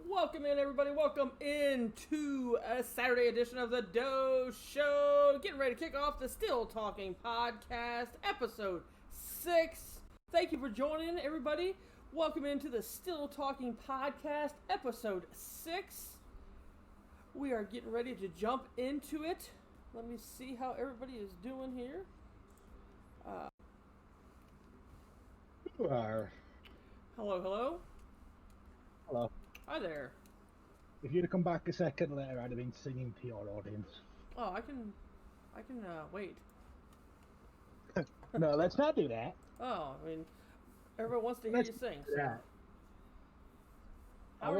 Welcome in, everybody. Welcome into a Saturday edition of the Doe Show. Getting ready to kick off the Still Talking Podcast, episode 6. Thank you for joining, everybody. Welcome into the Still Talking Podcast, episode 6. We are getting ready to jump into it. Let me see how everybody is doing here. Hello, hello. Hello. Hi there. If you'd have come back a second later, I'd have been singing to your audience. Oh, I can wait. No, let's not do that. Oh, I mean, everyone wants to hear you sing. So. Yeah. How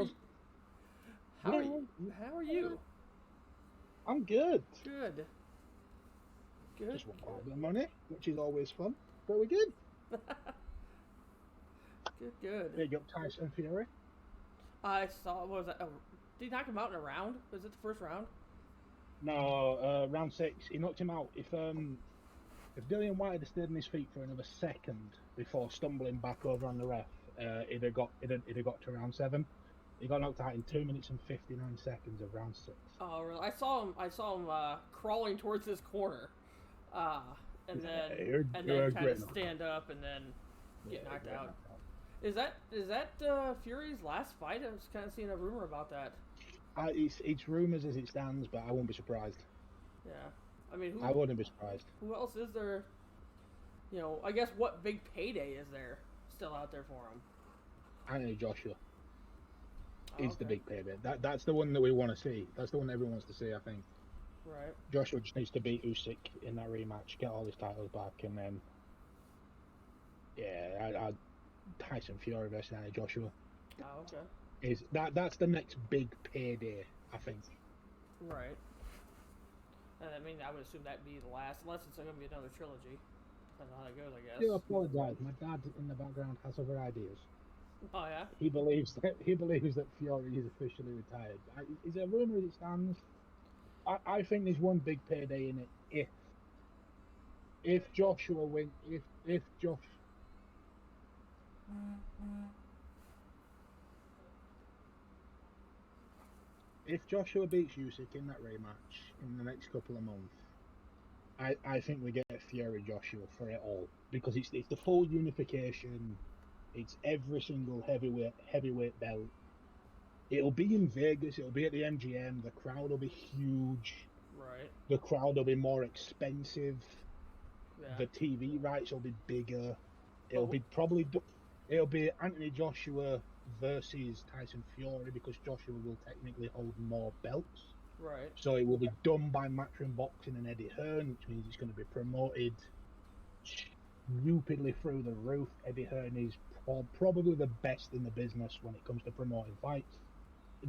are you? I'm good. Good. Just won quite a bit of money, which is always fun. But we're good. Good. Big up Tyson Fury. I saw. What was that? Oh, did he knock him out in a round? Was it the first round? No, round 6. He knocked him out. If Dillian White had stayed on his feet for another second before stumbling back over on the ref, he'd have got to round 7. He got knocked out in 2 minutes and 59 seconds of round 6. Oh, really? I saw him crawling towards his corner, and then kind of stand up and then get knocked out. Is that Fury's last fight? I was kind of seeing a rumor about that. It's rumors as it stands, but I won't be surprised. Yeah, I mean, I wouldn't be surprised. Who else is there? You know, I guess what big payday is there still out there for him? Anthony Joshua is the big payday. That's the one that we want to see. That's the one everyone wants to see, I think. Right. Joshua just needs to beat Usyk in that rematch, get all his titles back, and then I'd Tyson Fury versus Anthony Joshua. Oh, okay. That's the next big payday, I think. Right. And I mean, I would assume that'd be the last, unless it's going to be another trilogy. Depends on how that goes, I guess. I apologise. My dad in the background has other ideas. Oh yeah. He believes that Fury is officially retired. Is it a rumor as it stands? I think there's one big payday in it. If Joshua wins, if Josh. If Joshua beats Usyk in that rematch in the next couple of months, I think we get Fury Joshua for it all, because it's the full unification. It's every single heavyweight belt. It'll be in Vegas. It'll be at the MGM. The crowd will be huge. Right. The crowd will be more expensive. Yeah. The TV rights will be bigger. It'll be Anthony Joshua versus Tyson Fury, because Joshua will technically hold more belts. Right. So it will be done by Matchroom Boxing and Eddie Hearn, which means it's going to be promoted stupidly through the roof. Eddie Hearn is probably the best in the business when it comes to promoting fights.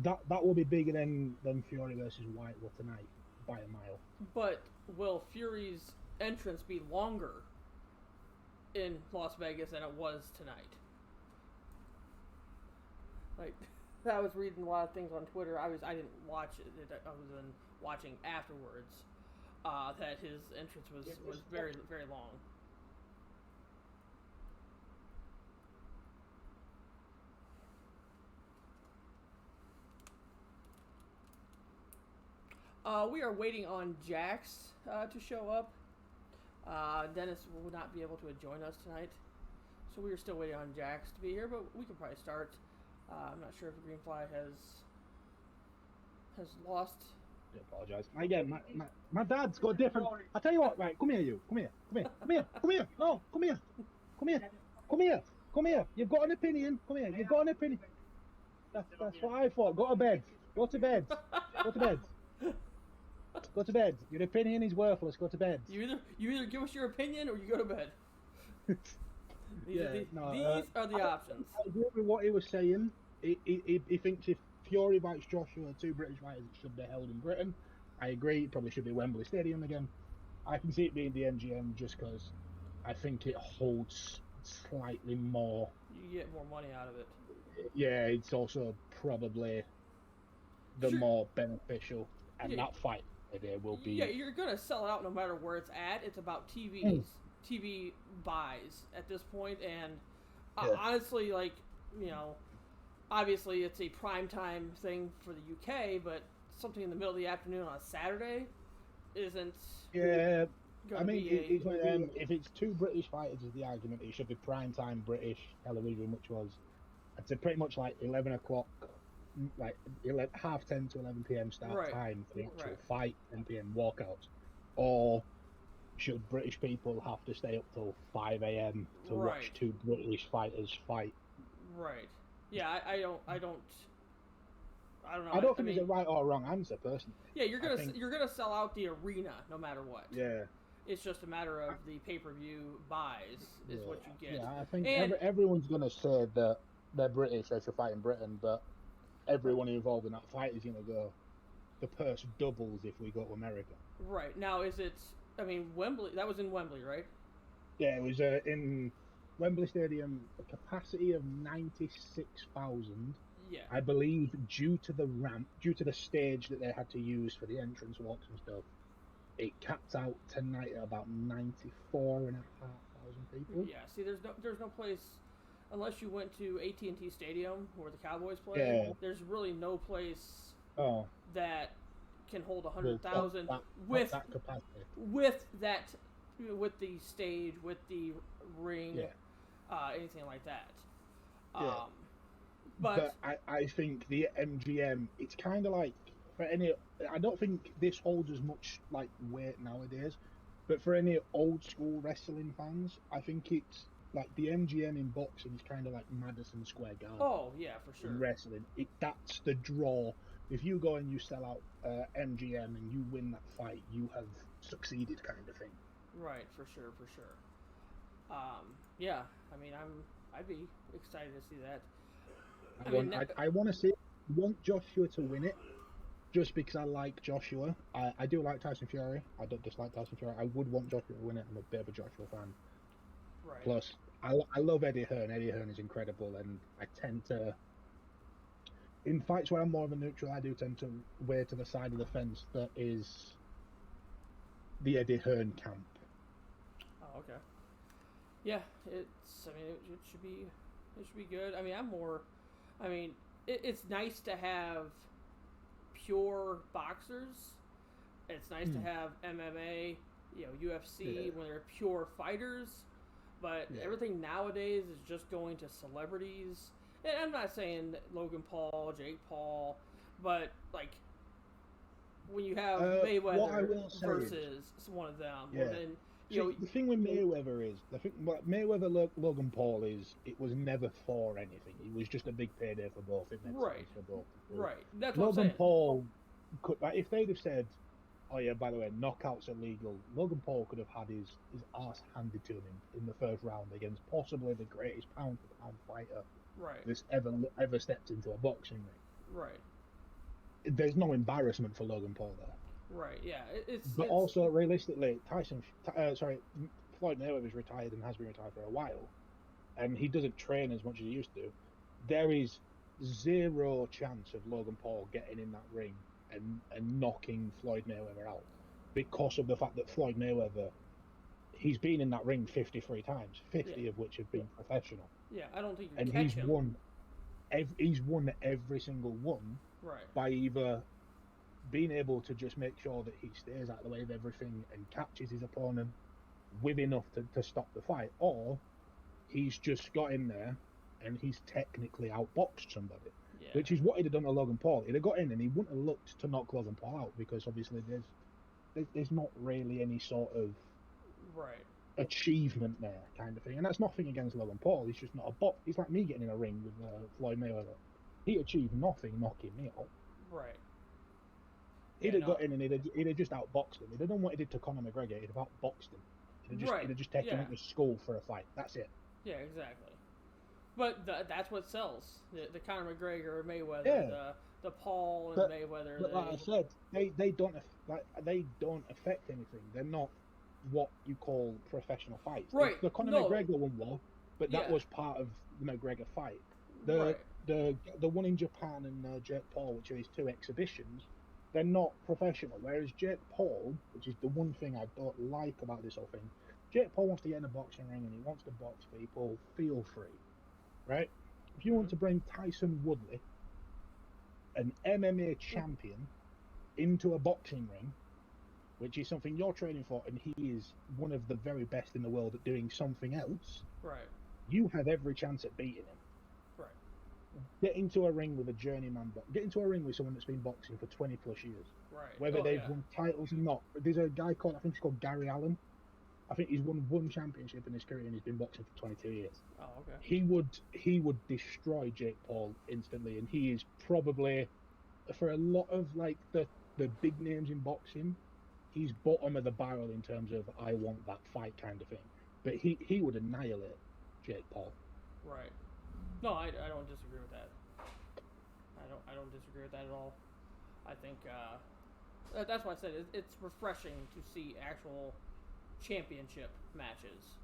That will be bigger than Fury versus White will tonight by a mile. But will Fury's entrance be longer in Las Vegas than it was tonight? Like, I was reading a lot of things on Twitter. I didn't watch it. I was watching afterwards. That his entrance was very, very long. We are waiting on Jax to show up. Dennis will not be able to join us tonight, so we are still waiting on Jax to be here. But we can probably start. I'm not sure if Greenfly has lost. I apologise. Again, my dad's got different. I tell you what, right? Come here. No, come here. You've got an opinion. Come here. You've got an opinion. That's what I thought. Go to bed. Go to bed. Your opinion is worthless. Go to bed. You either give us your opinion or you go to bed. These are the options. I agree with what he was saying. He thinks if Fury fights Joshua, 2 British fighters, it should be held in Britain. I agree. It probably should be Wembley Stadium again. I can see it being the MGM just because I think it holds slightly more. You get more money out of it. Yeah, it's also probably the more beneficial, and that fight there will be. Yeah, you're gonna sell it out no matter where it's at. It's about TV buys at this point, and honestly, like, you know, obviously it's a primetime thing for the UK, but something in the middle of the afternoon on a Saturday isn't. Yeah, I Gonna mean, be a it's one of them. If it's two British fighters, is the argument, it should be prime time British television, which was, I'd say, pretty much like 11 o'clock, like 11, half 10 to 11 p.m. start Right. time for the actual Right. fight, 10 p.m. walkouts, or should British people have to stay up till 5 a.m. to Right. watch two British fighters fight? Right. Yeah, I don't. I don't know. I don't think mean, there's a right or wrong answer, personally. yeah, you're I think- gonna sell out the arena no matter what. Yeah. It's just a matter of the pay-per-view buys is what you get. Yeah, I think And- everyone's going to say that they're British, they should fight in Britain, but everyone involved in that fight is going to go, the purse doubles if we go to America. Right. Now, is it, I mean, Wembley, that was in Wembley, right? Yeah, it was in Wembley Stadium, a capacity of 96,000. Yeah. I believe due to the ramp, due to the stage that they had to use for the entrance walks and stuff, it capped out tonight at about 94,500 people. Yeah. See, there's no place, unless you went to AT&T Stadium where the Cowboys play. Yeah. There's really no place Oh, that can hold well, 100,000 that with that capacity. with the stage, with the ring, Yeah. anything like that. Yeah. But I think the MGM, it's kind of like, for any, I don't think this holds as much like weight nowadays, but for any old school wrestling fans, I think it's like the MGM in boxing is kind of like Madison Square Garden. oh yeah, for sure. In wrestling, that's the draw. If you go and you sell out MGM and you win that fight, you have succeeded, kind of thing. Right, for sure. Yeah, I mean, I'd be excited to see that. I want to see, want Joshua to win it, just because I like Joshua. I do like Tyson Fury. I don't dislike Tyson Fury. I would want Joshua to win it. I'm a bit of a Joshua fan. Right. Plus, I love Eddie Hearn. Eddie Hearn is incredible, and I tend to, in fights where I'm more of a neutral, I do tend to weigh to the side of the fence that is the Eddie Hearn camp. Oh, okay. Yeah, it's. I mean, it should be. It should be good. I mean, it's nice to have pure boxers. It's nice to have MMA, UFC when they're pure fighters. But everything nowadays is just going to celebrities. And I'm not saying Logan Paul, Jake Paul, but like when you have Mayweather versus one of them, well, then the thing with Mayweather is, Logan Paul is, it was never for anything. It was just a big payday for both. It makes sense for both. Right. That's what I'm Logan saying. Paul could, like, if they'd have said, "Oh yeah, by the way, knockouts are legal," Logan Paul could have had his arse handed to him in the first round against possibly the greatest pound for pound fighter that's ever stepped into a boxing ring. Right. There's no embarrassment for Logan Paul there. Right. Yeah. But also, realistically, Floyd Mayweather's retired and has been retired for a while, and he doesn't train as much as he used to. There is zero chance of Logan Paul getting in that ring and knocking Floyd Mayweather out, because of the fact that Floyd Mayweather, he's been in that ring 53 times, 50 of which have been professional. Yeah, I don't think you and catch him. He's won every single one by either being able to just make sure that he stays out of the way of everything and catches his opponent with enough to stop the fight, or he's just got in there and he's technically outboxed somebody, which is what he'd have done to Logan Paul. He'd have got in and he wouldn't have looked to knock Logan Paul out, because obviously there's not really any sort of achievement there, kind of thing. And that's nothing against Logan Paul. He's just not a bot. He's like me getting in a ring with Floyd Mayweather. He achieved nothing knocking me out. Right. He'd have got in and he'd have just outboxed him. He'd have done what he did to Conor McGregor. He'd have outboxed him. He'd have just taken him to school for a fight. That's it. Yeah, exactly. But that's what sells. The Conor McGregor, Mayweather, the Paul and Mayweather. But like I said, they don't affect anything. They're not what you call professional fights. Right. The Conor McGregor one was, but that was part of the McGregor fight. The one in Japan and Jake Paul, which are his two exhibitions, they're not professional. Whereas Jake Paul, which is the one thing I don't like about this whole thing, Jake Paul wants to get in a boxing ring and he wants to box people. Feel free, right? If you want to bring Tyson Woodley, an MMA champion, into a boxing ring, which is something you're training for, and he is one of the very best in the world at doing something else, Right. you have every chance at beating him. Right. Get into a ring with a journeyman get into a ring with someone that's been boxing for 20 plus years. Right. Whether they've won titles or not. There's a guy called, I think he's called Gary Allen. I think he's won one championship in his career and he's been boxing for 22 years. Oh, okay. He would destroy Jake Paul instantly, and he is probably, for a lot of like the big names in boxing, he's bottom of the barrel in terms of I want that fight kind of thing. But he would annihilate Jake Paul. Right. No, I don't disagree with that. I don't disagree with that at all. I think that's why I said it's refreshing to see actual championship matches.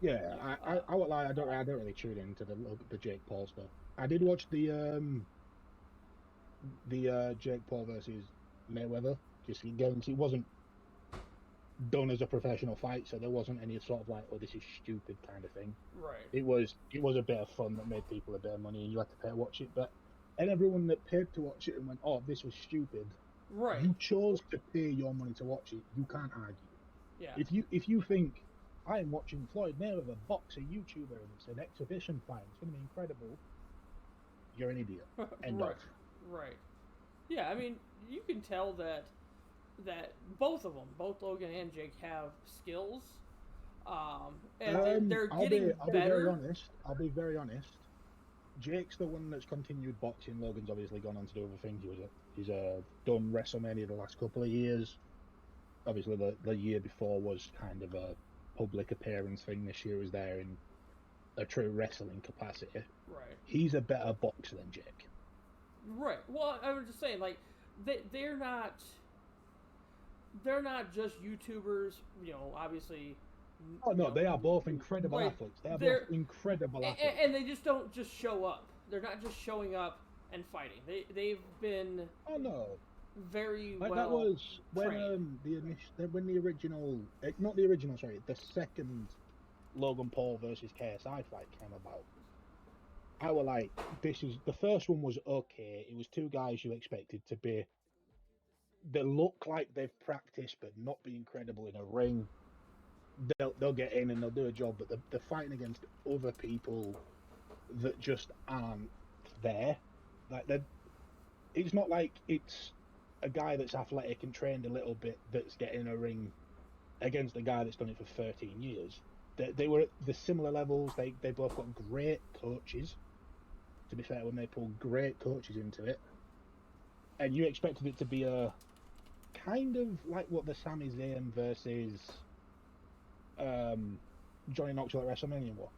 Yeah, I won't lie. I don't really tune into the Jake Paul stuff. I did watch the Jake Paul versus Mayweather. Just again, it wasn't done as a professional fight, so there wasn't any sort of like, oh, this is stupid kind of thing. Right. It was a bit of fun that made people a bit of money, and you had to pay to watch it. And everyone that paid to watch it and went, oh, this was stupid. Right. You chose to pay your money to watch it. You can't argue. Yeah. If you think I'm watching Floyd Mayweather box a YouTuber and it's an exhibition fight, it's going to be incredible, you're an idiot. End right. of. Right. Yeah, I mean, you can tell that both of them, both Logan and Jake, have skills, and they're getting better. I'll be very honest. Jake's the one that's continued boxing. Logan's obviously gone on to do other things. He's done WrestleMania the last couple of years. Obviously, the year before was kind of a public appearance thing. This year was there in a true wrestling capacity. Right. He's a better boxer than Jake. Right. Well, I was just saying, like, they're not just YouTubers. You know, obviously. Oh no, they are both incredible athletes. They are both incredible athletes, and they just don't just show up. They're not just showing up and fighting. They've been. Oh no. Very like well. That was when the second Logan Paul versus KSI fight came about. I was like, the first one was okay. It was two guys you expected to be. They look like they've practiced, but not be incredible in a ring. They'll get in and they'll do a job, but they're fighting against other people that just aren't there. Like it's not like it's a guy that's athletic and trained a little bit that's getting in a ring against a guy that's done it for 13 years. They were at the similar levels. They both got great coaches. To be fair, when they pulled great coaches into it, and you expected it to be a kind of like what the Sami Zayn versus Johnny Knoxville at WrestleMania were.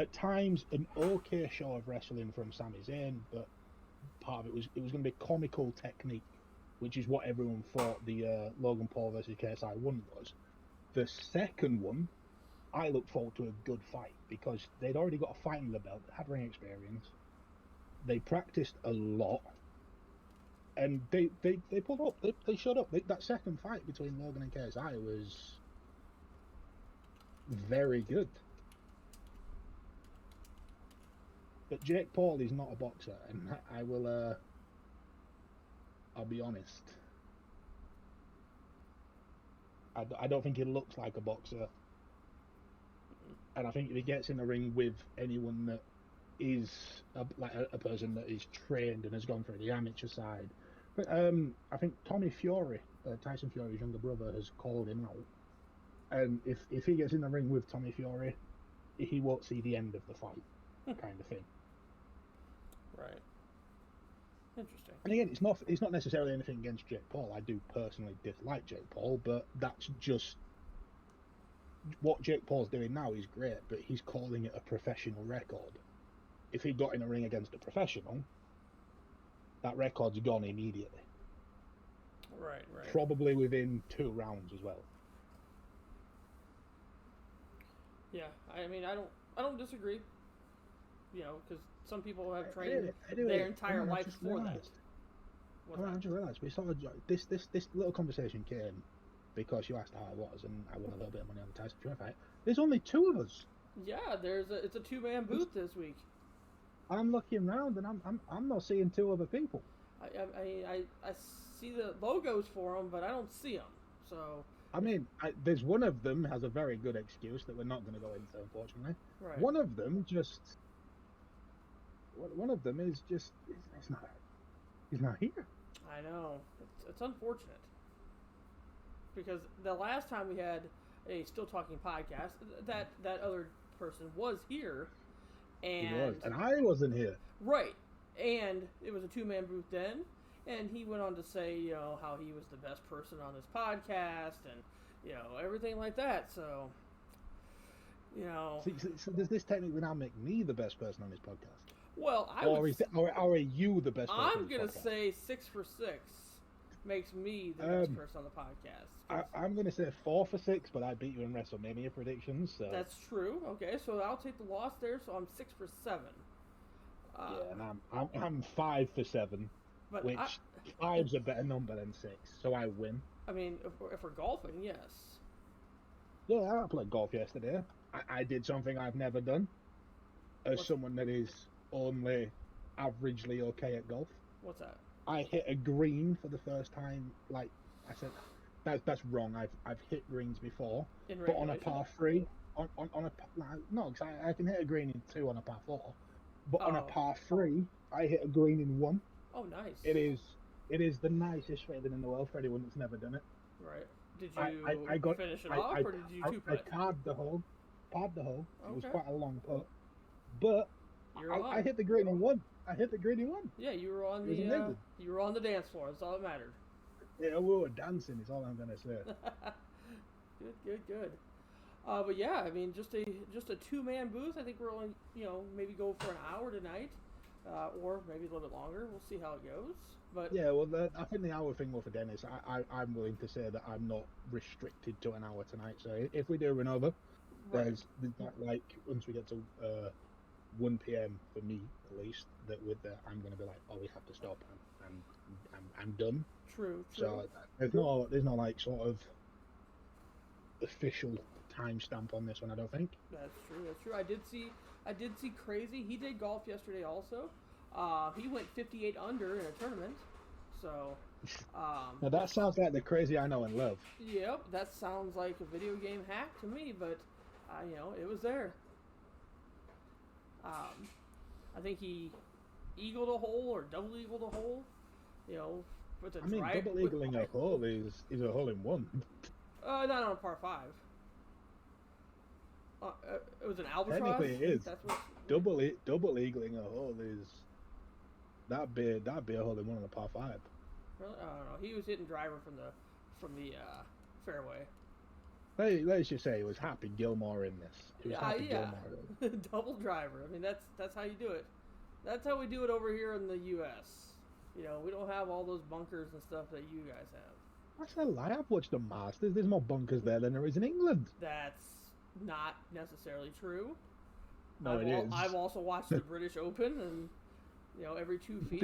At times, an okay show of wrestling from Sami Zayn, but part of it was going to be comical technique, which is what everyone thought the Logan Paul versus KSI one was. The second one, I look forward to a good fight because they'd already got a fight in the belt, had ring experience, they practiced a lot, and they pulled up. They showed up. That second fight between Logan and KSI was very good. But Jake Paul is not a boxer, and I'll be honest. I don't think he looks like a boxer. And I think if he gets in the ring with anyone that is a person that is trained and has gone through the amateur side. But I think Tommy Fury, Tyson Fury's younger brother, has called him out. And if he gets in the ring with Tommy Fury, he won't see the end of the fight, kind of thing. Right. Interesting. And again, it's not necessarily anything against Jake Paul. I do personally dislike Jake Paul, but that's just what Jake Paul's doing now is great, but he's calling it a professional record. If he got in a ring against a professional, that record's gone immediately. Right. Probably within 2 rounds as well. Yeah, I mean, I don't disagree. You know, because some people have trained their entire life for that. I just realised we sort of this little conversation came because you asked how I was, and I won a little bit of money on the Tyson Fury fight. There's only 2 of us. Yeah, it's a 2-man booth this week. I'm looking around and I'm not seeing two other people. I see the logos for them, but I don't see them. So I mean, there's one of them has a very good excuse that we're not going to go into, unfortunately. right. One of them is just he's not here. I know it's unfortunate because the last time we had a Still Talking podcast, that other person was here, and He was, and I wasn't here. right, and it was a 2-man booth then, and he went on to say, how he was the best person on this podcast, and everything like that. So, So does this technically now make me the best person on this podcast? well, Or are you the best person I'm on this gonna podcast? say 6 for 6 makes me the best person on the podcast. I'm going to say 4 for 6, but I beat you in WrestleMania predictions, so... That's true. Okay, so I'll take the loss there. So I'm 6 for 7. yeah, and I'm 5 for 7, but which 5's a better number than 6, so I win. I mean, if we're golfing, yes. Yeah, I played golf yesterday. I did something I've never done. As someone that is only averagely okay at golf. What's that? I hit a green for the first time. Like I said, that's wrong. I've hit greens before, but on a par 3, on a no, because I can hit a green in 2 on a par 4, but on a par 3, I hit a green in 1. Oh, nice. It is the nicest feeling in the world for anyone that's never done it. Right. Did you finish it off, or did you two-putt? I parred the hole. Okay. It was quite a long putt, but I hit the green in 1. Yeah, you were on the dance floor. That's all that mattered. Yeah, we were dancing. Is all I'm gonna say. Good. But yeah, I mean, just a 2-man booth. I think we're only maybe go for an hour tonight, or maybe a little bit longer. We'll see how it goes. But yeah, well, I think the hour thing was for Dennis. I'm willing to say that I'm not restricted to an hour tonight. So if we do run over, there's not like once we get to 1 p.m. for me at least, that I'm going to be like, oh, we have to stop, and I'm done. True. So there's no like sort of official timestamp on this one. I don't think. That's true. I did see Crazy. He did golf yesterday also. He went 58 under in a tournament. So. Now that sounds like the Crazy I know and love. Yep, that sounds like a video game hack to me, but it was there. I think he eagled a hole or double eagled a hole. With the double eagling a hole is a hole in 1. Not on a par 5. It was an albatross. Technically, it is. That's what. Double eagling a hole is that'd be a hole in 1 on a par 5. Really? I don't know. He was hitting driver from the fairway. Let's just say it was Happy Gilmore in this. It was Happy Gilmore. Double driver. I mean, that's how you do it. That's how we do it over here in the U.S. We don't have all those bunkers and stuff that you guys have. That's a lie. I've watched the Masters. There's more bunkers there than there is in England. That's not necessarily true. No, it is. I've also watched the British Open, and every 2 feet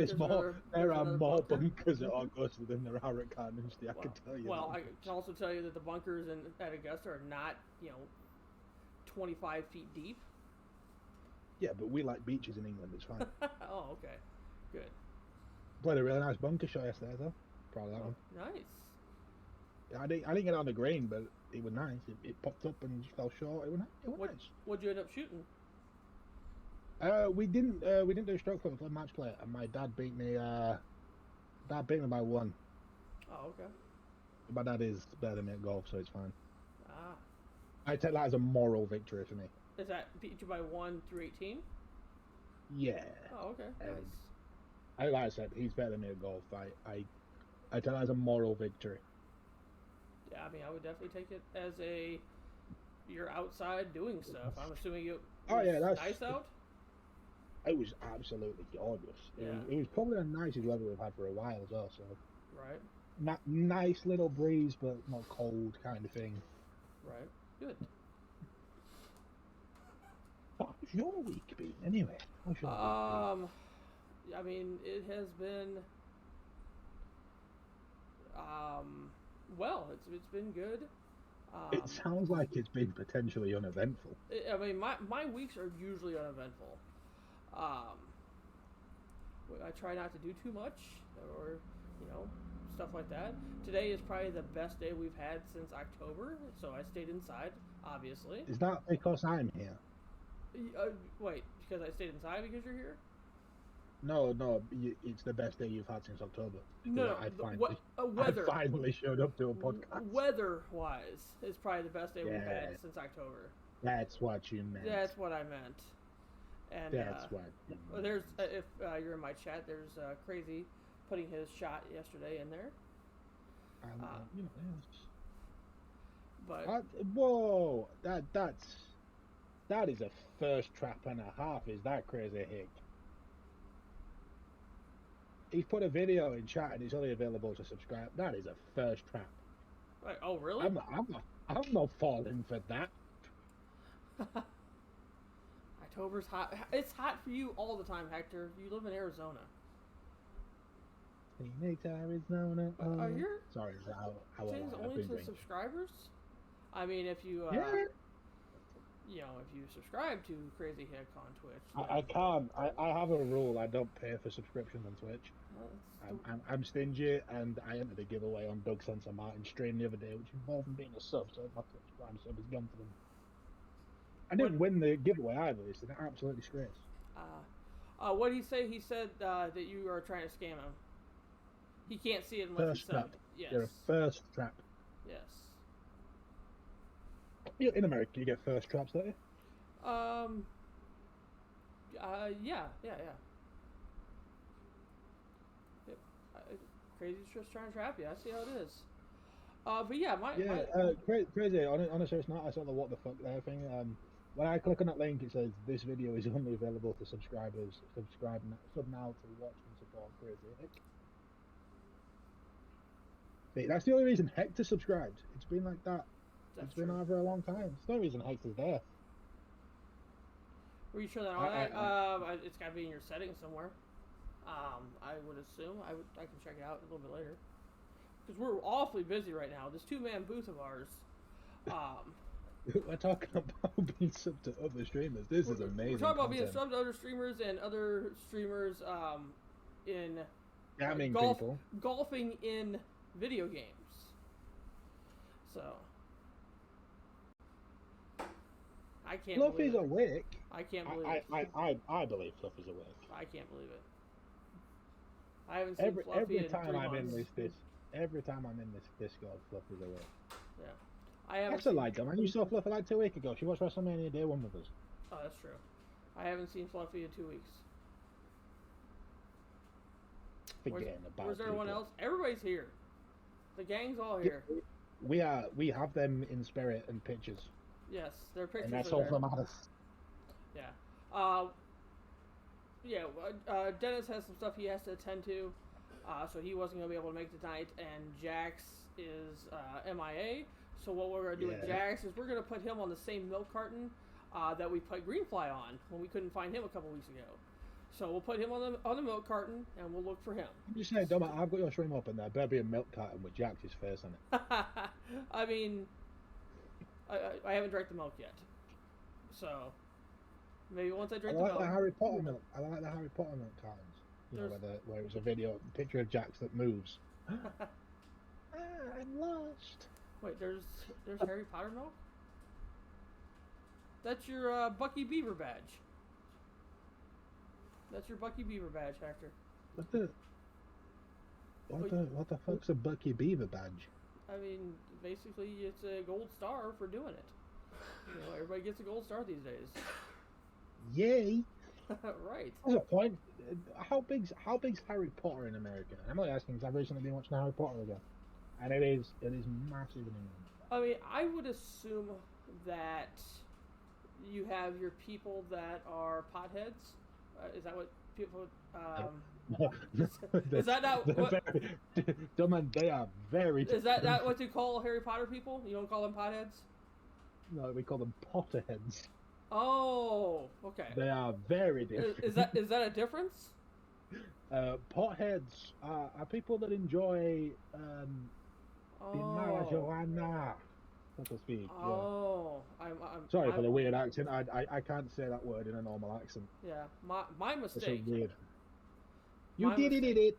there are more bunkers at Augusta than there are at Carnoustie. I can tell you. Well, I can also tell you that the bunkers at Augusta are not 25 feet deep. Yeah, but we like beaches in England. It's fine. Oh, okay, good. Played a really nice bunker shot yesterday, though. Proud of that one. Nice. Yeah, I didn't get on the green, but it was nice. It popped up and just fell short. It was nice. What'd you end up shooting? We didn't do stroke play. We played match play, and my dad beat me. Dad beat me by 1. Oh, okay. My dad is better than me at golf, so it's fine. Ah. I take that as a moral victory for me. Is that beat you by 1 through 18? Yeah. Oh, okay. Nice. Like I said, he's better than me at golf. I take that as a moral victory. Yeah, I mean, I would definitely take it as you're outside doing stuff. I'm assuming that's nice out. It was absolutely gorgeous. Yeah. It was probably the nicest weather we've had for a while as well. So. Right. Nice little breeze, but not cold kind of thing. Right. Good. How's your week been anyway? I mean, it has been. Well, it's been good. It sounds like it's been potentially uneventful. I mean, my weeks are usually uneventful. try not to do too much, or stuff like that. Today is probably the best day we've had since October, so I stayed inside. Obviously. Is that because I'm here? Wait, because I stayed inside because you're here? No, it's the best day you've had since October. No, weather. I finally showed up to a podcast. Weather-wise, it's probably the best day we've had since October. That's what you meant. That's what I meant. And that's what. There's if you're in my chat, there's Crazy putting his shot yesterday in there. But whoa, that is a first trap and a half. Is that Crazy Hick? He's put a video in chat and it's only available to subscribe. That is a first trap. Right. Oh, really? I'm not falling for that. October's hot. It's hot for you all the time, Hector. You live in Arizona. Phoenix, Arizona. Are your sorry, things only to subscribers? I mean, if you if you subscribe to Crazy Hick on Twitch, I can't. I have a rule. I don't pay for subscriptions on Twitch. I'm stingy, and I entered a giveaway on Doug Sensor Martin's stream the other day, which involved him being a sub, so my Twitch Prime sub is gone for them. I didn't win the giveaway either. It's an absolute disgrace. What did he say? He said that you are trying to scam him. He can't see it unless first trap. Yes. You're a first trap. Yes. In America, you get first traps, don't you? Yeah. Yep. Crazy's just trying to trap you. I see how it is. But yeah, Crazy. Honestly, it's not. I saw the what the fuck there thing. When I click on that link, it says this video is only available for subscribers. Sub now to watch and support Crazy Hick. See, that's the only reason Hector subscribed. It's been like that. It's been over a long time. It's no reason Hector's there. Were you sure that on that? It's got to be in your settings somewhere. I would assume. I can check it out a little bit later. Because we're awfully busy right now. This two-man booth of ours. We're talking about being sub to other streamers. This is amazing. We're talking about being sub to other streamers and other streamers in scamming people. Golfing in video games. So I can't Fluffy's believe it. awake. I can't believe it. I believe Fluffy's awake. I can't believe it. I haven't seen Fluffy every in time 3 I'm months. Every time I'm in this Discord, Fluffy's awake. Yeah. I haven't That's a lie, man. You saw Fluffy like 2 weeks ago. She watched WrestleMania Day 1 with us. Oh, that's true. I haven't seen Fluffy in 2 weeks. Where's everyone else? Everybody's here. The gang's all here. We have them in spirit and pictures. Yes, their pictures and that's are all there. that matters. Yeah. Dennis has some stuff he has to attend to, so he wasn't going to be able to make tonight, and Jax is MIA. So what we're going to do with Jax is we're going to put him on the same milk carton that we put Greenfly on when we couldn't find him a couple weeks ago. So we'll put him on the milk carton, and we'll look for him. I'm just saying, Dom, I've got your stream up, and there better be a milk carton with Jax's face on it. I mean, I haven't drank the milk yet, so maybe once I drink the milk. The Harry Potter milk. I like the Harry Potter milk cartons. You know, where it was a picture of Jax that moves. I'm lost. Wait, there's Harry Potter milk? That's your Bucky Beaver badge. That's your Bucky Beaver badge, Hector. What the fuck's a Bucky Beaver badge? I mean, basically, it's a gold star for doing it. You know, everybody gets a gold star these days. Yay! Right. That's a point. How big's Harry Potter in America? I'm only asking because I've recently been watching Harry Potter again, and it is massive in England. I mean, I would assume that you have your people that are potheads. Is that what people? Is that not what? They are very. Is that not what you call Harry Potter people? You don't call them potheads? No, we call them Potterheads. Oh, okay. They are very different. Is that a difference? Potheads are people that enjoy the marijuana, so to speak. Oh, yeah. I'm sorry for the weird accent. I can't say that word in a normal accent. Yeah, my mistake. It's so weird. You My did mistake. it.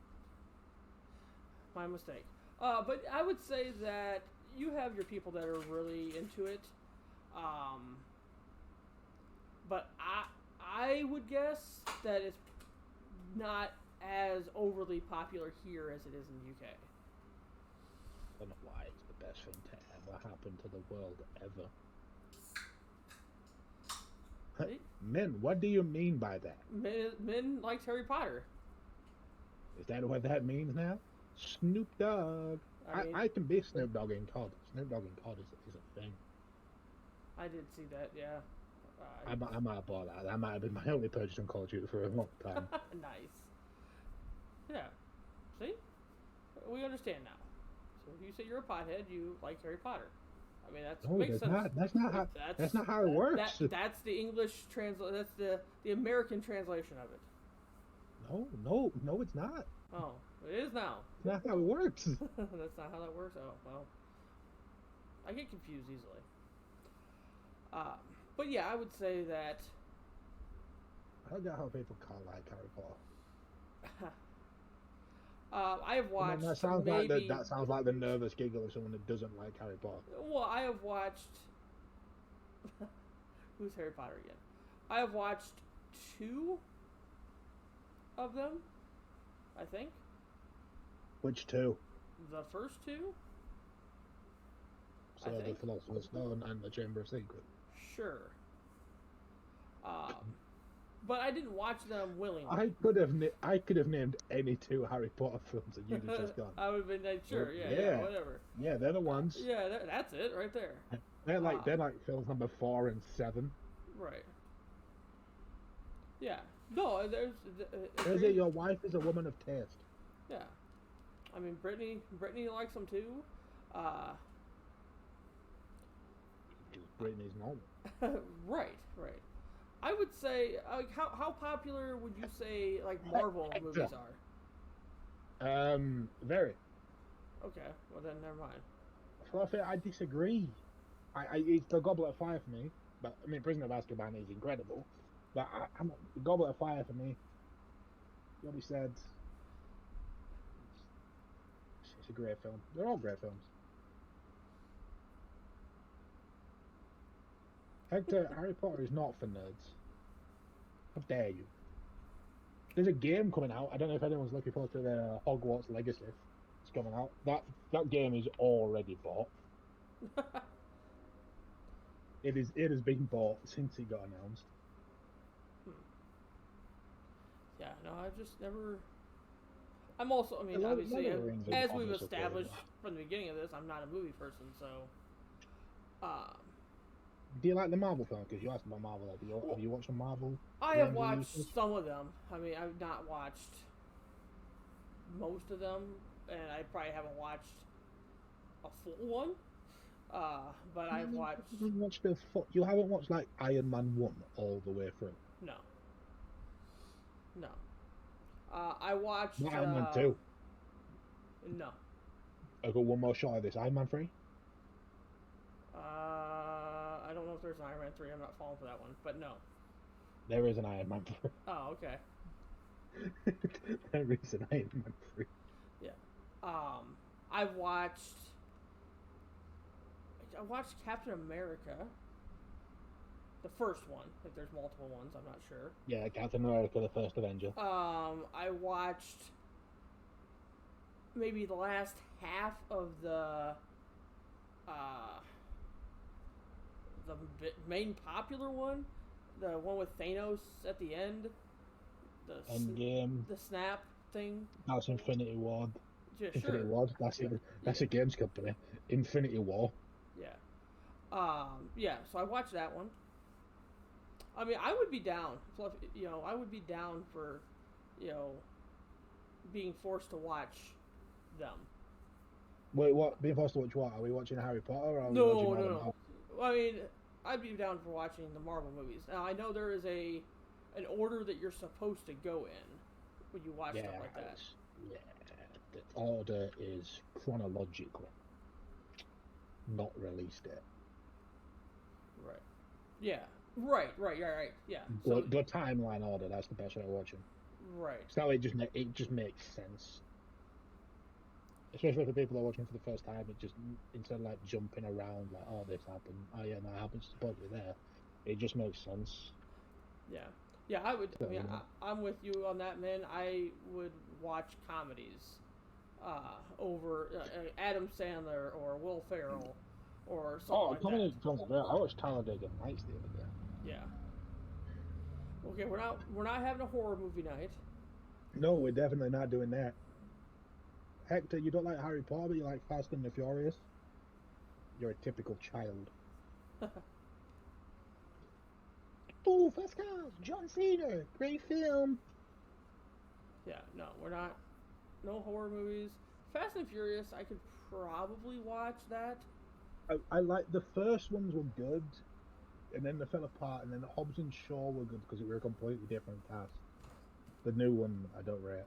My mistake. But I would say that you have your people that are really into it. But I would guess that it's not as overly popular here as it is in the UK. I don't know why it's the best thing to ever happen to the world ever. Hey. Men, what do you mean by that? Men liked Harry Potter. Is that what that means now? Snoop Dogg. I can be Snoop Dogg in COD. Snoop Dogg in COD is a thing. I did see that, yeah. I might have bought that. That might have been my only purchase on Call of Duty for a long time. Nice. Yeah. See? We understand now. So if you say you're a pothead, you like Harry Potter. I mean, makes sense. That's not how it works. That's the English that's the American translation of it. No, it's not. Oh, it is now. It's not how it works. That's not how that works. Oh, well. I get confused easily. But yeah, I would say that. I don't know how people can't like Harry Potter. I have watched. That sounds like the nervous giggle of someone that doesn't like Harry Potter. Well, I have watched. Who's Harry Potter again? I have watched 2 of them, I think. Which 2? The first 2? So the Philosopher's Stone and the Chamber of Secrets. Sure. But I didn't watch them willingly. I could have named any 2 Harry Potter films and you'd have just gone. I would have been like, sure, yeah, whatever. Yeah, they're the ones. Yeah, that's it right there. They're like films number 4 and 7. Right. Yeah. No, there's your wife is a woman of taste. Yeah. I mean, Brittany likes them too. Brittany's normal. Right. I would say, how popular would you say like Marvel movies are? Very. Okay, well then never mind. Fluffy, I disagree. It's the Goblet of Fire for me. But I mean, Prisoner of Azkaban is incredible. But the Goblet of Fire for me. What he said. It's a great film. They're all great films. Hector, Harry Potter is not for nerds. How dare you? There's a game coming out. I don't know if anyone's looking forward to the Hogwarts Legacy. It's coming out. That game is already bought. It has been bought since it got announced. Yeah, no, I've just never. I'm also, I mean, obviously, as we've established from the beginning of this, I'm not a movie person, so. Do you like the Marvel film? Because you asked about Marvel. Have you watched the Marvel? I have watched some of them. I mean, I've not watched most of them, and I probably haven't watched a full one. But I've watched. You haven't watched like Iron Man 1 all the way through? No. I watched. Iron Man 2. No. I got one more shot of this. Iron Man 3. I don't know if there's an Iron Man 3. I'm not falling for that one, but no. There is an Iron Man 3. Oh, okay. There is an Iron Man 3. Yeah. I watched Captain America. The first one. Like, there's multiple ones. I'm not sure. Yeah, Captain America, the first Avenger. I watched maybe the last half of the main popular one, the one with Thanos at the end. Endgame. The snap thing. That's Infinity Ward. Yeah, Infinity Ward. That's a games company. Infinity War. Yeah. Yeah. So I watched that one. I mean, I would be down. I would be down for, being forced to watch them. Wait, what? Being forced to watch what? Are we watching Harry Potter? Or are we No. watching Marvel? I mean, I'd be down for watching the Marvel movies. Now, I know there is an order that you're supposed to go in when you watch stuff like that. Yeah, the order is chronological, not release date. Right. Yeah. Right. Yeah. The timeline order, that's the best way of watching. Right. So it just makes sense. Especially for people that are watching for the first time, it just instead of like jumping around like, oh, this happened, oh yeah, that happened supposedly there, it just makes sense. Yeah. Yeah, I would. So, I mean, I'm with you on that, man. I would watch comedies over Adam Sandler or Will Ferrell or something like that. comedy films are great. I watched Talladega Nights the other day. Yeah. Okay, we're not having a horror movie night. No, we're definitely not doing that. Hector, you don't like Harry Potter, but you like Fast and the Furious? You're a typical child. Oh, Fast Cars, John Cena, great film. Yeah, no, we're not. No horror movies. Fast and Furious, I could probably watch that. I like the first ones were good, and then they fell apart, and then Hobbs and Shaw were good because it were a completely different cast. The new one, I don't rate.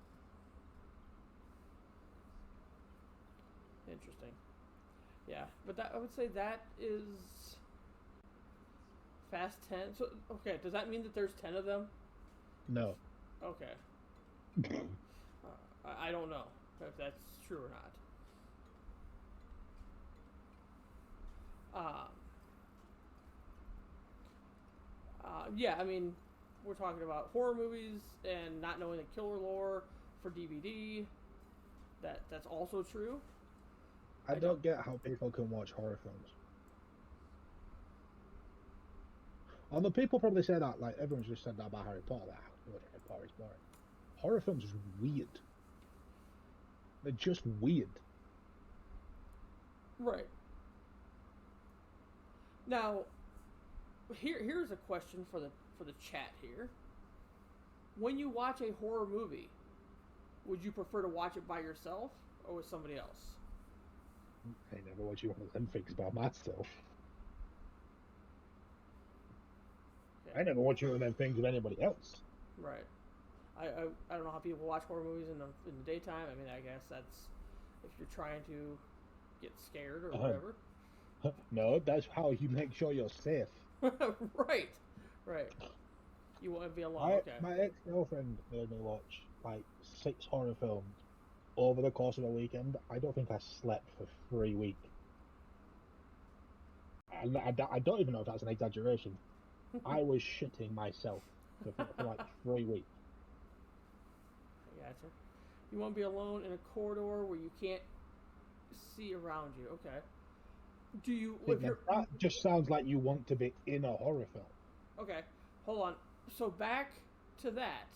Interesting. Yeah, but that I would say that is Fast 10. So okay, does that mean that there's 10 of them? No. Okay. I don't know if that's true or not. Yeah, I mean, we're talking about horror movies and not knowing the killer lore for DVD. That's also true. I don't get how people can watch horror films. And the people probably say that, like, everyone's just said that about Harry Potter. Like, Harry Potter is boring. Horror films are weird. They're just weird. Right. Now, here's a question for the chat here. When you watch a horror movie, would you prefer to watch it by yourself or with somebody else? I never watch one of them things by myself. Yeah. I never watch one of them things with anybody else. Right. I don't know how people watch horror movies in the daytime. I mean, I guess that's if you're trying to get scared or whatever. No, that's how you make sure you're safe. Right. You want to be alone. Okay. My ex-girlfriend made me watch like 6 horror films over the course of a weekend. I don't think I slept for 3 weeks. I don't even know if that's an exaggeration. I was shitting myself for like 3 weeks. I gotcha. You want to be alone in a corridor where you can't see around you. Okay. Do you? That just sounds like you want to be in a horror film. Okay, hold on. So back to that.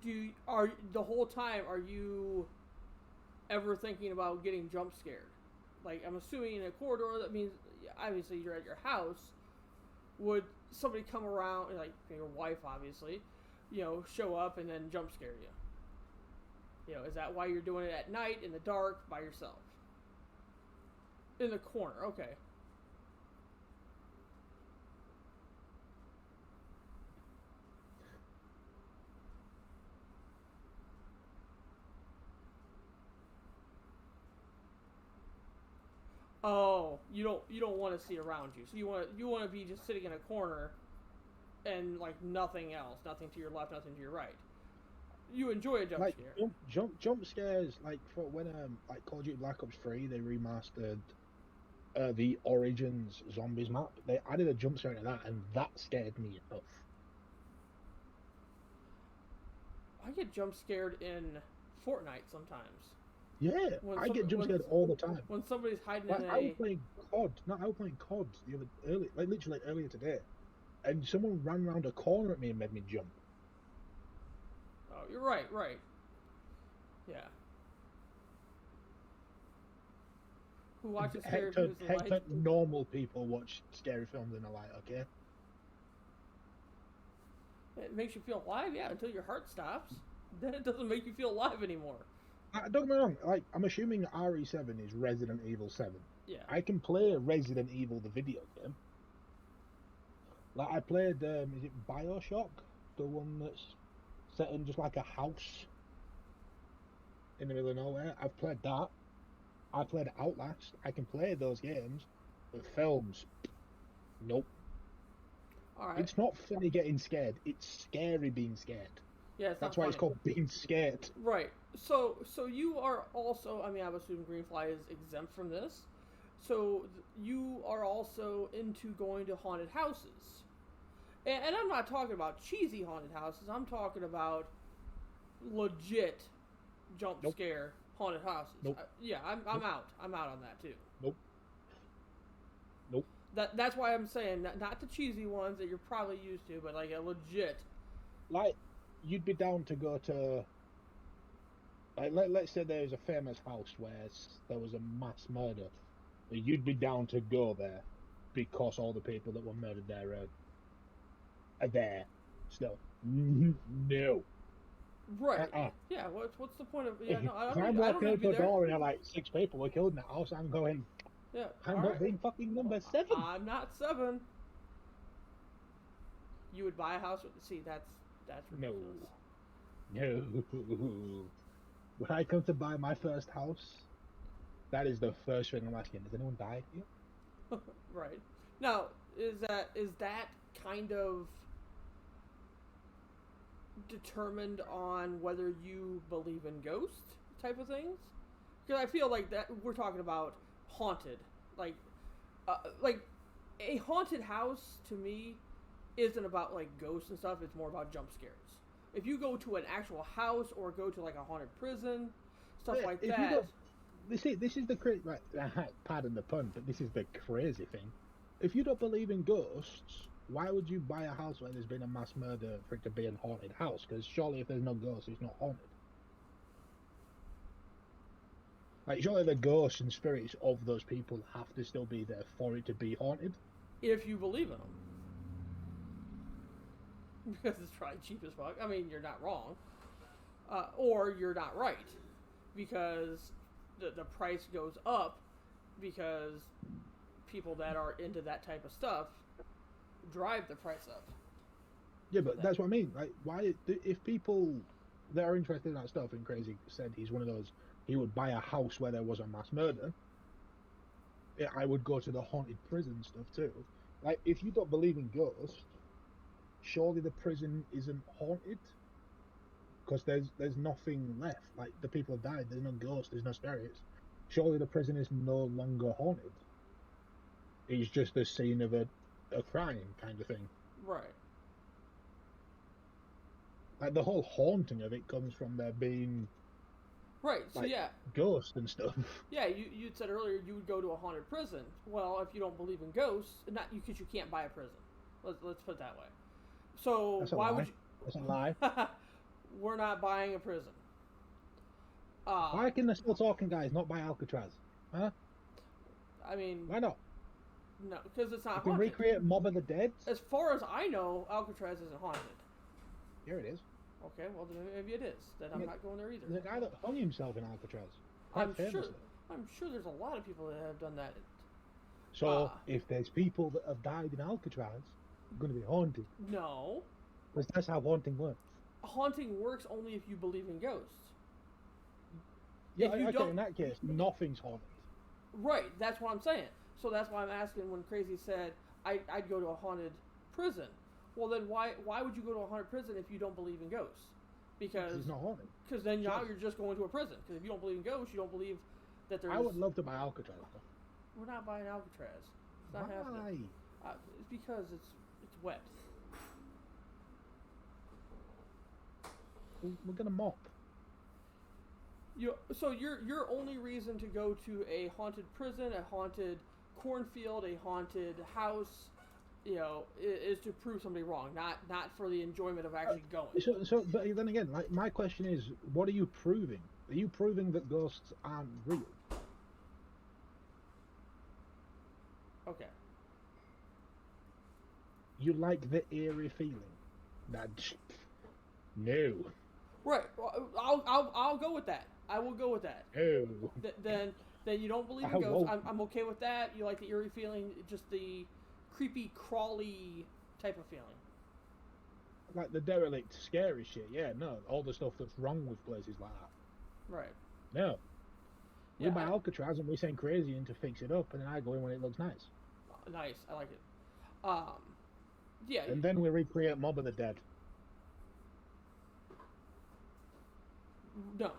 The whole time are you ever thinking about getting jump scared? Like, I'm assuming in a corridor, that means obviously you're at your house. Would somebody come around, like your wife, obviously, show up and then jump scare you? Is that why you're doing it at night in the dark by yourself? In the corner, okay. Oh, you don't want to see around you, so you want to be just sitting in a corner, and like nothing else, nothing to your left, nothing to your right. You enjoy a jump scare. Jump scares, like for when like Call of Duty Black Ops 3, they remastered the Origins Zombies map. They added a jump scare to that, and that scared me enough. I get jump scared in Fortnite sometimes. Yeah, I get jump scared all the time. When somebody's hiding in I was playing COD. I was playing COD literally earlier today, and someone ran around a corner at me and made me jump. Oh, you're right. Yeah. Who watches scary films and like... Normal people watch scary films and are like, okay. It makes you feel alive, yeah, until your heart stops. Then it doesn't make you feel alive anymore. Don't get me wrong, like, I'm assuming RE7 is Resident Evil 7. Yeah. I can play Resident Evil, the video game. Like, I played, is it Bioshock? The one that's set in just like a house in the middle of nowhere. I've played that. I played Outlast. I can play those games, but films, nope. All right. It's not funny getting scared. It's scary being scared. Yeah, it's That's not why funny. it's called being scared. Right. So you are also. I mean, I'm assuming Greenfly is exempt from this. So you are also into going to haunted houses, and I'm not talking about cheesy haunted houses. I'm talking about legit jump Nope. scare haunted houses. Nope. Yeah, I'm Nope. out. I'm out on that too. Nope. Nope. That's why I'm saying not the cheesy ones that you're probably used to, but like a legit. Like, you'd be down to go to. Like, let's say there's a famous house where there was a mass murder. You'd be down to go there because all the people that were murdered there are there still. No. Right. Uh-uh. Yeah. What's the point of? Yeah. No. If I I'm don't walking need out to be the there. door and like 6 people were killed in that house, I'm going. Yeah. I'm all not right. being fucking number 7. I'm not 7. You would buy a house with. See, that's No. ridiculous. No. When I come to buy my first house, that is the first thing I'm asking. Has anyone died here? Right. Now, is that kind of determined on whether you believe in ghosts type of things? Because I feel like that we're talking about haunted, like a haunted house to me isn't about like ghosts and stuff. It's more about jump scares. If you go to an actual house or go to like a haunted prison, stuff Yeah, like if you that. don't- This is the crazy. Right, pardon the pun, but this is the crazy thing. If you don't believe in ghosts, why would you buy a house where there's been a mass murder for it to be a haunted house? Because surely, if there's no ghosts, it's not haunted. Like, surely the ghosts and spirits of those people have to still be there for it to be haunted. If you believe in them. Because it's probably cheap as fuck. I mean, you're not wrong. Or you're not right. Because the price goes up because people that are into that type of stuff drive the price up. Yeah, but that's what I mean. Like, why, if people that are interested in that stuff, and Crazy said he's one of those, he would buy a house where there was a mass murder. Yeah, I would go to the haunted prison stuff too. Like, if you don't believe in ghosts, surely the prison isn't haunted, because there's nothing left. Like, the people have died. There's no ghosts. There's no spirits. Surely the prison is no longer haunted. It's just the scene of a crime kind of thing. Right. Like, the whole haunting of it comes from there being Right. So like, yeah. ghosts and stuff. Yeah, you said earlier you would go to a haunted prison. Well, if you don't believe in ghosts, not you because you can't buy a prison. Let's put it that way. So That's a why lie. would you? That's a lie. We're not buying a prison. Why can the Still Talking guys not buy Alcatraz? Huh? I mean, Why not? no, because it's You not can haunted. recreate Mob of the Dead. As far as I know, Alcatraz isn't haunted. Here it is. Okay, well then maybe it is. Then I'm Yeah. not going there either. The guy that hung himself in Alcatraz. I'm Quite sure. famously. I'm sure there's a lot of people that have done that. So if there's people that have died in Alcatraz, they're going to be haunted. No, Because that's how haunting works. haunting works only if you believe in ghosts. Yeah, If you okay, don't- in that case, nothing's haunted. Right, that's what I'm saying. So that's why I'm asking when Crazy said I'd go to a haunted prison. Well, then why would you go to a haunted prison if you don't believe in ghosts? Because It's not haunted. then now Sure. you're just going to a prison. Because if you don't believe in ghosts, you don't believe that there's. I would love to buy Alcatraz. We're not buying Alcatraz. It's not happening. Why? It's because it's wet. We're going to mop. So your only reason to go to a haunted prison, a haunted cornfield, a haunted house, is to prove somebody wrong, not for the enjoyment of actually going. But then again, like, my question is, what are you proving? Are you proving that ghosts aren't real? Okay. You like the eerie feeling? No. Right. Well, I'll go with that. I will go with that. No. Then you don't believe I in ghosts. won't. I'm okay with that. You like the eerie feeling, just the creepy, crawly type of feeling. Like the derelict, scary shit. Yeah, no. All the stuff that's wrong with places like that. Right. No. We Yeah, buy Alcatraz and we send Crazy in to fix it up, and then I go in when it looks nice. Nice. I like it. Yeah. And then we recreate Mob of the Dead. No.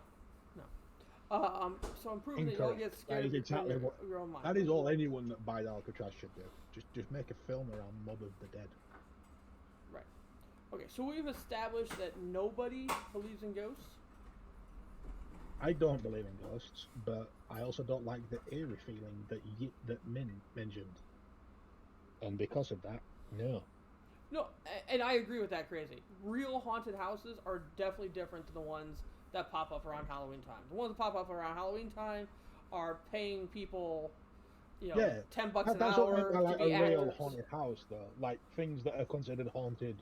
So I'm proving that you don't Incorrect. get scared That is exactly in what. your own mind. That is all anyone that buys Alcatraz should do. Just make a film around Mob of the Dead. Right. Okay, so we've established that nobody believes in ghosts. I don't believe in ghosts, but I also don't like the eerie feeling that Min mentioned. And because of that, no. No, and I agree with that, Crazy. Real haunted houses are definitely different than the ones that pop up around Halloween time. The ones that pop up around Halloween time are paying people, Yeah, $10 an that's hour what I like to a be real actors. haunted house, though. Like things that are considered haunted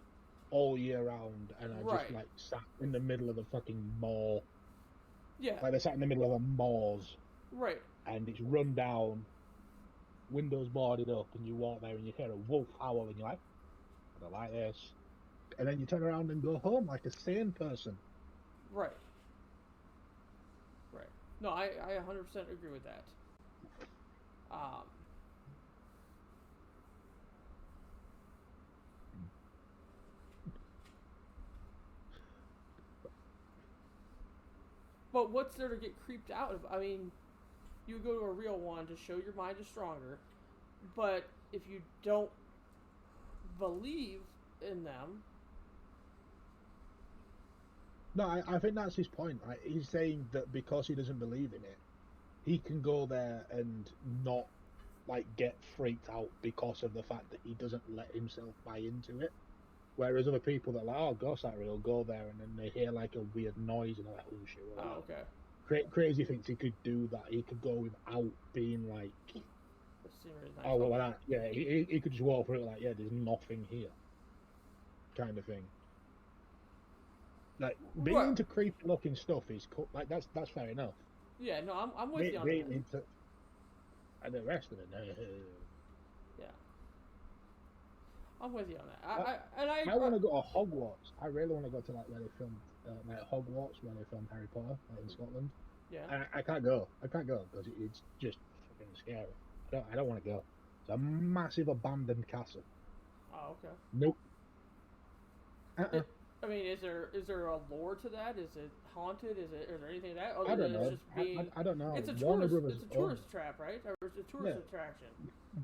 all year round and are Right. just like sat in the middle of a fucking mall. Yeah. Like they're sat in the middle of a malls Right. and it's run down, windows boarded up, and you walk there and you hear a wolf howl and you're like, I don't like this. And then you turn around and go home like a sane person. Right. Right. No, I 100% agree with that. But what's there to get creeped out of? I mean, you go to a real one to show your mind is stronger, but if you don't believe in them. No, I think that's his point. Like, he's saying that because he doesn't believe in it, he can go there and not like get freaked out because of the fact that he doesn't let himself buy into it. Whereas other people that are like, oh, ghosts are real, go there and then they hear like a weird noise and they're like, oh shit. Oh, okay. Crazy thinks he could do that. He could go without being like, oh, well, that. Yeah, he could just walk through it like, yeah, there's nothing here, kind of thing. Like being into creepy looking stuff is cool. Like that's fair enough. Yeah, no, I'm with you on that. And the rest of it, no. Yeah, I'm with you on that. I want to go to Hogwarts. I really want to go to like where they filmed like Hogwarts, where they filmed Harry Potter, like in Scotland. Yeah. And I can't go. Because it's just fucking scary. I don't want to go. It's a massive abandoned castle. Oh, okay. Nope. I mean, is there a lore to that? Is it haunted? Is there anything like that? I don't know. I don't know. It's a tourist trap, right? Or it's a tourist attraction.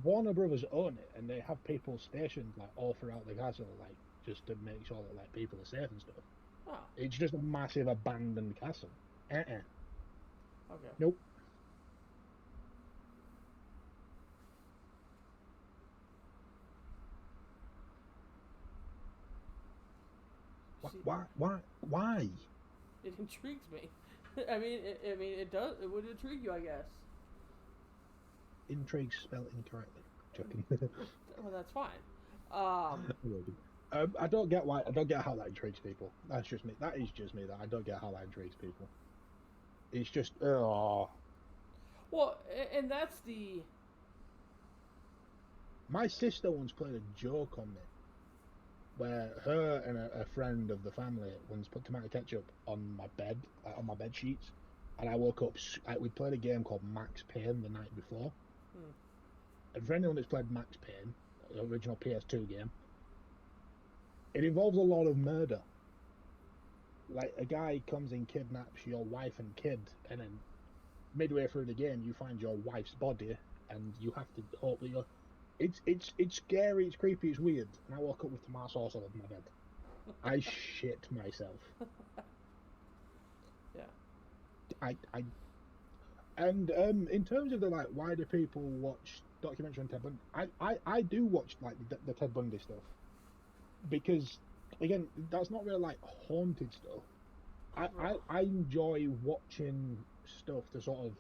Warner Brothers own it, and they have people stationed like all throughout the castle, like just to make sure that like people are safe and stuff. Oh. It's just a massive abandoned castle. Okay. Nope. Why? It intrigues me. I mean, it does. It would intrigue you, I guess. Intrigue spelled incorrectly. Joking. Well, that's fine. I don't get why. I don't get how that intrigues people. That's just me. That is just me. That I don't get how that intrigues people. It's just Well, and that's the. My sister once played a joke on me, where her and a friend of the family once put tomato ketchup on my bed, like on my bed sheets, and I woke up. We played a game called Max Payne the night before. And for anyone that's played Max Payne, the original PS2 game, it involves a lot of murder. Like a guy comes and kidnaps your wife and kid, and then midway through the game you find your wife's body, and you have to hope that you're. It's scary, it's creepy, it's weird. And I woke up with tomato sauce all over my bed. I shit myself. Yeah. And in terms of the like, why do people watch documentary on Ted Bundy? I do watch like the Ted Bundy stuff because again, that's not really like haunted stuff. I enjoy watching stuff to sort of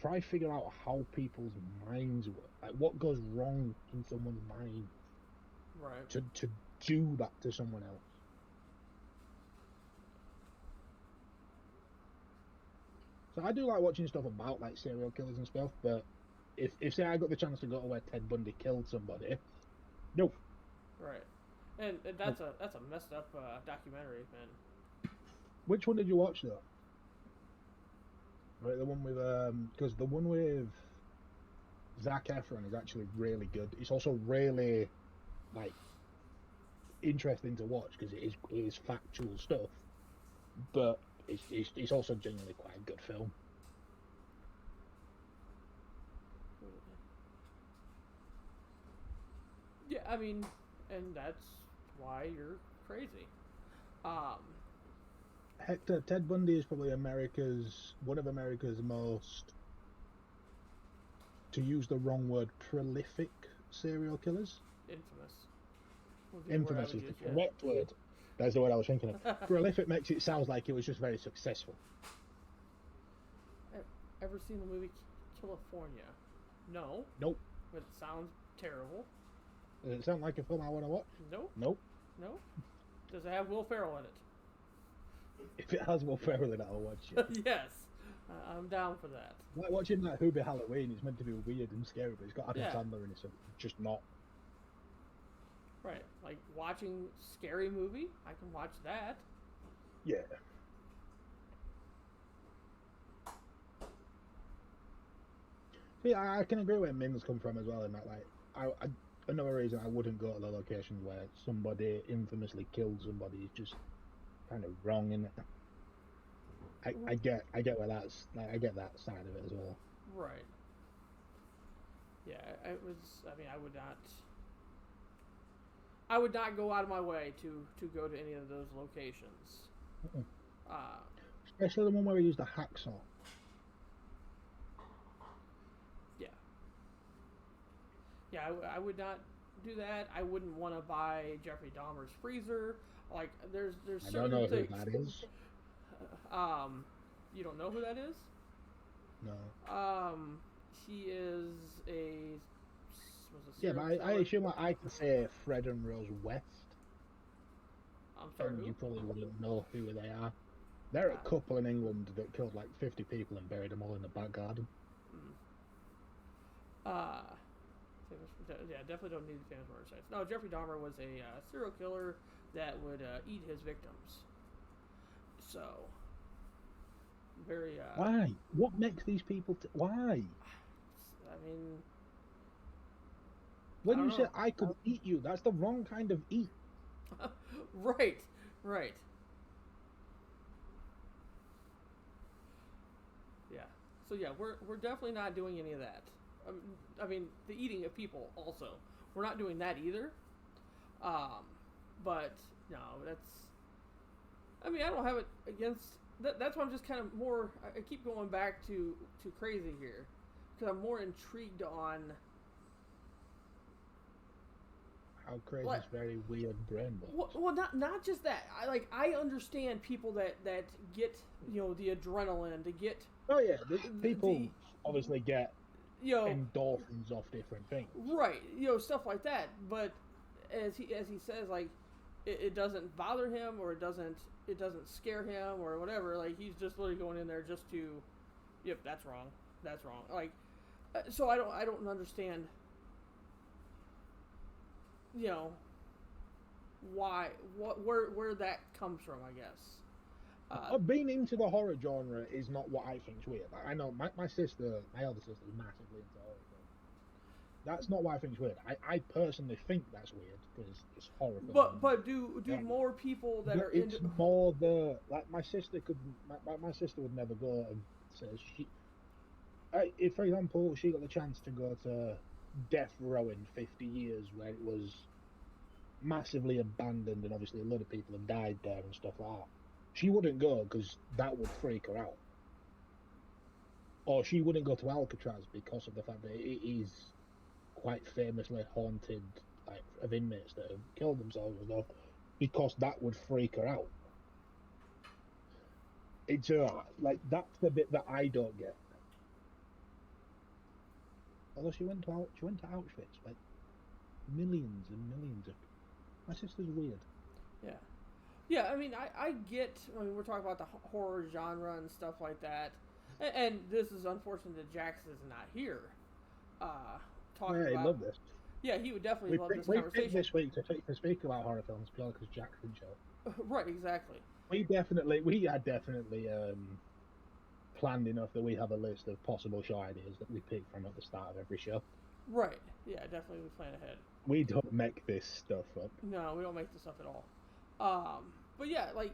try figure out how people's minds work, like what goes wrong in someone's mind, right? To do that to someone else. So I do like watching stuff about like serial killers and stuff, but if say I got the chance to go to where Ted Bundy killed somebody, no. Right, and that's a messed up documentary, man. Which one did you watch though? Right, the one with because the one with Zac Efron is actually really good. It's also really like interesting to watch because it is factual stuff, but it's also genuinely quite a good film. Yeah, I mean, and that's why you're crazy. Hector, Ted Bundy is probably one of America's most, to use the wrong word, prolific serial killers. Infamous is the correct word. That's the word I was thinking of. Prolific makes it sound like it was just very successful. Ever seen the movie California? No. Nope. But it sounds terrible. Does it sound like a film I want to watch? Nope. Nope. No. Does it have Will Ferrell in it? If it has Will Ferrell in it, I'll watch it. Yes. I'm down for that. Like watching that Who Be Halloween, it's meant to be weird and scary, but it's got Adam Sandler in it, so it's just not. Right. Like watching scary movie, I can watch that. Yeah. See, I can agree where Ming's come from as well, in that, like, another reason I wouldn't go to the location where somebody infamously killed somebody is just kind of wrong, in it. I get where that's, like, I get that side of it as well. Right. Yeah, I mean, I would not go out of my way to go to any of those locations. Especially the one where he used a hacksaw. Yeah, I would not do that. I wouldn't want to buy Jeffrey Dahmer's freezer. Like, there's certain things. I don't know who that is. You don't know who that is? No. He is a. Yeah, but I assume I can say Fred and Rose West. I'm sorry. And you probably wouldn't know who they are. They're a couple in England that killed like 50 people and buried them all in the back garden. Yeah, definitely don't need the famous murder sites. No, Jeffrey Dahmer was a serial killer that would eat his victims. So, very. Why? What makes these people? Why? I mean, when you say I could eat you, that's the wrong kind of eat. Right. Yeah. So yeah, we're definitely not doing any of that. I mean, the eating of people also. We're not doing that either. But no, that's. I mean, I don't have it against. That's why I'm just kind of more. I keep going back to crazy here, because I'm more intrigued on. How crazy's very weird brain works. Well, not just that. I understand people that get the adrenaline to get. Oh yeah, people obviously get endorphins off different things. Right, stuff like that. But as he says, like it doesn't bother him, or it doesn't scare him, or whatever. Like he's just literally going in there just to, yep, that's wrong. Like, so I don't understand. Where that comes from, I guess. Being into the horror genre is not what I think's weird. I know my elder sister is massively into horror films. That's not what I think's weird. I personally think that's weird because it's horror films. But do more people that are into... It's more my sister would never go and says if, for example, she got the chance to go to Death Row in 50 years where it was massively abandoned and obviously a lot of people have died there and stuff like that, she wouldn't go because that would freak her out. Or she wouldn't go to Alcatraz because of the fact that it is quite famously haunted, like, of inmates that have killed themselves and stuff, because that would freak her out. It's like, that's the bit that I don't get. Although she went to Auschwitz, like millions and millions of. My sister's weird. Yeah. I mean, I get. I mean, we're talking about the horror genre and stuff like that, and this is unfortunate that Jax is not here. Talking about. I love this. Yeah, he would definitely love this conversation. We picked this week to speak about horror films purely because Jax didn't show. Right, exactly. We are definitely planned enough that we have a list of possible show ideas that we pick from at the start of every show. Right. Yeah, definitely we plan ahead. We don't make this stuff up. No, we don't make this up at all. But yeah, like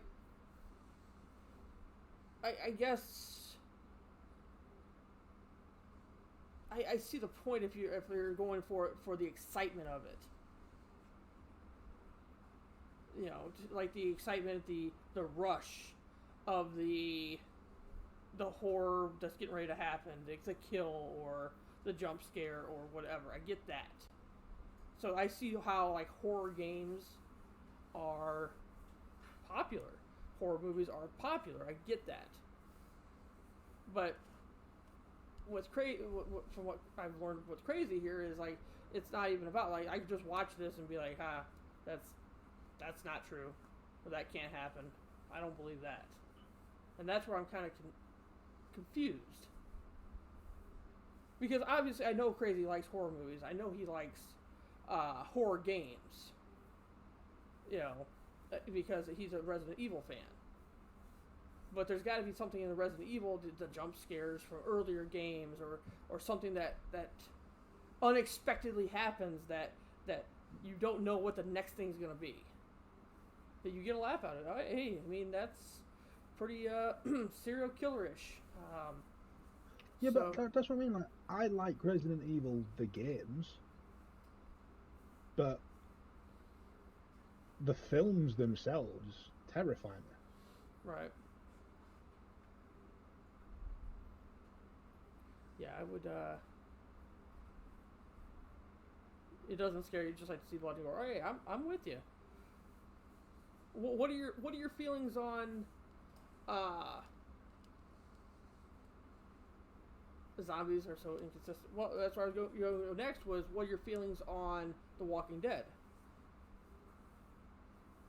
I guess I see the point if you're going for the excitement of it. You know, like the excitement, the rush of the horror that's getting ready to happen, the kill or the jump scare or whatever. I get that. So I see how like horror games are popular. Horror movies are popular. I get that. But what's crazy from what I've learned, what's crazy here is like it's not even about like I could just watch this and be like, that's not true, or that can't happen. I don't believe that, and that's where I'm kind of confused. Because obviously I know Crazy likes horror movies. I know he likes horror games. You know, because he's a Resident Evil fan. But there's got to be something in the Resident Evil, the jump scares from earlier games, or something that unexpectedly happens that you don't know what the next thing's going to be. That you get a laugh out of it. Hey, I mean, that's pretty serial killerish. Yeah, so, but that's what I mean. Like, I like Resident Evil the games, but the films themselves terrify me. Right. Yeah, I would. It doesn't scare you. Just like to see blood and go. Hey, I'm with you. What are your feelings on zombies are so inconsistent? Well, that's where I was going to go next. Was what are your feelings on The Walking Dead?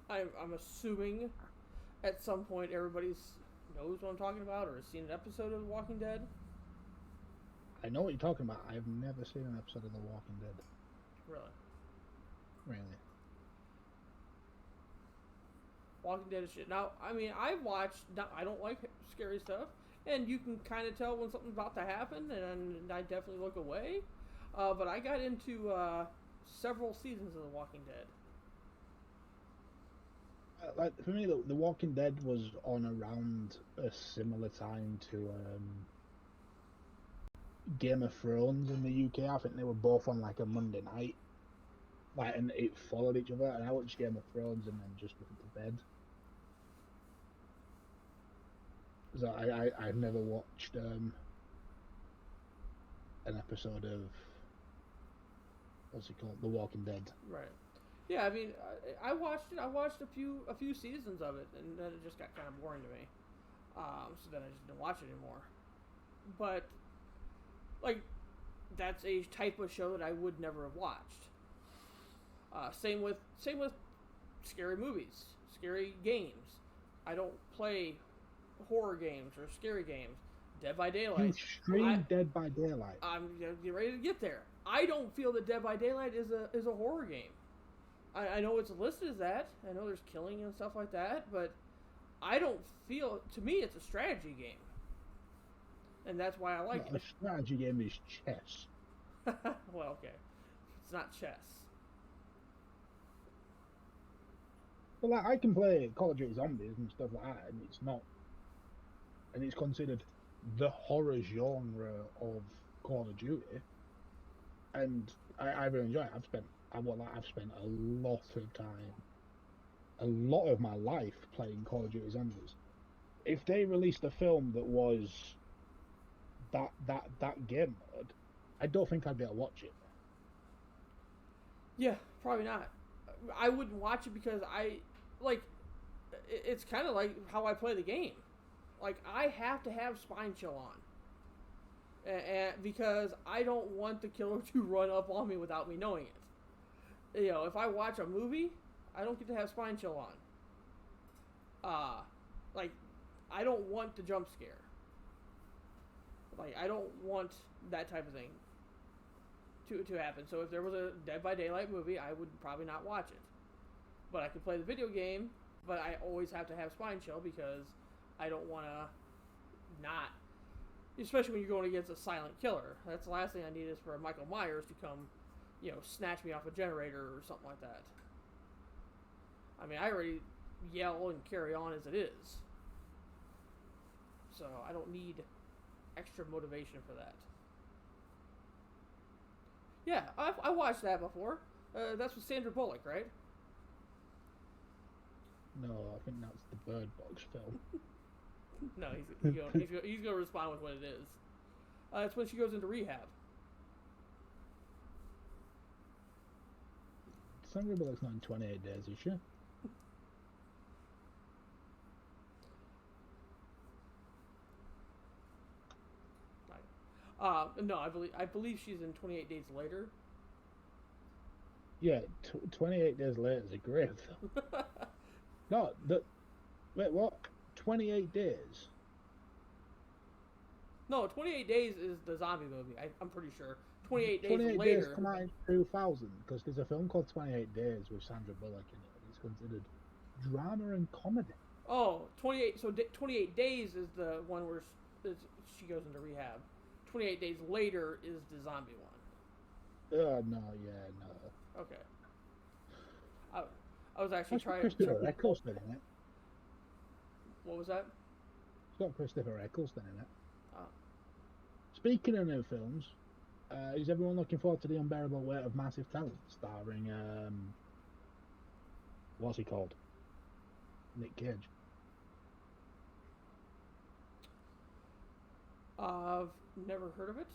I'm assuming at some point everybody knows what I'm talking about or has seen an episode of The Walking Dead. I know what you're talking about. I've never seen an episode of The Walking Dead. Really? Really? Walking Dead is shit. Now, I mean, I've watched. I don't like scary stuff, and you can kind of tell when something's about to happen, and I definitely look away. But I got into several seasons of The Walking Dead. Like for me, The Walking Dead was on around a similar time to Game of Thrones in the UK. I think they were both on like a Monday night, like, and it followed each other. And I watched Game of Thrones and then just went to bed. So I've never watched an episode of what's it called, The Walking Dead. Right. Yeah, I mean, I watched it. I watched a few seasons of it, and then it just got kind of boring to me. So then I just didn't watch it anymore. But like, that's a type of show that I would never have watched. Same with scary movies, scary games. I don't play horror games or scary games. Dead by Daylight. You stream Dead by Daylight. I'm getting ready to get there. I don't feel that Dead by Daylight is a horror game. I know it's listed as that. I know there's killing and stuff like that, but I don't feel. To me, it's a strategy game, and that's why I like it. A strategy game is chess. Well, okay, it's not chess. But like, I can play Call of Duty Zombies and stuff like that, and it's not, and it's considered the horror genre of Call of Duty, and I really enjoy it. I've spent a lot of time, a lot of my life playing Call of Duty Zombies. If they released a film that was that game mode, I don't think I'd be able to watch it. Yeah, probably not. I wouldn't watch it because it's kind of like how I play the game. Like, I have to have Spine Chill on. And because I don't want the killer to run up on me without me knowing it. You know, if I watch a movie, I don't get to have Spine Chill on. Like, I don't want the jump scare. Like, I don't want that type of thing to happen. So if there was a Dead by Daylight movie, I would probably not watch it. But I could play the video game, but I always have to have Spine Chill because I don't want to not Especially when you're going against a silent killer. That's the last thing I need is for Michael Myers to come, snatch me off a generator or something like that. I mean, I already yell and carry on as it is. So I don't need extra motivation for that. Yeah, I watched that before. That's with Sandra Bullock, right? No, I think that's the Bird Box film. No, he's going to respond with what it is. It's when she goes into rehab. Sandra Bullock's not in 28 Days, is she? No, I believe she's in 28 Days Later. Yeah, 28 Days Later is a great film. No, wait, what? 28 Days? No, 28 Days is the zombie movie. I'm pretty sure. 28 Days 28 Later. Days come out in 2000 because there's a film called 28 Days with Sandra Bullock in it. It's considered drama and comedy. Oh, 28. So 28 Days is the one where she goes into rehab. 28 Days Later is the zombie one. No, yeah, no. Okay. I was actually trying. Christopher Eccleston in it. What was that? It's got Christopher Eccleston in it. Oh. Speaking of new films, is everyone looking forward to The Unbearable Weight of Massive Talent, starring what's he called? Nick Cage. I've never heard of it.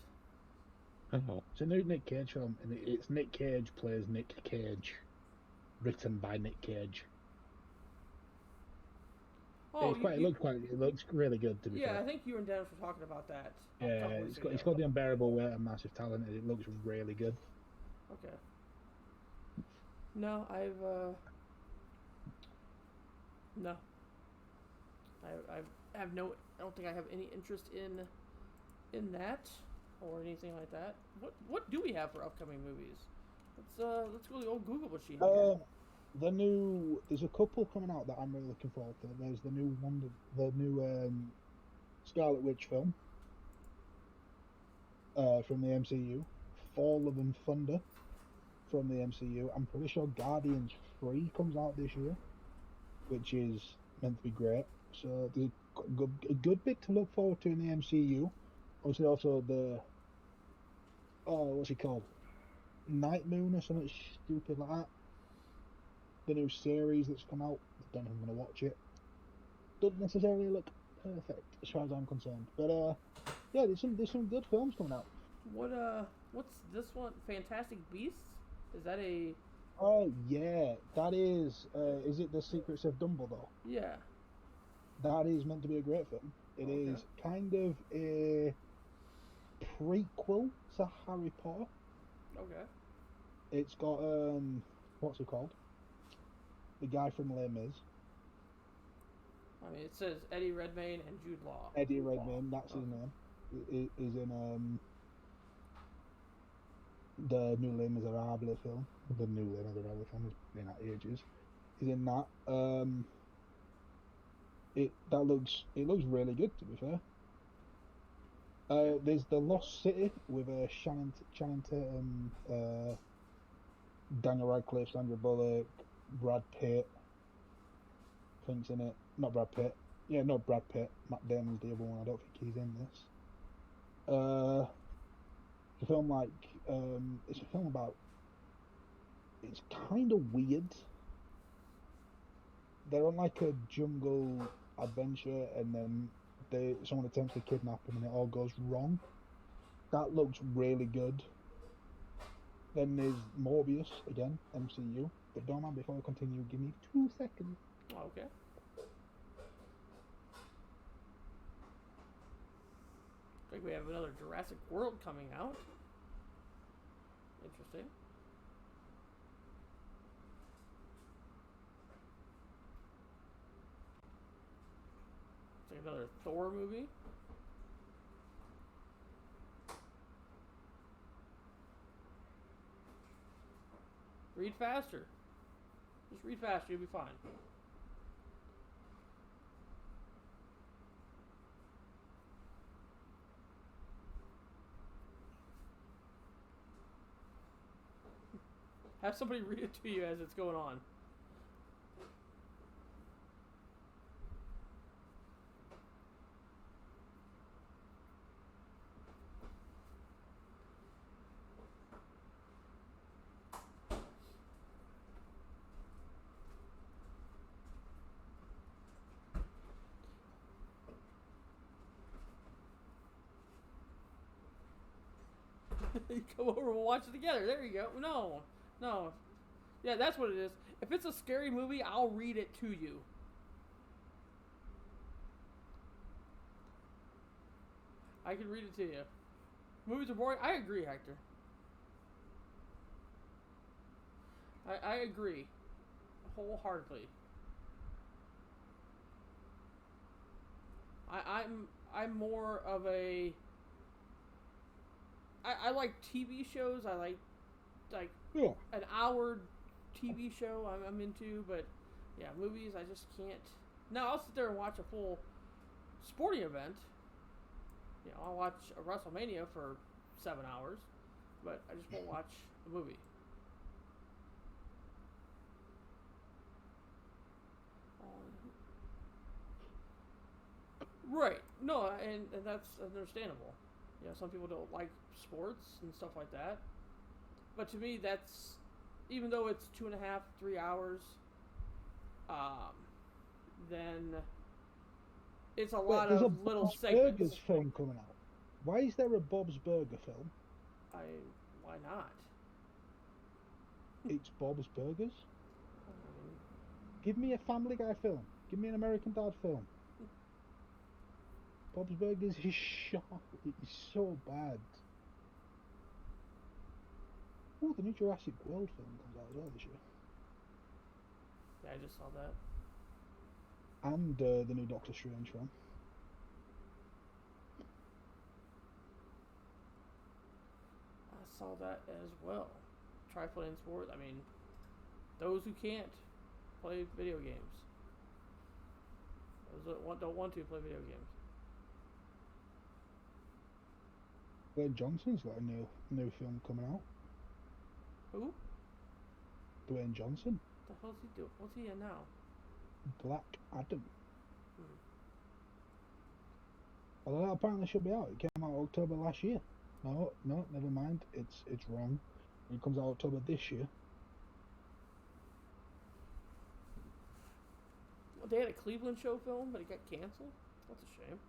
It's a new Nick Cage film, and it's Nick Cage plays Nick Cage, written by Nick Cage. Oh, it looks really good to be fair. Yeah, I think you and Dennis were talking about that. Yeah, it's called The Unbearable Weight of Massive Talent, and it looks really good. Okay. No, no. I have no. I don't think I have any interest in that or anything like that. What do we have for upcoming movies? Let's go to the old Google machine. There's a couple coming out that I'm really looking forward to. There's the new Scarlet Witch film from the MCU, Thor: Love and Thunder from the MCU. I'm pretty sure Guardians 3 comes out this year, which is meant to be great. So there's a good bit to look forward to in the MCU. Obviously, also what's he called? Night Moon or something stupid like that. The new series that's come out. I don't know if I'm going to watch it. Doesn't necessarily look perfect as far as I'm concerned. But yeah, there's some good films coming out. What's this one? Fantastic Beasts? Is that a? Oh yeah, that is. Is it The Secrets of Dumbledore? Yeah. That is meant to be a great film. It is kind of a prequel to Harry Potter. Okay. It's got what's it called? The guy from Les Mis. I mean, it says Eddie Redmayne and Jude Law. Eddie Redmayne, that's his name. Is in the new Les Miserables film. The new Les Miserables film has been out ages. He's in that. It looks really good, to be fair. There's The Lost City with Channing Tatum, Daniel Radcliffe, Sandra Bullock, Brad Pitt. I think's in it. Not Brad Pitt. Yeah, not Brad Pitt. Matt Damon's the other one. I don't think he's in this. It's a film it's a film about. It's kind of weird. They're on like a jungle adventure, and then someone attempts to kidnap them, and it all goes wrong. That looks really good. Then there's Morbius again, MCU. But don't mind, before I continue, give me 2 seconds. Okay. I think we have another Jurassic World coming out. Interesting. It's like another Thor movie. Read faster. Just read faster, you'll be fine. Have somebody read it to you as it's going on. You come over and we'll watch it together. There you go. No. Yeah, that's what it is. If it's a scary movie, I'll read it to you. I can read it to you. Movies are boring. I agree, Hector. I agree. Wholeheartedly. I'm more of a... I like TV shows. I like an hour TV show I'm into, but yeah, movies I just can't. No, I'll sit there and watch a full sporting event. You know, I'll watch a WrestleMania for 7 hours, but I just won't watch a movie. Right. No, and that's understandable. You know, some people don't like sports and stuff like that. But to me, that's, even though it's 2.5, 3 hours, then it's a lot There's of a little Bob's segments. Burgers film coming out. Why is there a Bob's Burger film? Why not? It's Bob's Burgers. Give me a Family Guy film. Give me an American Dad film. Bob's Burgers is shot. It's so bad. Oh, the new Jurassic World film comes out as well this year. Yeah, I just saw that. And the new Doctor Strange film. I saw that as well. Try playing sports. I mean, those who can't play video games. Those that don't want to play video games. Dwayne Johnson's got a new film coming out. Who? Dwayne Johnson. What the hell's he doing? What's he in now? Black Adam. Although that apparently should be out. It came out October last year. No, never mind. It's wrong. It comes out October this year. They had a Cleveland show film, but it got canceled? That's a shame.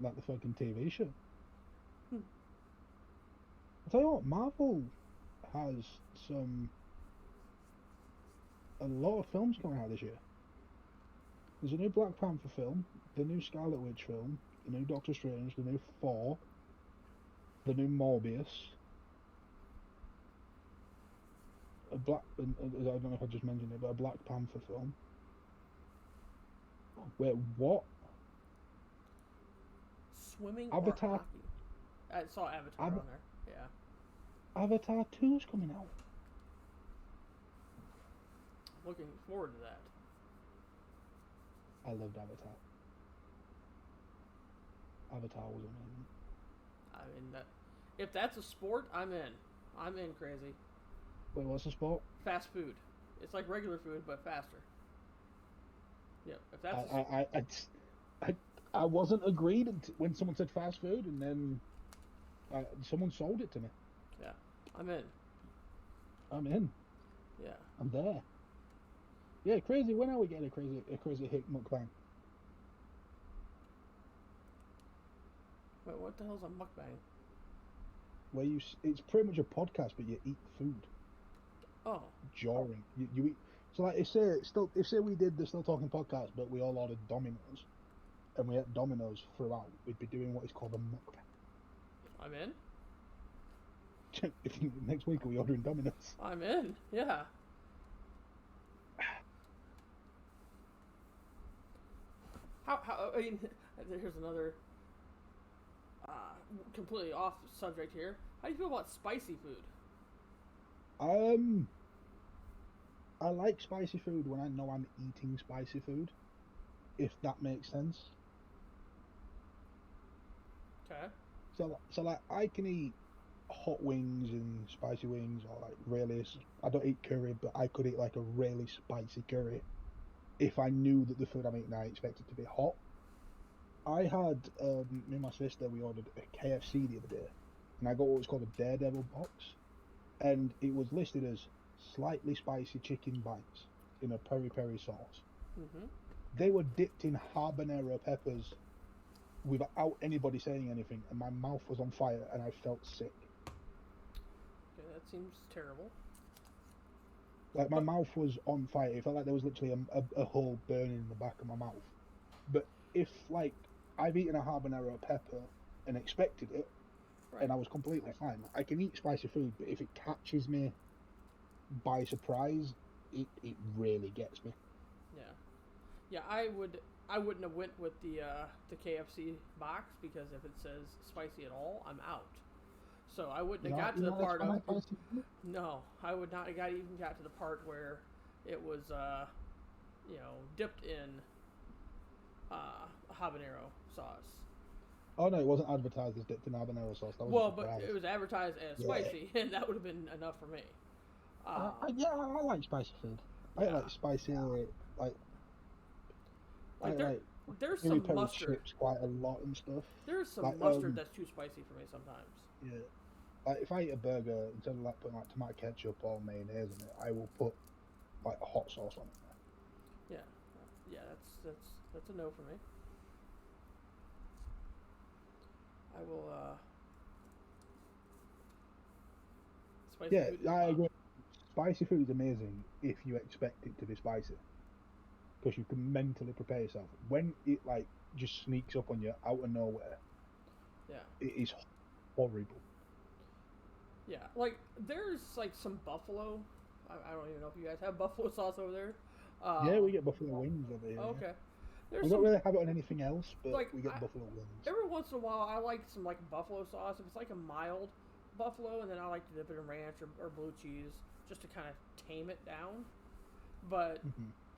Like the fucking TV show. I'll tell you what, Marvel has a lot of films coming out this year. There's a new Black Panther film, the new Scarlet Witch film, the new Doctor Strange, the new Thor, the new Morbius, I don't know if I just mentioned it, but a Black Panther film. Wait, what? Swimming Avatar. or hockey? I saw Avatar on there. Yeah. Avatar 2's coming out. Looking forward to that. I loved Avatar. Avatar was amazing. I mean, if that's a sport, I'm in. I'm in, crazy. Wait, what's the sport? Fast food. It's like regular food, but faster. Yeah, if that's I wasn't agreed when someone said fast food, and then someone sold it to me. Yeah, I'm in. I'm in. Yeah. I'm there. Yeah, crazy. When are we getting a crazy hit mukbang? Wait, what the hell's a mukbang? Where it's pretty much a podcast, but you eat food. Oh. Jarring. You eat. So like, if say we did the Still Talking podcast, but we all ordered Domino's, and we ate Domino's throughout, we'd be doing what is called a mukbang. I'm in. If next week are we ordering Domino's? I'm in. Yeah. How? I mean, here's another completely off subject here. How do you feel about spicy food? I like spicy food when I know I'm eating spicy food, if that makes sense. Okay. So like I can eat hot wings and spicy wings, or like really, I don't eat curry, but I could eat like a really spicy curry if I knew that the food I'm eating I expected to be hot. I had me and my sister, we ordered a KFC the other day, and I got what was called a Daredevil box, and it was listed as slightly spicy chicken bites in a peri peri sauce. Mm-hmm. They were dipped in habanero peppers without anybody saying anything, and my mouth was on fire, and I felt sick. Okay, that seems terrible. Like, my mouth was on fire. It felt like there was literally a hole burning in the back of my mouth. But if, like, I've eaten a habanero pepper and expected it, Right. and I was completely fine. I can eat spicy food, but if it catches me by surprise, it really gets me. Yeah, I wouldn't have went with the KFC box, because if it says spicy at all, I'm out. So I wouldn't have got to the part of no, I would not have even got to the part where it was dipped in habanero sauce. Oh no, it wasn't advertised as dipped in habanero sauce. That was Well, but it was advertised as spicy, and that would have been enough for me. Yeah, I like spicy food. I like spicy, like there's some mustard. Chips quite a lot and stuff. There's some mustard that's too spicy for me sometimes. Yeah. Like, if I eat a burger, instead of like putting like tomato ketchup or mayonnaise on it, I will put like a hot sauce on it. Yeah, that's a no for me. I will spicy food. Yeah, I agree. Spicy food is amazing if you expect it to be spicy, because you can mentally prepare yourself. When it like just sneaks up on you out of nowhere, it is horrible. Yeah, like there's like some buffalo. I don't even know if you guys have buffalo sauce over there. Yeah, we get buffalo wings over here. Okay. We don't really have it on anything else, but like, we get buffalo wings. Every once in a while, I like some like buffalo sauce. If it's like a mild buffalo, and then I like to dip it in ranch or blue cheese just to kind of tame it down. But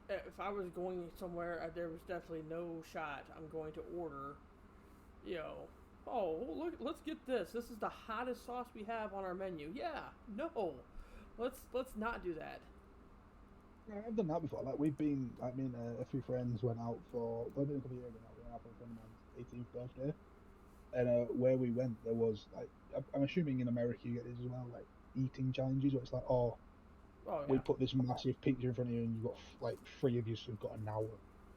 if I was going somewhere, there was definitely no shot I'm going to order, oh, look, let's get this. This is the hottest sauce we have on our menu. Yeah, no. Let's not do that. Yeah, I've done that before. Like, we've been, I mean, a few friends went out for, well, a couple of years ago now, we went out for a friend of mine's 18th birthday. And where we went, there was, like, I'm assuming in America you get this as well, like, eating challenges where it's like, we put this massive pizza in front of you and you've got, like, 3 of you, so you've got an hour.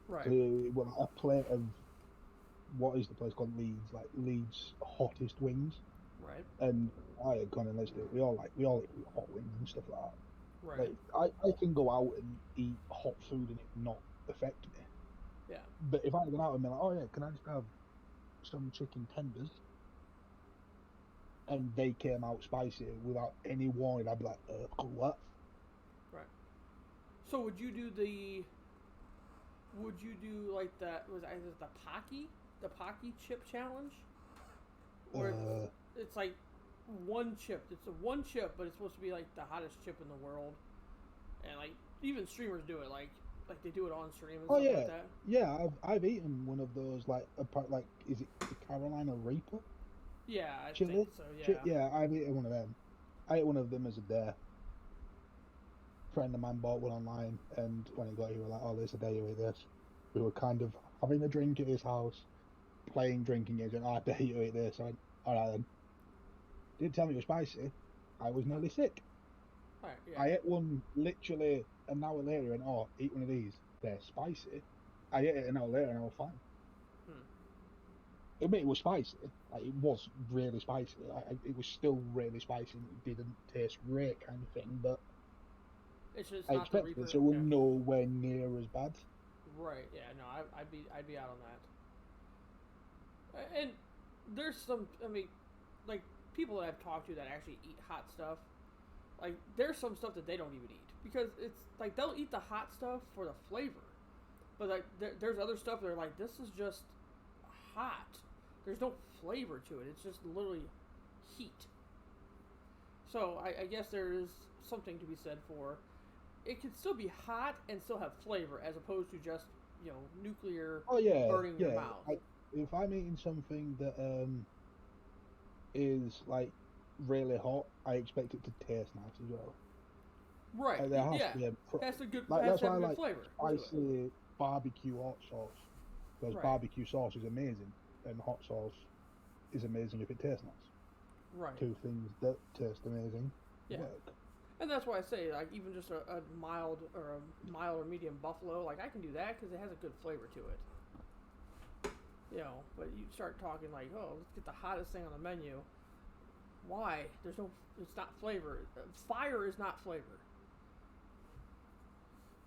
Right. So, well, a plate of, what is the place called? Leeds, like, Leeds' hottest wings. Right. And I had gone and let's do it. We all eat hot wings and stuff like that. Right. Like, I can go out and eat hot food and it not affect me. Yeah. But if I had gone out and been like, oh yeah, can I just have some chicken tenders? And they came out spicy without any warning, I'd be like, what? Right. So would you do like that, was either the Pocky chip challenge? Where it's like one chip. It's a one chip, but it's supposed to be like the hottest chip in the world. And like even streamers do it, like they do it on stream and stuff like that. Yeah, I've eaten one of those, like is it the Carolina Reaper? Yeah, I chili? think so. Yeah. Yeah, I've eaten one of them. I ate one of them as a dare. A friend of mine bought one online, and when he got it, he was like, "Oh, this is a day you eat this." We were kind of having a drink at his house, playing drinking games, and I dare you eat this. I went, all right then. Didn't tell me it was spicy. I was nearly sick. Right, yeah. I ate one literally an hour later, and eat one of these. They're spicy. I ate it an hour later, and I was fine. I mean, it was spicy. Like, it was really spicy. It was still really spicy. And it didn't taste great, kind of thing. But it's just I not expected the Reaper. it, so it was nowhere near as bad. Right. Yeah. No, I'd be out on that. And there's some. I mean, like people that I've talked to that actually eat hot stuff. Like there's some stuff that they don't even eat because it's like they'll eat the hot stuff for the flavor, but like there's other stuff they're like, this is just hot. There's no flavor to it. It's just literally heat. So I guess there is something to be said for it can still be hot and still have flavor as opposed to just nuclear burning your mouth. If I'm eating something that is like really hot, I expect it to taste nice as well. Right. There has Yeah. to be a That's a good. like Has that's to why have I a good like flavor to it. spicy barbecue hot sauce, because Right. barbecue sauce is amazing and hot sauce is amazing if it tastes nice. Right. Two things that taste amazing work. And that's why I say, like, even just a mild or medium buffalo, like, I can do that because it has a good flavor to it. You know, but you start talking like, oh, let's get the hottest thing on the menu. Why? There's no, it's not flavor. Fire is not flavor.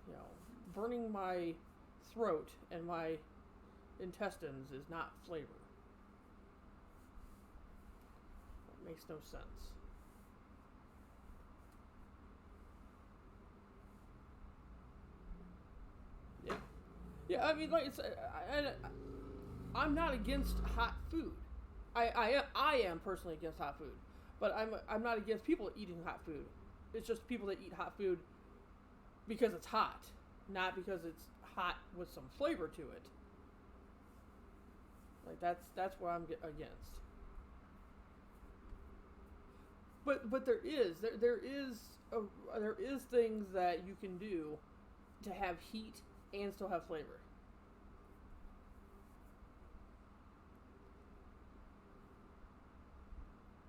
You know, burning my throat and my intestines is not flavor. That makes no sense. Yeah, I mean, like, I'm not against hot food. I am personally against hot food, but I'm not against people eating hot food. It's just people that eat hot food because it's hot, not because it's hot with some flavor to it. Like that's what I'm against. But there is things that you can do to have heat and still have flavor.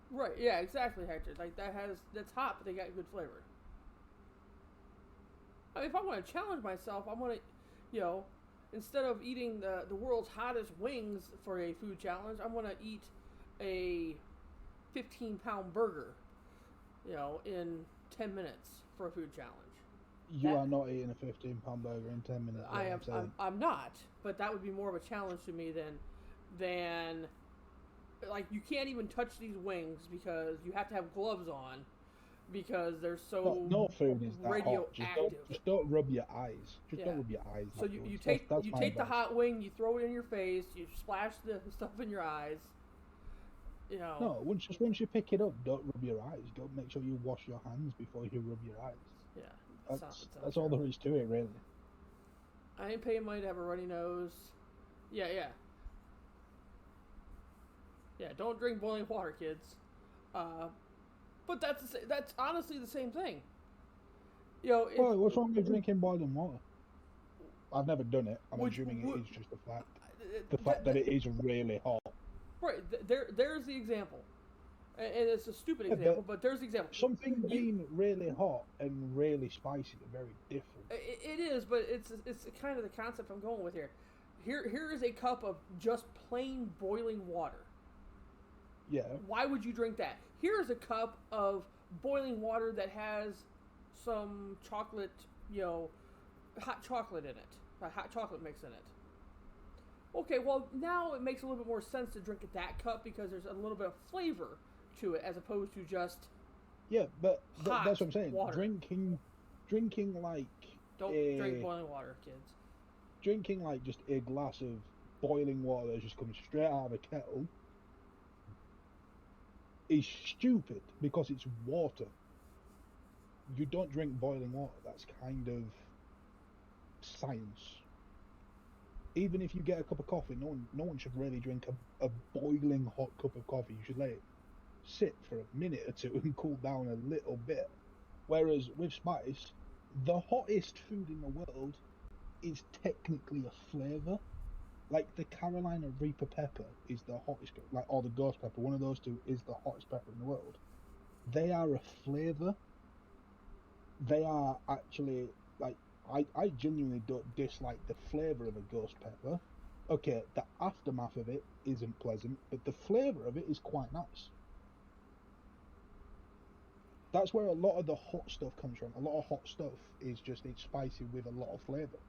Right, yeah, exactly, Hector. Like that's hot, but they got good flavor. I mean, if I want to challenge myself, I want to, you know, instead of eating the world's hottest wings for a food challenge, I want to eat a 15-pound burger, you know, in 10 minutes for a food challenge. You are not eating a 15-pound burger in 10 minutes. I'm not, but that would be more of a challenge to me than like, you can't even touch these wings because you have to have gloves on because they're so no food is that radioactive. hot. Just don't rub your eyes. Don't rub your eyes. So you take the hot wing, you throw it in your face, you splash the stuff in your eyes. You know. No, once you pick it up, don't rub your eyes. Don't make sure you wash your hands before you rub your eyes. Yeah. That's all there is to it, really. I ain't paying money to have a runny nose. Yeah. Yeah, don't drink boiling water, kids. But that's honestly the same thing. You know. What's wrong with drinking boiling water? I've never done it. I'm assuming it is just a fact. The fact that it is really hot. Right. There's the example. And it's a stupid example, but there's the example. Something being really hot and really spicy are very different. It is, but it's kind of the concept I'm going with here. Here is a cup of just plain boiling water. Yeah. Why would you drink that? Here is a cup of boiling water that has some chocolate, hot chocolate in it. A hot chocolate mix in it. Okay, well, now it makes a little bit more sense to drink that cup because there's a little bit of flavor to it as opposed to just but that's what I'm saying. Water. Drinking like don't drink boiling water, kids. Drinking like just a glass of boiling water that just comes straight out of a kettle is stupid because it's water. You don't drink boiling water. That's kind of science. Even if you get a cup of coffee, no one should really drink a boiling hot cup of coffee. You should let it sit for a minute or two and cool down a little bit. Whereas with spice, the hottest food in the world is technically a flavour. Like the Carolina Reaper pepper is the hottest, or the ghost pepper, one of those two is the hottest pepper in the world. They are a flavour. They are actually, like, I genuinely don't dislike the flavour of a ghost pepper. Okay, the aftermath of it isn't pleasant, but the flavour of it is quite nice. That's where a lot of the hot stuff comes from. A lot of hot stuff is just, it's spicy with a lot of flavour.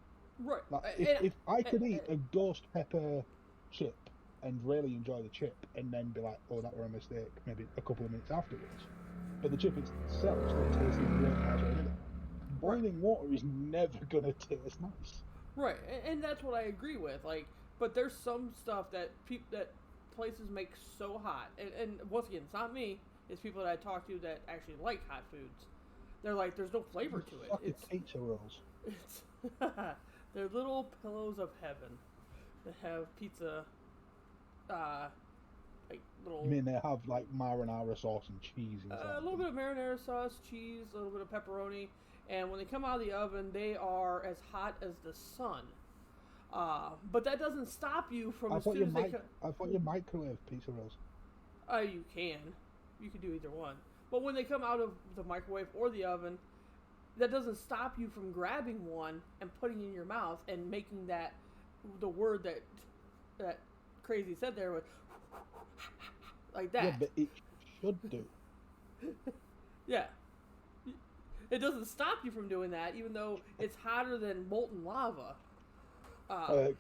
Right. Like, if I could eat a ghost pepper chip and really enjoy the chip and then be like, oh, that were a mistake, maybe a couple of minutes afterwards. But the chip itself still tastes great as well. Boiling water is never going to taste nice. Right, and that's what I agree with. Like, but there's some stuff that places make so hot, and once again, it's not me. It's people that I talk to that actually like hot foods. They're like, there's no flavor to it. It's pizza rolls. It's they're little pillows of heaven that have pizza like I little. mean, they have like marinara sauce and cheese inside. A little bit of marinara sauce, cheese, a little bit of pepperoni, and when they come out of the oven, they are as hot as the sun. But that doesn't stop you from I as thought soon you as they. I thought you microwave pizza rolls. You can. You can do either one. But when they come out of the microwave or the oven, that doesn't stop you from grabbing one and putting it in your mouth and making that the word that Crazy said there was like that. Yeah, but it should do. Yeah. It doesn't stop you from doing that, even though it's hotter than molten lava.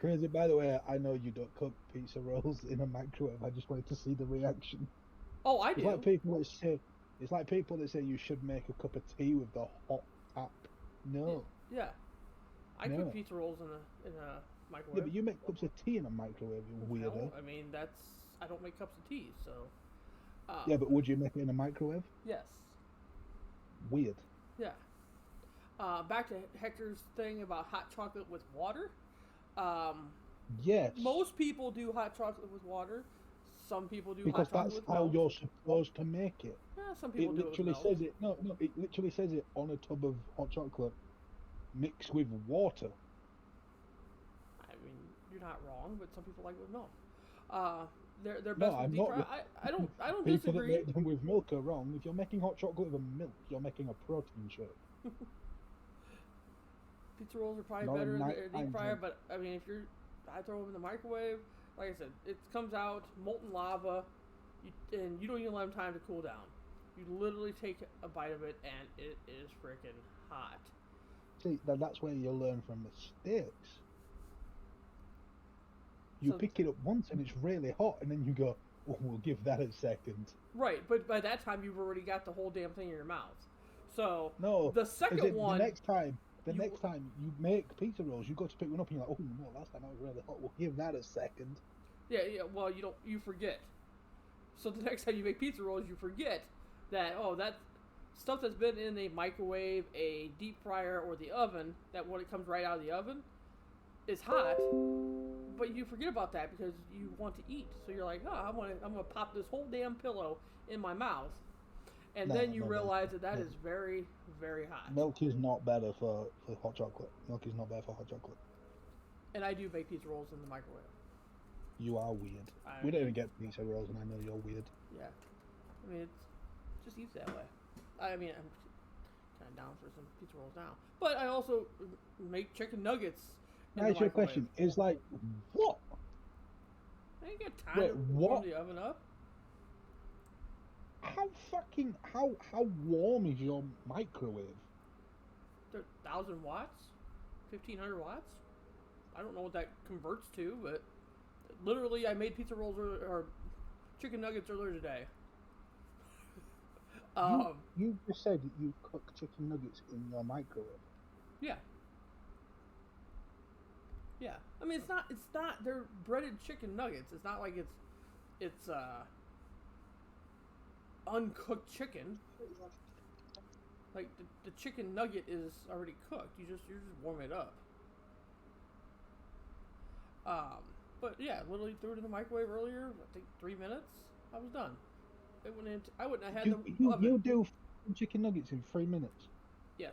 Crazy, by the way, I know you don't cook pizza rolls in a microwave. I just wanted to see the reaction. Oh, I It's do. like people that say, it's like people that say you should make a cup of tea with the hot tap. No. Yeah. I No. cook pizza rolls in a Yeah, microwave. but you make cups of tea in a microwave, you weirdo. No, I mean I don't make cups of tea, so. Yeah, but would you make it in a microwave? Yes. Weird. Yeah. Back to Hector's thing about hot chocolate with water. Yes. Most people do hot chocolate with water. Some people do Because hot chocolate that's with how milk. you're supposed to make it. Yeah, some people It do literally it with milk. says it. No, it literally says it on a tub of hot chocolate mixed with water. I mean, you're not wrong, but some people like it with milk. They're No, best with I'm deep not. fry. I don't People that disagree. make them with milk are wrong. If you're making hot chocolate with milk, you're making a protein shake. Pizza rolls are probably Not a better in night the deep time fryer, drink. but I mean, I throw them in the microwave. Like I said, it comes out molten lava, and you don't even let them time to cool down. You literally take a bite of it, and it is freaking hot. See, that's where you learn from mistakes. You So- pick it up once and it's really hot, and then you go, "Oh, we'll give that a second." Right, but by that time you've already got the whole damn thing in your mouth. So No, the second one, The next time you- you make pizza rolls, you go to pick one up and you're like, "Oh no, last time I was really hot. We'll give that a second." yeah, well, you forget. So the next time you make pizza rolls, you forget that that stuff that's been in a microwave, a deep fryer, or the oven, that when it comes right out of the oven, is hot. But you forget about that because you want to eat. So you're like, I'm gonna pop this whole damn pillow in my mouth, and then you No. realize that is very, very hot. Milk is not better for hot chocolate. Milk is not better for hot chocolate. And I do make pizza rolls in the microwave. You are weird. I- We don't even get pizza rolls, and I know you're weird. Yeah, I mean it's just eats that way. I mean I'm kind of down for some pizza rolls now, but I also make chicken nuggets. In Now, the it's your microwave. question. Is like, what? I ain't got time Wait, to warm what? the oven up. How warm is your microwave? They're 1,000 watts, 1,500 watts. I don't know what that converts to, but literally, I made pizza rolls or chicken nuggets earlier today. You just said that you cook chicken nuggets in your microwave. Yeah. Yeah. I mean, it's not. They're breaded chicken nuggets. It's not like it's uncooked chicken. Like the chicken nugget is already cooked. You just warm it up. But yeah, literally threw it in the microwave earlier. I think 3 minutes. I was done. It went into. I wouldn't have had the oven. You do chicken nuggets in 3 minutes. Yes.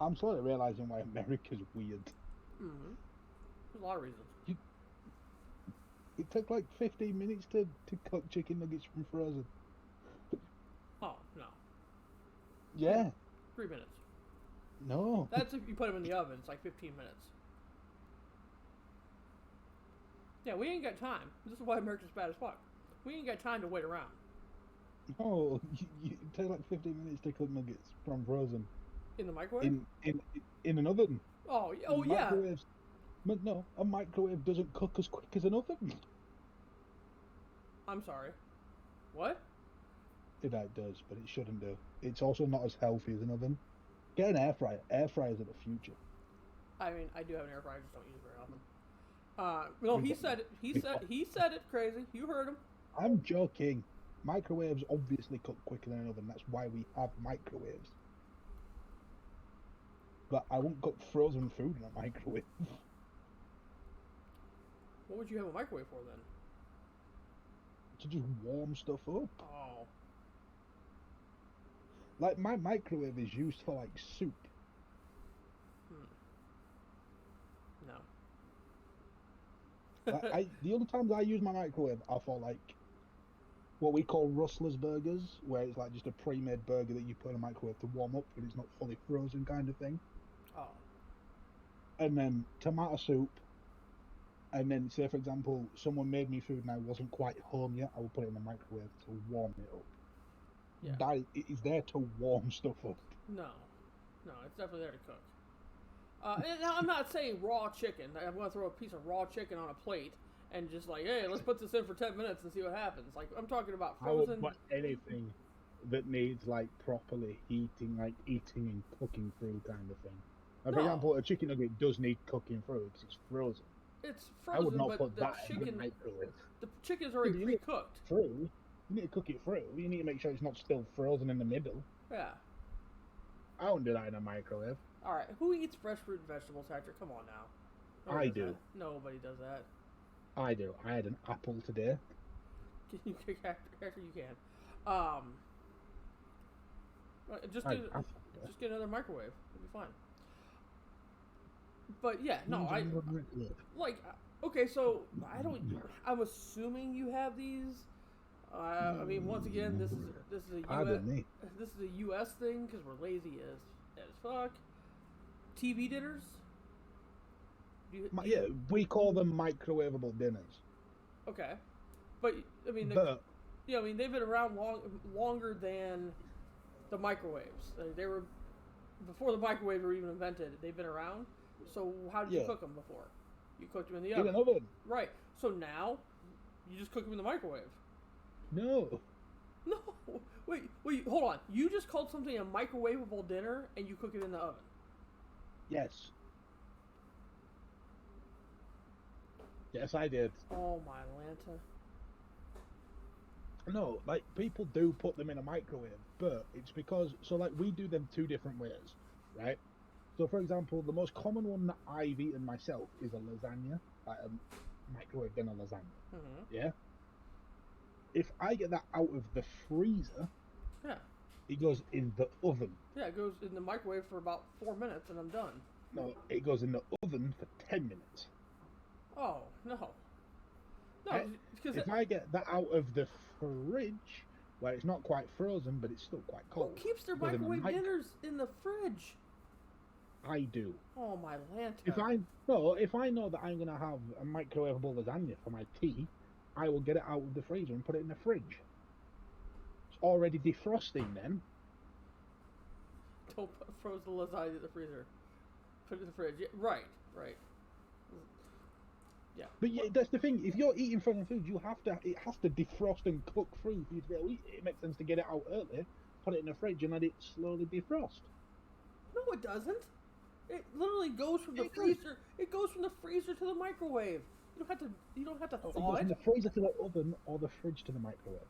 I'm slowly realizing why America's weird. Mm-hmm. There's a lot of reasons. It took like 15 minutes to cook chicken nuggets from frozen. Oh no, Yeah. 3 minutes. No. That's if you put them in the oven. It's like 15 minutes. Yeah, we ain't got time. This is why America's bad as fuck. We ain't got time to wait around. No. It takes like 15 minutes to cook nuggets from frozen. In the microwave? In an oven. Oh yeah. Microwaves. But no, a microwave doesn't cook as quick as an oven. I'm sorry. What? It does, but it shouldn't do. It's also not as healthy as an oven. Get an air fryer. Air fryers are the future. I mean, I do have an air fryer. I just don't use it very often. No, he said it. He said it. Crazy. You heard him. I'm joking. Microwaves obviously cook quicker than an oven. That's why we have microwaves. But I won't cook frozen food in a microwave. What would you have a microwave for then? To just warm stuff up. Oh. Like, my microwave is used for, like, soup. No. Like, the other times I use my microwave are for, like, what we call Rustler's burgers, where it's, like, just a pre-made burger that you put in a microwave to warm up, but it's not fully frozen kind of thing. Oh. And then tomato soup. And then, say, for example, someone made me food and I wasn't quite home yet, I would put it in the microwave to warm it up. Yeah. That is there to warm stuff up. No, it's definitely there to cook. And now I'm not saying raw chicken. I'm going to throw a piece of raw chicken on a plate and just like, hey, let's put this in for 10 minutes and see what happens. Like, I'm talking about I would frozen. put anything that needs, like, properly heating, like eating and cooking through kind of thing. Like, for No. example, a chicken nugget does need cooking through because it's frozen. It's I would frozen, not but put the that in the chicken, microwave. the chicken is already You need- pre-cooked. Through? You need to cook it through. You need to make sure it's not still frozen in the middle. Yeah. I don't do that in a microwave. All right. Who eats fresh fruit and vegetables, Hector? Come on now. I does do. that. Nobody does that. I do. I had an apple today. Can you kick Hector? You can. Just get another microwave. It'll be fine. But yeah, no, okay, so I'm assuming you have these. I mean, once again, this is a U.S. thing because we're lazy as fuck. TV dinners. Yeah, we call them microwavable dinners. Okay, but I mean, they've been around longer than the microwaves. They were before the microwave were even invented. They've been around. So how did you cook them before? You cooked them in the oven. In an oven. Right. So now, you just cook them in the microwave. No. No. Wait. Hold on. You just called something a microwavable dinner, and you cook it in the oven. Yes. Yes, I did. Oh my Lanta. No, like, people do put them in a microwave, but it's because, so, like, we do them two different ways, right? So, for example, the most common one that I've eaten myself is a lasagna, like a microwave dinner lasagna. Mm-hmm. Yeah? If I get that out of the freezer, yeah, it goes in the oven. Yeah, it goes in the microwave for about 4 minutes and I'm done. No, it goes in the oven for 10 minutes. Oh, no. No, because if I get that out of the fridge, where it's not quite frozen, but it's still quite cold. Who keeps their microwave dinners in the fridge? I do. Oh my Lanta. If I know that I'm gonna have a microwavable lasagna for my tea, I will get it out of the freezer and put it in the fridge. It's already defrosting then. Don't froze the lasagna in the freezer. Put it in the fridge. Yeah, right. Yeah. But yeah, that's the thing. If you're eating frozen food, it has to defrost and cook through for you to be able to eat it. It makes sense to get it out early, put it in the fridge, and let it slowly defrost. No, it doesn't. It literally goes from the freezer. It goes from the freezer to the microwave. You don't have to thaw it. It goes from the freezer to the oven or the fridge to the microwave.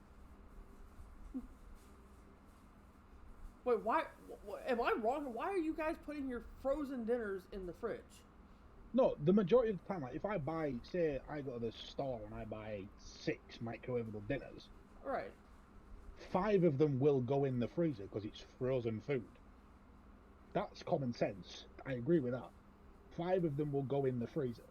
Wait, why? Am I wrong? Why are you guys putting your frozen dinners in the fridge? No, the majority of the time, like, if I buy, say, I go to the store and I buy 6 microwavable dinners, right? 5 of them will go in the freezer because it's frozen food. That's common sense. I agree with that. 5 of them will go in the freezer.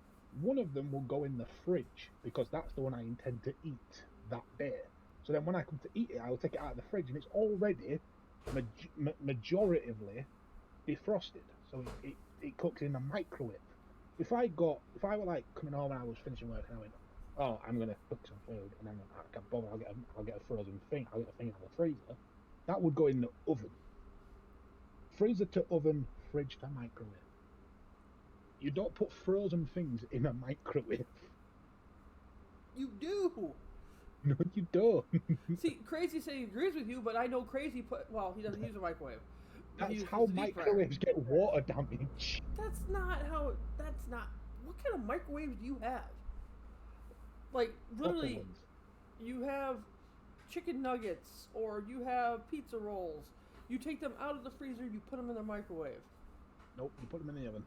1 of them will go in the fridge because that's the one I intend to eat that day. So then when I come to eat it, I'll take it out of the fridge and it's already majoritively defrosted. So it cooks in the microwave. If I were like coming home and I was finishing work and I went, oh, I'm gonna cook some food and then I can't bother, I'll get a frozen thing, I'll get a thing out of the freezer, that would go in the oven. Freezer to oven, fridge to microwave. You don't put frozen things in a microwave. You do. No, you don't. See, Crazy said he agrees with you, but I know Crazy he doesn't use a microwave. That's how microwaves get water damage. That's not. What kind of microwave do you have? Like, literally, you have chicken nuggets or you have pizza rolls. You take them out of the freezer, you put them in the microwave. Nope, you put them in the oven.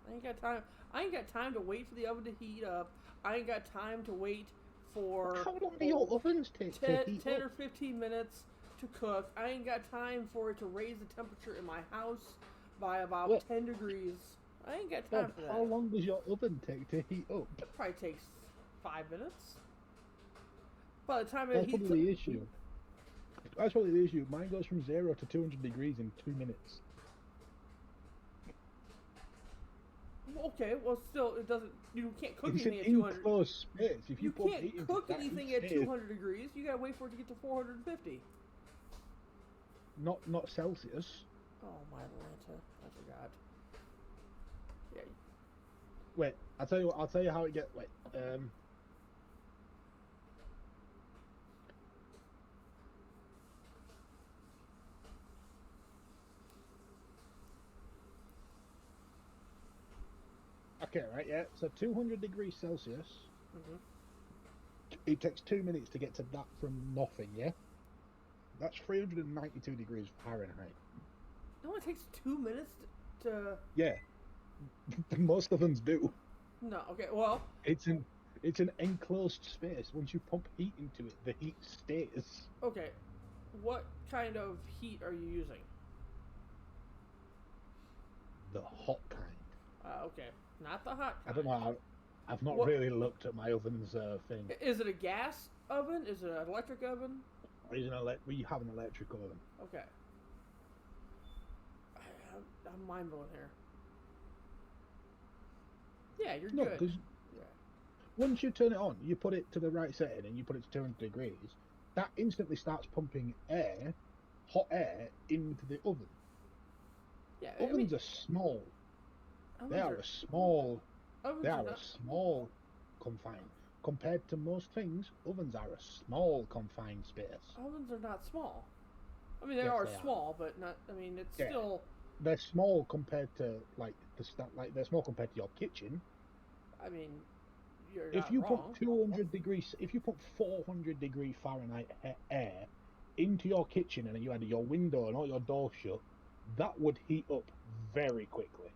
I ain't got time. I ain't got time to wait for the oven to heat up. I ain't got time to wait for How long do your ovens take to 10, heat 10 up? or 15 minutes to cook. I ain't got time for it to raise the temperature in my house by about What? 10 degrees. I ain't got time Bob, for that. how long does your oven take to heat up? It probably takes 5 minutes. By the time it That's heats probably up, the issue. That's probably the issue. Mine goes from 0 to 200 degrees in 2 minutes. okay, well, still, it doesn't. You can't cook It's an anything at 200. enclosed space. If you, You put heat can't into cook that anything heat at space, 200 degrees. You gotta wait for it to get to 450. Not Celsius. Oh my Atlanta! I forgot. Yeah. Wait, I'll tell you what. I'll tell you how it gets. Wait. Okay, right, yeah. So 200 degrees Celsius. Mhm. It takes 2 minutes to get to that from nothing, yeah? That's 392 degrees Fahrenheit. It only takes 2 minutes to. Yeah. Most ovens do. No. Okay. Well. It's an enclosed space. Once you pump heat into it, the heat stays. Okay. What kind of heat are you using? The hot kind. Okay. Not the hot I kind. don't know. I've not What- really looked at my oven's thing. Is it a gas oven? Is it an electric oven? We have an electric oven. Okay. I'm mind blown here. Yeah, you're No, good. because Yeah. once you turn it on, you put it to the right setting and you put it to 200 degrees, that instantly starts pumping hot air, into the oven. Yeah. Ovens are small. They are ovens They are are a not- small confine. Compared to most things, ovens are a small confined space. Ovens are not small. I mean, they Yes, are they are. small, but not. I mean, it's Yeah. still. They're small compared to they're small compared to your kitchen. I mean, you're If not you wrong. put 200 degrees, if you put 400 degree Fahrenheit air into your kitchen and you had your window and all your doors shut, that would heat up very quickly.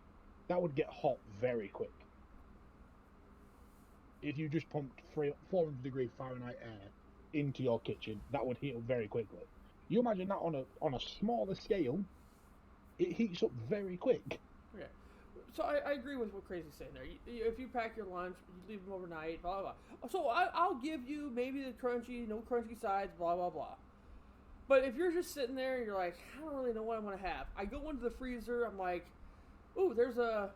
That would get hot very quick. If you just pumped 400 degree Fahrenheit air into your kitchen, that would heat up very quickly. You imagine that on a smaller scale, it heats up very quick. Okay. So I agree with what Crazy's saying there. If you pack your lunch, you leave them overnight, blah, blah, blah. So I'll give you maybe the crunchy, no crunchy sides, blah, blah, blah. But if you're just sitting there and you're like, I don't really know what I want to have. I go into the freezer, I'm like, ooh, there's a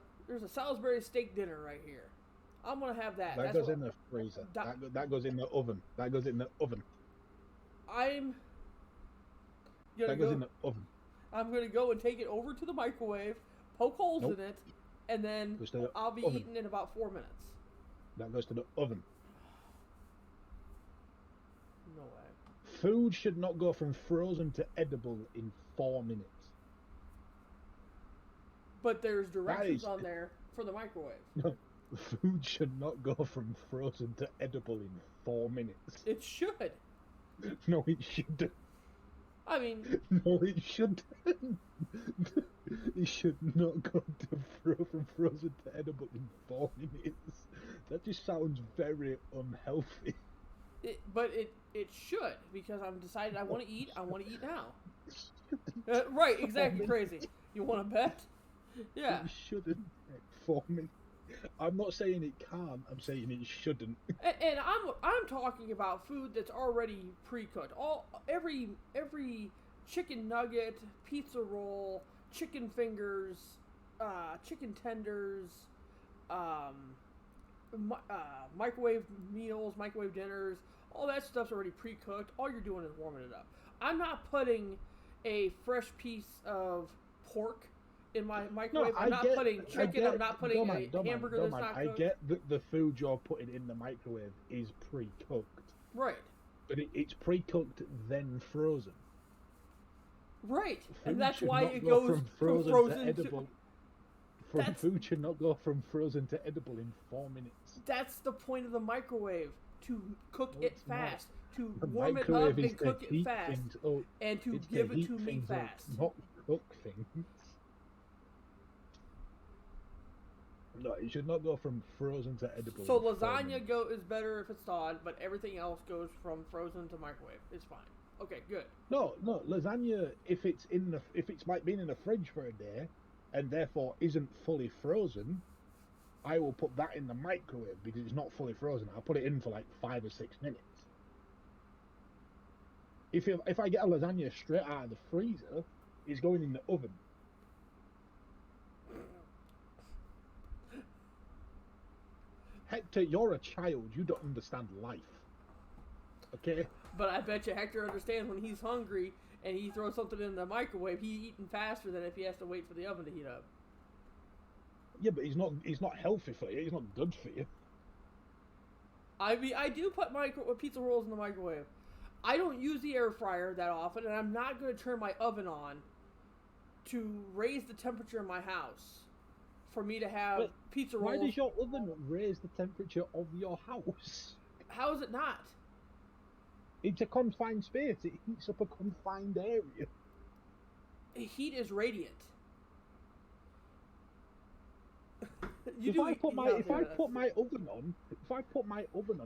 Salisbury steak dinner right here. I'm going to have that. That That's goes what in the freezer. That- That goes in the oven. That goes in the oven. I'm gonna That goes go. in the oven. I'm gonna go and take it over to the microwave, poke holes Nope. in it, and then Goes to the I'll be oven. eating in about 4 minutes. That goes to the oven. No way. Food should not go from frozen to edible in 4 minutes. But there's directions is- on there for the microwave. No, food should not go from frozen to edible in 4 minutes. It should. No, it shouldn't. I mean, No, it shouldn't. It should not go from frozen to edible in 4 minutes. That just sounds very unhealthy. but it should because I'm decided I want to eat. I want to eat now. Right, exactly. Crazy. You want to bet? Yeah. It shouldn't. 4 minutes. I'm not saying it can. I'm saying it shouldn't. And I'm talking about food that's already pre-cooked. Every chicken nugget, pizza roll, chicken fingers, chicken tenders, microwave meals, microwave dinners, all that stuff's already pre-cooked. All you're doing is warming it up. I'm not putting a fresh piece of pork in my microwave. I'm not putting chicken. I'm not putting a hamburger that's not I cooked. get that the food you're putting in the microwave is pre-cooked, Right. but it's pre-cooked then frozen. Right. Food And that's should why not it go goes from from frozen to to edible. That's- Food should not go from frozen to edible in 4 minutes. That's the point of the microwave, to cook No, it it's not. fast, to The warm it up microwave is and to cook it heat fast, things up. and to It's give it heat to me things up, fast. not cook things. No, it should not go from frozen to edible. So in 4 lasagna minutes. is better if it's thawed, but everything else goes from frozen to microwave. It's fine. Okay, good. No, lasagna. If it's like being in the fridge for a day, and therefore isn't fully frozen, I will put that in the microwave because it's not fully frozen. I'll put it in for like 5 or 6 minutes. If I get a lasagna straight out of the freezer, it's going in the oven. Hector, you're a child. You don't understand life. Okay? But I bet you Hector understands when he's hungry and he throws something in the microwave, he's eating faster than if he has to wait for the oven to heat up. Yeah, but he's not healthy for you. He's not good for you. I mean, I do put pizza rolls in the microwave. I don't use the air fryer that often, and I'm not going to turn my oven on to raise the temperature in my house for me to have But pizza rolls. Why does your oven raise the temperature of your house? How is it not? It's a confined space. It heats up a confined area. Heat is radiant. If I put my oven on,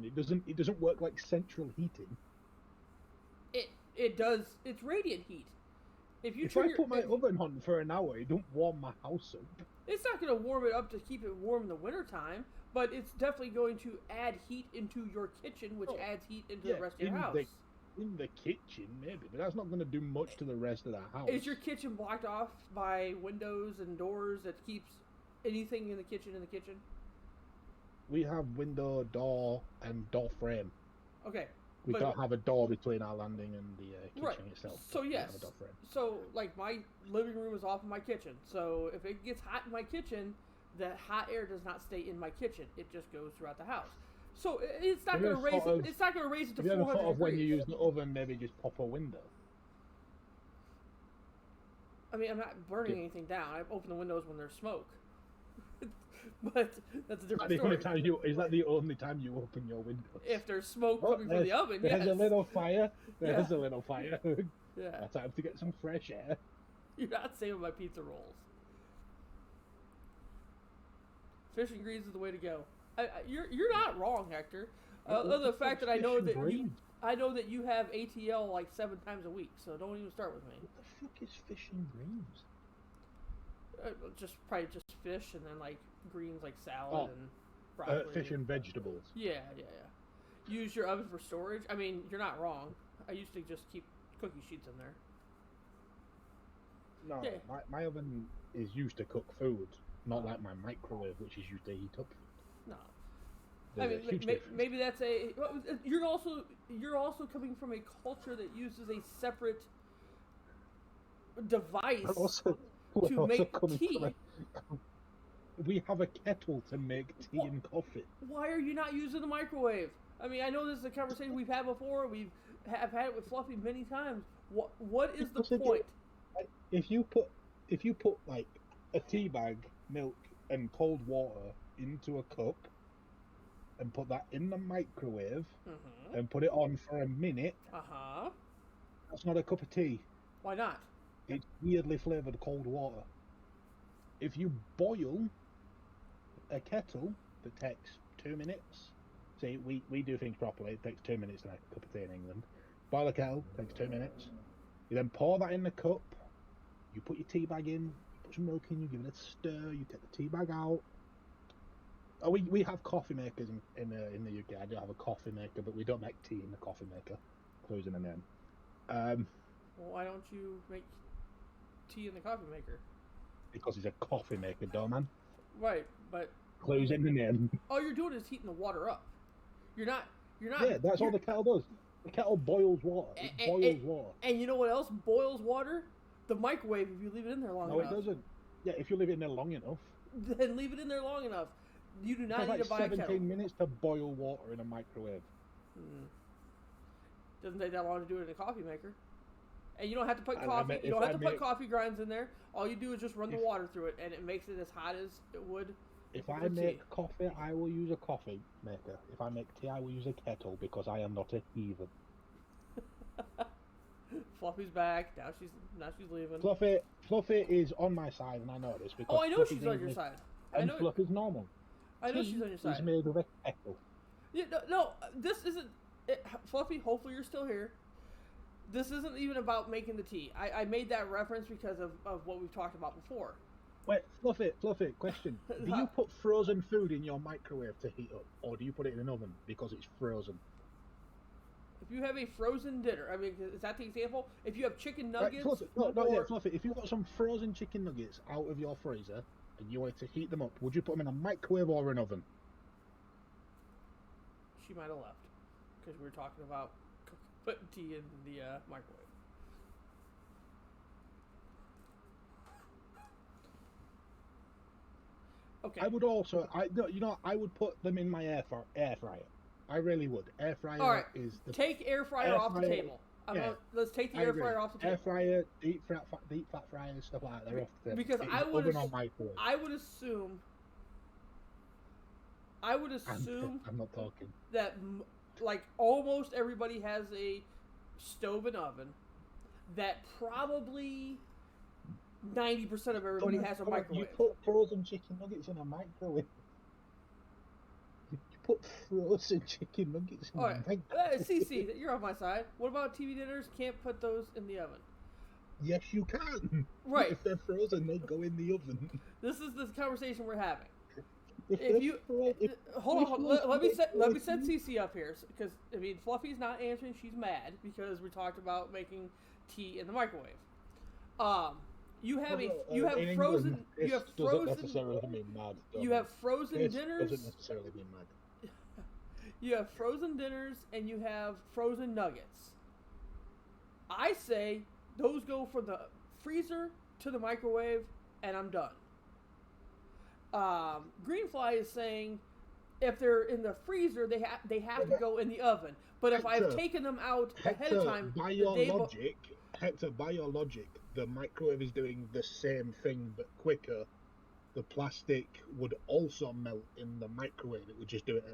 it doesn't work like central heating. It does. It's radiant heat. If I put my oven on for an hour, it don't warm my house up. It's not going to warm it up to keep it warm in the wintertime, but it's definitely going to add heat into your kitchen, which adds heat into the rest of your house. In the kitchen, maybe, but that's not going to do much to the rest of the house. Is your kitchen blocked off by windows and doors that keeps anything in the kitchen in the kitchen? We have window, door, and door frame. Okay. We don't have a door between our landing and the kitchen itself. So yes. yes. We have a door frame. So like my living room is off of my kitchen. So if it gets hot in my kitchen, the hot air does not stay in my kitchen. It just goes throughout the house. So it's not going to raise it. It's not going to raise it to 400 degrees. Have you ever thought of when you use the oven, maybe just pop a window? I mean, I'm not burning anything down. I open the windows when there's smoke. But that's a different story. Is that the only time you open your windows? If there's smoke coming from the oven, yes. There's a little fire. There's a little fire. Yeah. Time to get some fresh air. You're not saving my pizza rolls. Fish and greens is the way to go. You're not wrong, Hector. Other the fact that I know that you have ATL like 7 times a week, so don't even start with me. What the fuck is fish and greens? Probably just fish and then like greens like salad and broccoli. Fish and vegetables. Yeah. Use your oven for storage. I mean, you're not wrong. I used to just keep cookie sheets in there. No, yeah. my oven is used to cook food, not like my microwave, which is used to heat up food. No. There's I mean, maybe that's a. You're also coming from a culture that uses a separate device to make tea. We have a kettle to make tea and coffee. Why are you not using the microwave? I mean, I know this is a conversation we've had before. We've had it with Fluffy many times. What is the point? If you put like a tea bag, milk, and cold water into a cup, and put that in the microwave, and put it on for a minute, that's not a cup of tea. Why not? It's weirdly flavoured cold water. If you boil a kettle that takes 2 minutes, see, we do things properly, it takes 2 minutes to make a cup of tea in England. Boil a kettle, takes 2 minutes. You then pour that in the cup, you put your tea bag in, you put some milk in, you give it a stir, you take the tea bag out. Oh, we have coffee makers in the UK. I do have a coffee maker, but we don't make tea in the coffee maker. Closing the name. Well, why don't you make tea in the coffee maker? Because it's a coffee maker, dumb man. Right, but closing the name. All you're doing is heating the water up. You're not. Yeah, that's all the kettle does. The kettle boils water. It boils water. And you know what else boils water? The microwave. If you leave it in there long enough. No, it doesn't. Yeah, if you leave it in there long enough. Then leave it in there long enough. You do not need to buy a kettle. 17 minutes to boil water in a microwave. Doesn't take that long to do it in a coffee maker. And you don't have to put coffee. You don't have to put coffee grinds in there. All you do is just run the water through it, and it makes it as hot as it would. If I make coffee, I will use a coffee maker. If I make tea, I will use a kettle because I am not a heathen. Fluffy's back. Now she's leaving. Fluffy is on my side, and I know this because. Oh, I know she's on your side. I And know. Fluff is normal. I know Tea she's on your is side. made of ethyl. Yeah, no, this isn't. Fluffy, hopefully you're still here. This isn't even about making the tea. I made that reference because of what we've talked about before. Wait, Fluffy, question. Do you put frozen food in your microwave to heat up, or do you put it in an oven because it's frozen? If you have a frozen dinner, I mean, is that the example? If you have chicken nuggets, Fluffy, Fluffy. If you got some frozen chicken nuggets out of your freezer and you wanted to heat them up, would you put them in a microwave or an oven? She might have left because we were talking about putting tea in the microwave. Okay. I would also, I would put them in my air fryer. I really would. Air fryer All right. is the Take air fryer off the table. Let's take the air fryer off the table. Air fryer, deep fat fryer, and stuff like that. They're off the table. Because I would assume. I'm not talking. That like almost everybody has a stove and oven. That probably 90% of everybody has a microwave. You put frozen chicken nuggets in a microwave. You put frozen chicken nuggets in a microwave. CC, you're on my side. What about TV dinners? Can't put those in the oven. Yes, you can. Right. If they're frozen, they go in the oven. This is the conversation we're having. Hold on, let me set CC up here because I mean Fluffy's not answering. She's mad because we talked about making tea in the microwave. You have frozen dinners. Doesn't necessarily mean mad. You have frozen dinners and you have frozen nuggets. I say those go from the freezer to the microwave, and I'm done. Greenfly is saying if they're in the freezer, they have to go in the oven. But if I've taken them out ahead of time, by your logic, the microwave is doing the same thing but quicker. The plastic would also melt in the microwave. It would just do it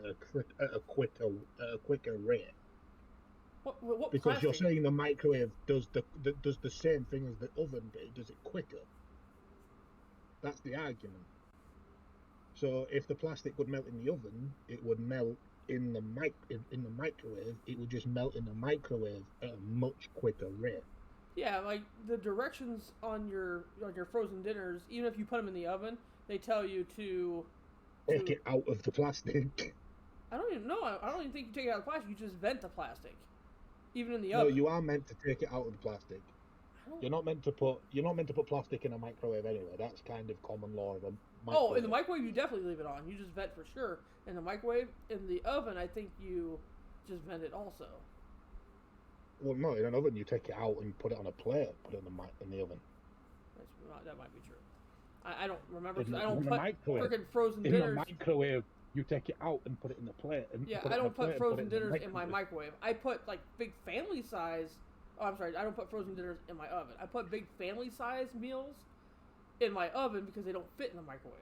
at a quicker rate. What because plastic? You're saying the microwave does the same thing as the oven, but it does it quicker. That's the argument. So if the plastic would melt in the oven, it would melt in the microwave. It would just melt in the microwave at a much quicker rate. Yeah, like the directions on your frozen dinners, even if you put them in the oven, they tell you to take it out of the plastic. I don't even know. I don't even think you take it out of the plastic. You just vent the plastic, even in the oven. No, you are meant to take it out of the plastic. You're not meant to put plastic in a microwave anyway. That's kind of common law of a microwave. Oh, in the microwave you definitely leave it on. You just vent for sure. In the microwave, in the oven, I think you just vent it also. Well, no, in an oven you take it out and put it on a plate, put it in the oven. That might be true. I don't remember. I don't put freaking frozen dinners. In the microwave, you take it out and put it in the plate. I don't put frozen dinners in my microwave. I put like big family size. Oh, I'm sorry. I don't put frozen dinners in my oven. I put big family size meals in my oven because they don't fit in the microwave.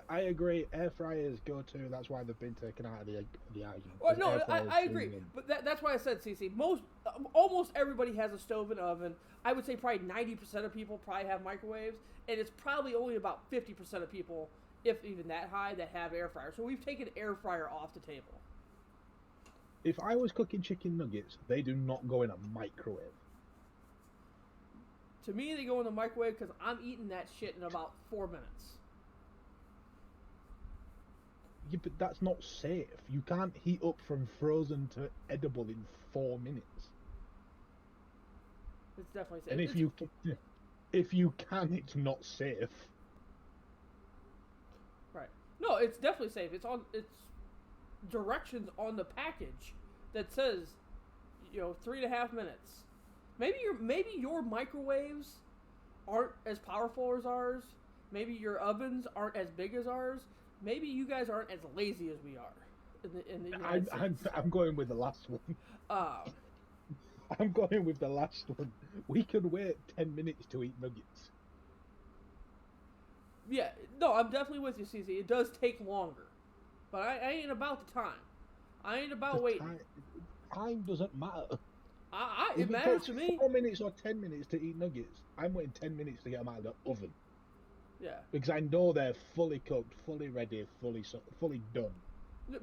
I agree. Air fryers go to. That's why they've been taken out of the argument. Well, no, I agree. But that's why I said, CC. Almost everybody has a stove and oven. I would say probably 90% of people probably have microwaves, and it's probably only about 50% of people, if even that high, that have air fryers. So we've taken air fryer off the table. If I was cooking chicken nuggets, they do not go in a microwave. To me, they go in the microwave because I'm eating that shit in about 4 minutes. Yeah, but that's not safe. You can't heat up from frozen to edible in 4 minutes. It's definitely safe. And if you can, it's not safe. Right. No, it's definitely safe. It's directions on the package that says, 3.5 minutes. Maybe your microwaves aren't as powerful as ours. Maybe your ovens aren't as big as ours. Maybe you guys aren't as lazy as we are. In the United States. I'm going with the last one. I'm going with the last one. We can wait 10 minutes to eat nuggets. Yeah, no, I'm definitely with you, CC. It does take longer. But I ain't about the time. I ain't about waiting. Time doesn't matter. It matters to me. 4 minutes or 10 minutes to eat nuggets. I'm waiting 10 minutes to get them out of the oven. Yeah. Because I know they're fully cooked, fully ready, fully done.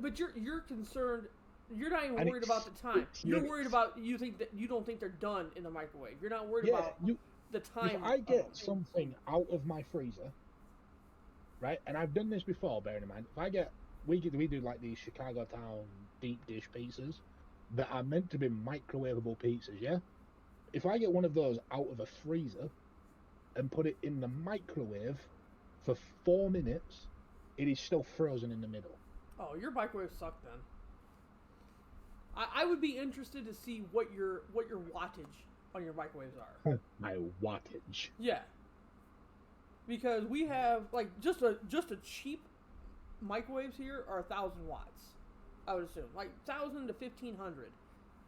But you're concerned. You're not even And worried about the time. You're minutes. worried about you don't think they're done in the microwave. You're not worried Yeah, about the time. if I get something out of my freezer, right, and I've done this before, bearing in mind, if I get, we do like these Chicago Town deep dish pizzas that are meant to be microwavable pizzas, yeah? If I get one of those out of a freezer and put it in the microwave for 4 minutes, it is still frozen in the middle. Oh, your microwave sucked then. I would be interested to see what your wattage on your microwaves are. My wattage. Yeah. Because we have like just a cheap microwaves here are 1,000 watts. I would assume like 1,000 to 1,500,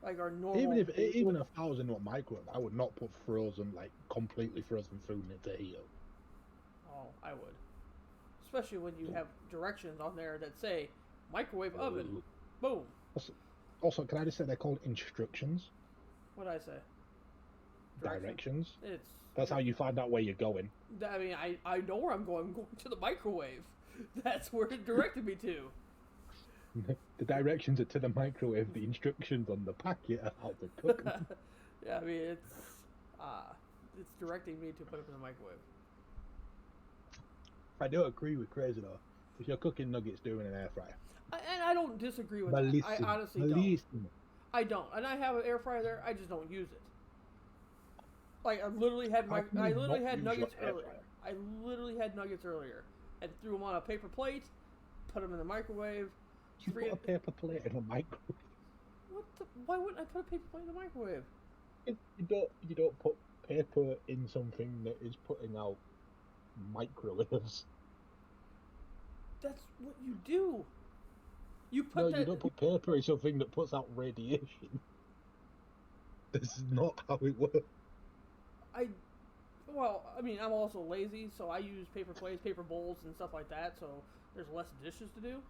like our normal. Even 1,000-watt microwave, I would not put frozen, like completely frozen food in it to heat up. Oh, I would. Especially when you have directions on there that say microwave oven. Boom. Also, can I just say they're called instructions? What'd I say? Directions. That's how you find out where you're going. I mean, I know where I'm going. I'm going to the microwave. That's where it directed me to. The directions are to the microwave. The instructions on the packet are how to cook them. Yeah, I mean, it's directing me to put them in the microwave. I do agree with Crazy though. If you're cooking nuggets, do it in an air fryer. And I don't disagree with that. I honestly don't. I don't. And I have an air fryer there. I just don't use it. Like I literally had nuggets earlier. I literally had nuggets earlier and threw them on a paper plate, put them in the microwave. You put a paper plate in a microwave? Why wouldn't I put a paper plate in the microwave? You don't put paper in something that is putting out microwaves. That's what you do. You don't put paper in something that puts out radiation. This is not how it works. I mean, I'm also lazy, so I use paper plates, paper bowls, and stuff like that, so there's less dishes to do.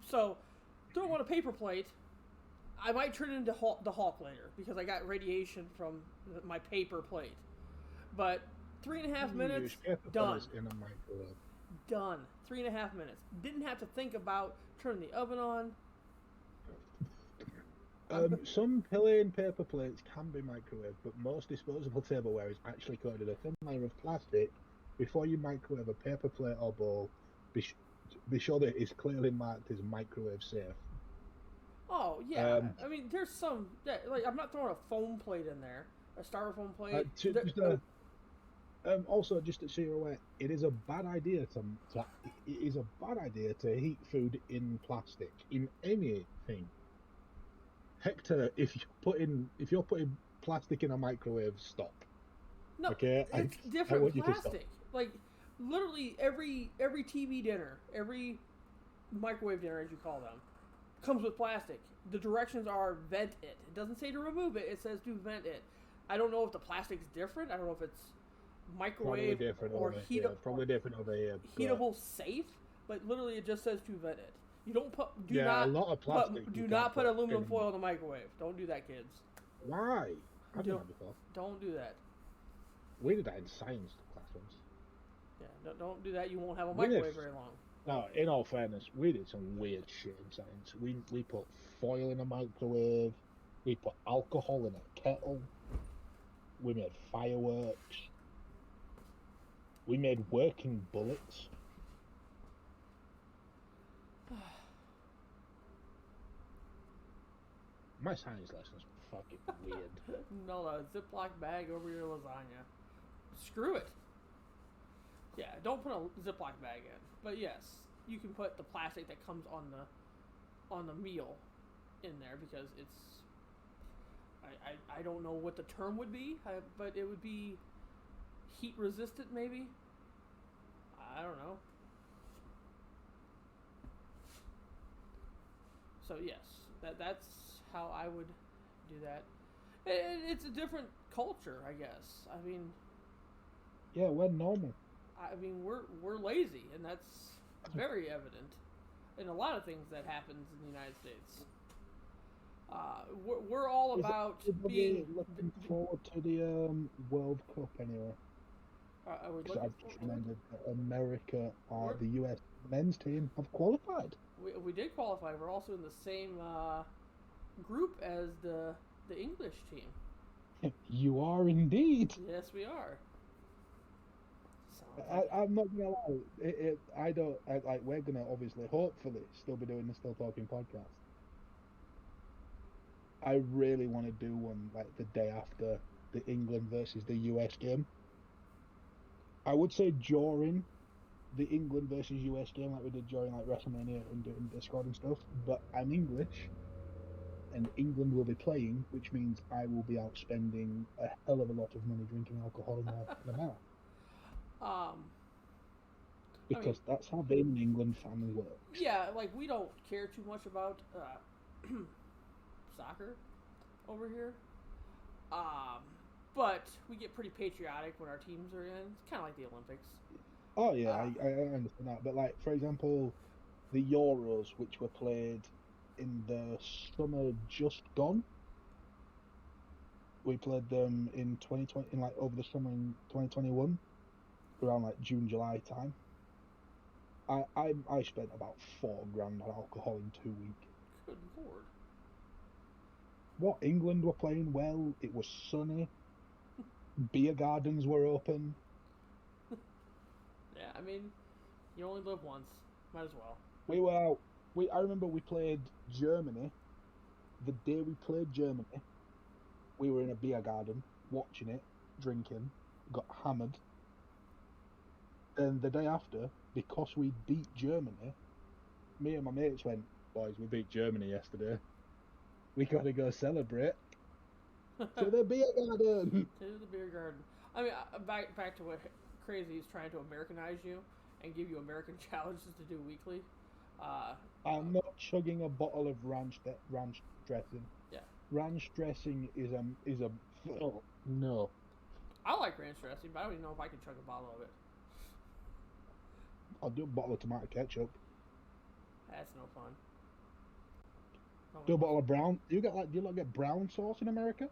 So, throw on a paper plate, I might turn it into the Hulk later, because I got radiation from my paper plate. But 3.5 minutes, done. In a microwave. Done. 3.5 minutes. Didn't have to think about turning the oven on. Some plain paper plates can be microwaved, but most disposable tableware is actually coated a thin layer of plastic. Before you microwave a paper plate or bowl, be sure that it's clearly marked as microwave safe. Oh yeah, I mean there's some like I'm not throwing a foam plate in there, a styrofoam plate. Also, just so you're aware, it is a bad idea to heat food in plastic in anything. Hector, if you're putting plastic in a microwave, stop. No, okay? It's different plastic. Like literally every TV dinner, every microwave dinner as you call them, comes with plastic. The directions are vent it. It doesn't say to remove it. It says to vent it. I don't know if the plastic's different. I don't know if it's microwave or heatable. Probably different over here. Heatable safe, but literally it just says to vent it. You don't put. A lot of plastic. Do not put aluminum foil in the microwave. Don't do that, kids. Why? I've done that before. Don't do that. We did that in science classrooms. Yeah, don't do that. You won't have a microwave very long. No, in all fairness, we did some weird shit in science. We put foil in a microwave. We put alcohol in a kettle. We made fireworks. We made working bullets. My science lessons were fucking weird. No, a Ziploc bag over your lasagna. Screw it. Yeah, don't put a Ziploc bag in. But yes, you can put the plastic that comes on the meal in there because it's. I don't know what the term would be, but it would be heat resistant maybe. I don't know. So yes, that's how I would do that. It's a different culture, I guess. I mean, yeah, we're normal. I mean, we're lazy, and that's very evident in a lot of things that happens in the United States. We're all about being looking forward to the World Cup anyway. Are we So looking I've for? just remembered that America, We're- the US men's team, have qualified. We did qualify. We're also in the same group as the English team. You are indeed. Yes, we are. Sounds I, like I'm not gonna lie. I don't like. We're gonna obviously, hopefully, still be doing the Still Talking podcast. I really want to do one like the day after the England versus the US game. I would say during the England versus US game, like we did during like WrestleMania and doing Discord and stuff. But I'm English, and England will be playing, which means I will be out spending a hell of a lot of money drinking alcohol in a bar. Because that's how being an England fan works. Yeah, like we don't care too much about soccer over here. But we get pretty patriotic when our teams are in. It's kind of like the Olympics. Oh yeah, I understand that. But like, for example, the Euros, which were played in the summer just gone. We played them in 2020, in like over the summer in 2021, around like June, July time. I spent about $4,000 on alcohol in 2 weeks. Good lord. What, England were playing well? It was sunny. Beer gardens were open. Yeah, I mean, you only live once. Might as well. We were out. I remember we played Germany. The day we played Germany, we were in a beer garden, watching it, drinking, got hammered. And the day after, because we beat Germany, me and my mates went, boys, we beat Germany yesterday. We gotta go celebrate. To the beer garden! To the beer garden. I mean, back to what Crazy is trying to Americanize you and give you American challenges to do weekly. I'm not chugging a bottle of ranch dressing. Yeah. Ranch dressing is a oh, no. I like ranch dressing, but I don't even know if I can chug a bottle of it. I'll do a bottle of tomato ketchup. That's no fun. Do a bottle of brown. Do you like get brown sauce in America?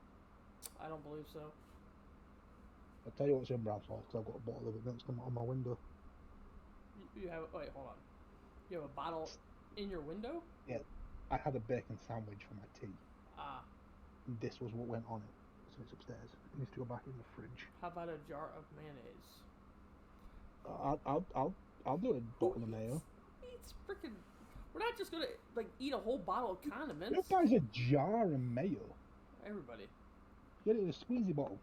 I don't believe so. I'll tell you what's in brown sauce because I've got a bottle of it next to on my window. You have wait, hold on. You have a bottle in your window? Yeah, I had a bacon sandwich for my tea. Ah. And this was what went on it. So it's upstairs. It needs to go back in the fridge. How about a jar of mayonnaise? I'll do a bottle of mayo. It's freaking. We're not just gonna like eat a whole bottle of condiments. Who buys a jar of mayo? Everybody. Get it in a squeezy bottle.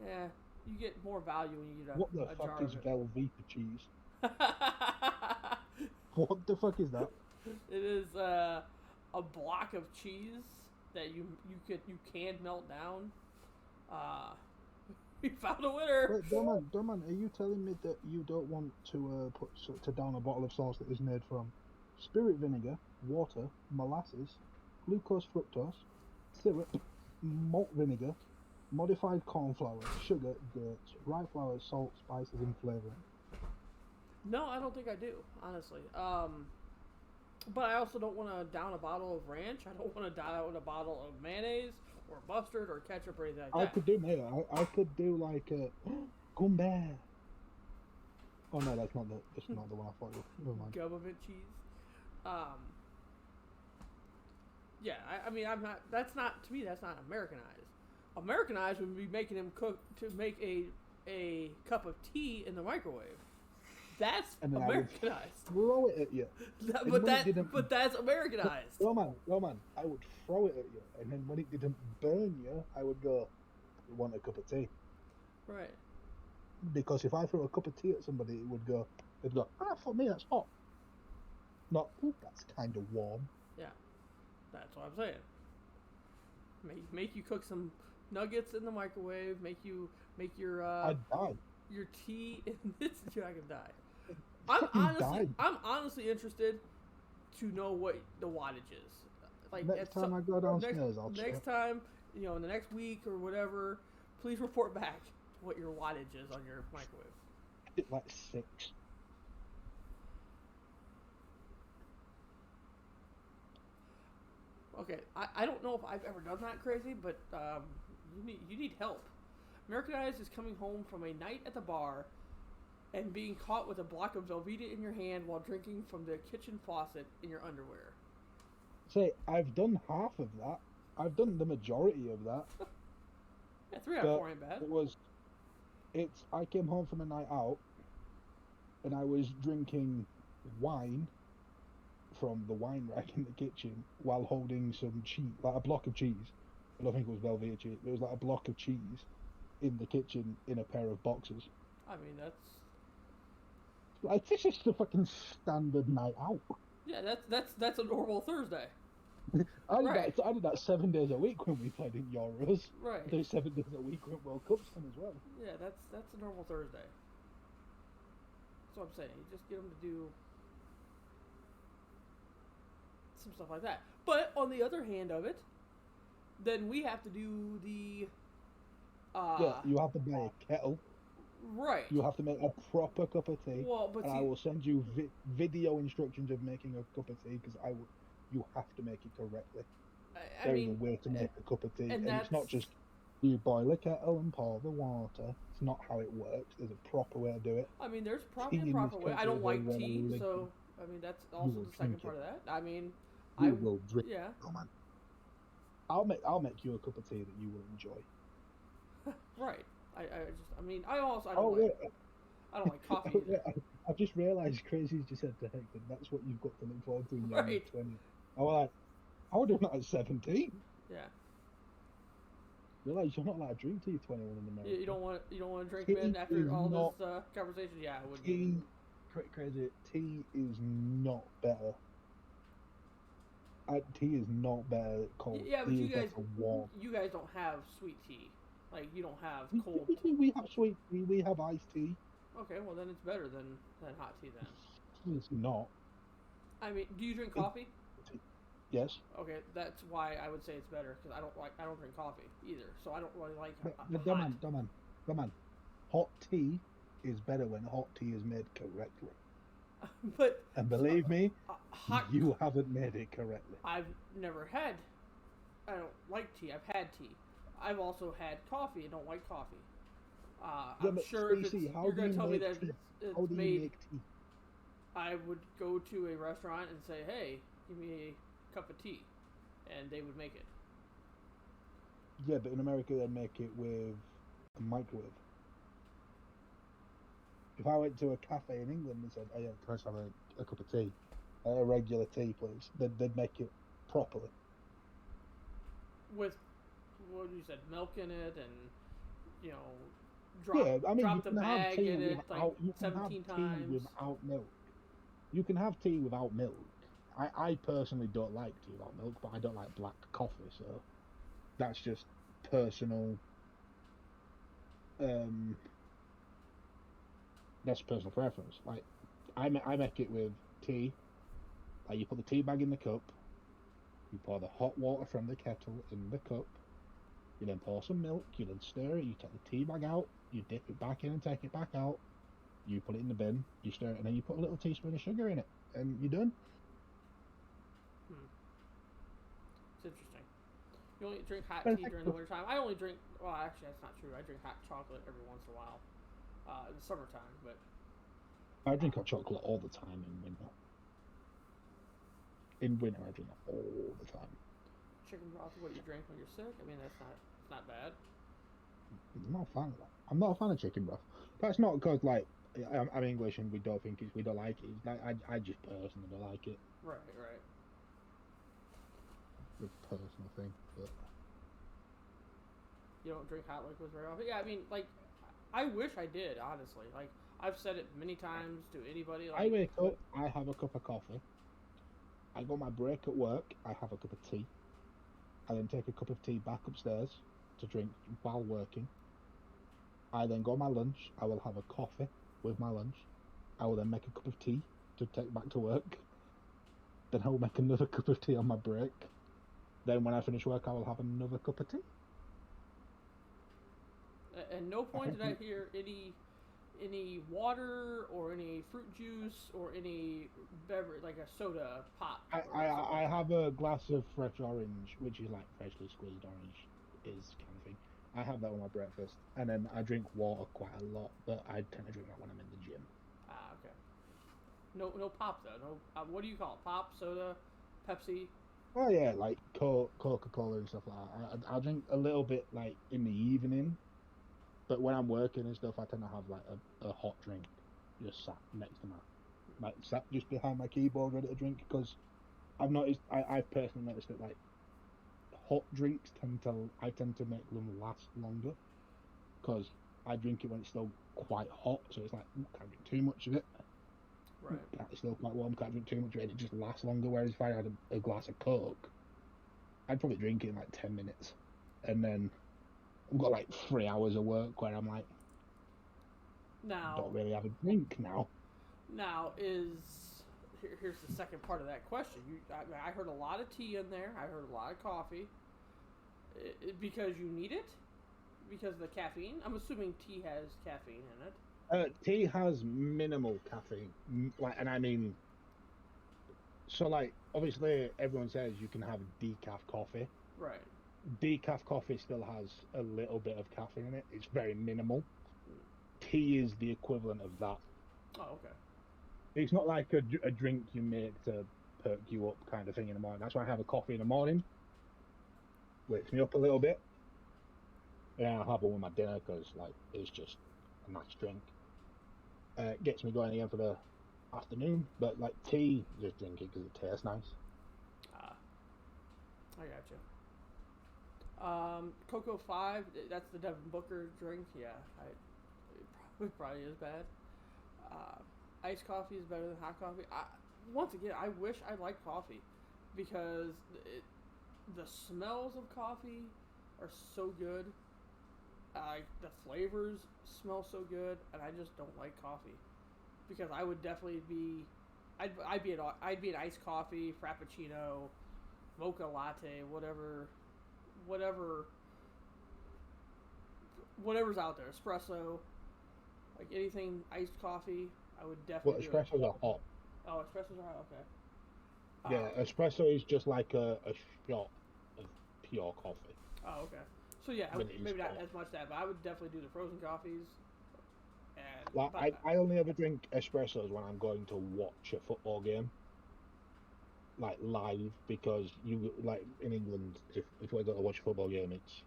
Yeah, you get more value when you get What the a fuck jar is of it. Velveeta cheese? What the fuck is that? It is a block of cheese that you can melt down. We found a winner. Wait, Dorman, are you telling me that you don't want to to down a bottle of sauce that is made from spirit vinegar, water, molasses, glucose fructose, syrup, malt vinegar, modified corn flour, sugar, dates, rye flour, salt, spices, and flavoring? No, I don't think I do, honestly. But I also don't want to down a bottle of ranch. I don't want to down a bottle of mayonnaise or mustard or ketchup or anything like I that. could do mayo. I could do like a Gumbert. Oh no, that's not the one I thought you. Never mind. Government cheese. Yeah, I mean, I'm not. That's not to me. That's not Americanized. Americanized would be making him cook to make a cup of tea in the microwave. That's And then Americanized. Throw it at you. But that's Americanized. Roman, I would throw it at you, and then when it didn't burn you, I would go, "You want a cup of tea?" Right. Because if I threw a cup of tea at somebody, they'd go, "Ah, for me that's hot." Not, "Ooh, that's kind of warm." Yeah, that's what I'm saying. Make you cook some nuggets in the microwave. Make your I'd die. your tea in this. You're not gonna die. Died. I'm honestly interested to know what the wattage is. Like Next time I go downstairs, I'll check. next time, in the next week or whatever, please report back what your wattage is on your microwave. It's like 6. Okay, I don't know if I've ever done that crazy, but you need help American Eyes is coming home from a night at the bar and being caught with a block of Velveeta in your hand while drinking from the kitchen faucet in your underwear. Say, I've done half of that. I've done the majority of that. Yeah, 3 out of 4 ain't bad. I came home from a night out, and I was drinking wine from the wine rack in the kitchen while holding some cheese, like a block of cheese. I don't think it was Velveeta cheese. It was like a block of cheese in the kitchen in a pair of boxers. I mean, that's... Like, this is the fucking standard night out. Yeah, that's a normal Thursday. I did that 7 days a week when we played in Euros. Right. There's 7 days a week when World Cup's come as well. Yeah, that's a normal Thursday. That's what I'm saying. You just get them to do some stuff like that. But on the other hand of it, then we have to do the... yeah, you have to buy a kettle. Right. You have to make a proper cup of tea. Well, but I will send you video instructions of making a cup of tea because you have to make it correctly. There is a way to make a cup of tea, and it's not just you boil a kettle and pour the water. It's not how it works. There's a proper way to do it. I mean, there's probably a proper way. I don't like tea, so I mean that's also the second part of that. I mean, I will drink. Yeah. Oh man, I'll make you a cup of tea that you will enjoy. Right. I don't like coffee either. I've just realised Crazy's just said to Hector, that's what you've got to look forward to in your Right. 20. I was doing that at 17. Yeah. Realise you're not allowed to drink till you're 21 in America. You don't want to drink, Tea man, after all not- this conversation? Yeah, I wouldn't. Tea, Crazy, tea is not better. Tea is not better cold. Yeah, but tea you is guys, better warm. you guys don't have sweet tea. Like, you don't have cold. We have sweet tea. We have iced tea. Okay, well then it's better than hot tea then. It's not. I mean, do you drink coffee? Yes. Okay, that's why I would say it's better because I don't drink coffee either, so I don't really like But come on. Hot tea is better when hot tea is made correctly. But And believe me, hot. you haven't made it correctly. I've never had. I don't like tea. I've had tea. I've also had coffee. I don't like coffee. I'm sure if you're going to tell me that it's made. Make tea? I would go to a restaurant and say, "Hey, give me a cup of tea," and they would make it. Yeah, but in America they make it with a microwave. If I went to a cafe in England and said, "Oh yeah, can I just have a cup of tea, a regular tea, please?" They'd make it properly. With what you said, milk in it, and drop the bag in it like 17 times. Without milk. You can have tea without milk. I personally don't like tea without milk, but I don't like black coffee, so that's just personal. That's personal preference. Like, I make it with tea. Like, you put the tea bag in the cup, you pour the hot water from the kettle in the cup, you then pour some milk, you then stir it, you take the tea bag out, you dip it back in and take it back out, you put it in the bin, you stir it, and then you put a little teaspoon of sugar in it, and you're done. It's interesting. You only drink hot tea during the wintertime. I only drink, well, actually, that's not true. I drink hot chocolate every once in a while in the summertime, but... I drink hot chocolate all the time in winter. In winter, I drink it all the time. Chicken broth is what you drink when you're sick? I mean, it's not bad. I'm not a fan of that. I'm not a fan of chicken broth. That's not because, like, I'm English and we don't like it. It's like, I just personally don't like it. Right. It's a personal thing, but... You don't drink hot liquids very often? Yeah, I mean, like, I wish I did, honestly. Like, I've said it many times to anybody. Like, I wake up, I have a cup of coffee. I go my break at work, I have a cup of tea. I then take a cup of tea back upstairs to drink while working. I then go my lunch, I will have a coffee with my lunch. I will then make a cup of tea to take back to work. Then I will make another cup of tea on my break. Then when I finish work, I will have another cup of tea. At no point did I hear any water or any fruit juice or any beverage, like a soda pop. I have a glass of fresh orange, which is like freshly squeezed orange is kind of thing. I have that with my breakfast, and then I drink water quite a lot, but I tend to drink that when I'm in the gym. Ah, okay. No pop though. No. What do you call it? Pop, soda, Pepsi. Oh yeah, like Coca-Cola and stuff like that. I'll drink a little bit like in the evening, but when I'm working and stuff, I tend to have like a hot drink just sat next to my sat just behind my keyboard ready to drink because I've personally noticed that like hot drinks I tend to make them last longer because I drink it when it's still quite hot, so it's like can't drink too much of it. Right. It's still quite warm, can't drink too much of it. It just lasts longer. Whereas if I had a glass of Coke, I'd probably drink it in like 10 minutes, and then I've got like 3 hours of work where I'm like, Now, don't really have a drink now. Here's the second part of that question. I heard a lot of tea in there. I heard a lot of coffee. Because you need it? Because of the caffeine? I'm assuming tea has caffeine in it. Tea has minimal caffeine, and I mean, so like obviously everyone says you can have decaf coffee. Right. Decaf coffee still has a little bit of caffeine in it. It's very minimal. Tea is the equivalent of that. Oh, okay. It's not like a drink you make to perk you up kind of thing in the morning. That's why I have a coffee in the morning. Wakes me up a little bit. And I'll have one with my dinner because like it's just a nice drink. Gets me going again for the afternoon. But like tea, just drink it because it tastes nice. I gotcha. Cocoa 5, that's the Devin Booker drink. Yeah, it probably is bad. Iced coffee is better than hot coffee. Once again, I wish I liked coffee because the smells of coffee are so good. The flavors smell so good, and I just don't like coffee because I would definitely be, I'd be an iced coffee, frappuccino, mocha latte, whatever's out there, espresso, like anything iced coffee. I would definitely. Well, espressos are hot. Oh, espressos are hot. Okay. Yeah, espresso is just like a shot of pure coffee. Oh, okay. So yeah, maybe not as much that, but I would definitely do the frozen coffees. And like I only ever drink espressos when I'm going to watch a football game, like live, because you like in England, if we're going to watch a football game, it's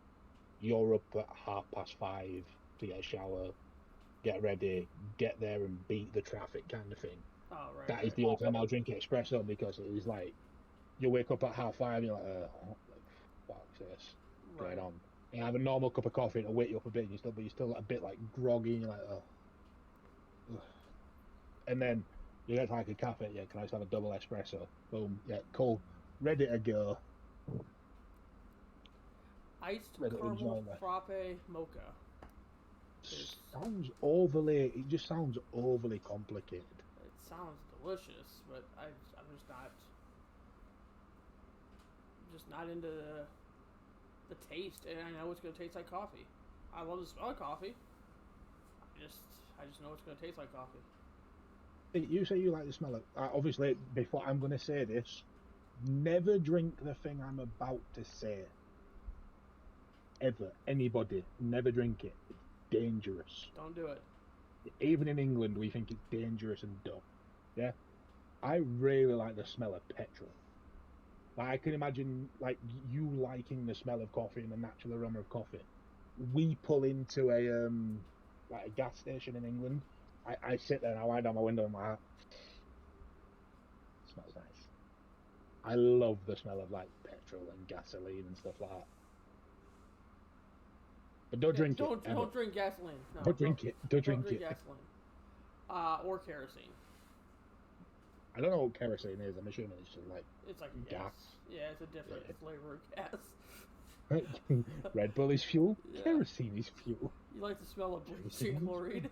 you're up at 5:30 to get a shower, get ready, get there and beat the traffic kind of thing. Oh, right. That is the only time I'll drink espresso because it is like you wake up at 5:30 and you're like, what's this going on? And have a normal cup of coffee to wake you up a bit, and you're still a bit like groggy, and you're like, oh. And then you get like a cafe, yeah, can I just have a double espresso? Boom, yeah, cool, ready to go. Iced caramel frappe mocha. It just sounds overly complicated. It sounds delicious, but I'm just not into the taste, and I know it's going to taste like coffee. I love the smell of coffee. I just know it's going to taste like coffee. You say you like the smell of. Obviously, before I'm going to say this, never drink the thing I'm about to say. Ever, anybody, never drink it. It's dangerous. Don't do it. Even in England, we think it's dangerous and dumb. Yeah, I really like the smell of petrol. Like, I can imagine like you liking the smell of coffee and the natural aroma of coffee. We pull into a gas station in England. I sit there and I wind down my window and my heart smells nice. I love the smell of like petrol and gasoline and stuff like that. But don't drink it. Don't drink gasoline. No, don't drink it. Don't drink gasoline. Or kerosene. I don't know what kerosene is. I'm assuming it's just like gas. Yeah, it's a different flavor of gas. Red Bull is fuel. Yeah. Kerosene is fuel. You like the smell of bleaching chloride?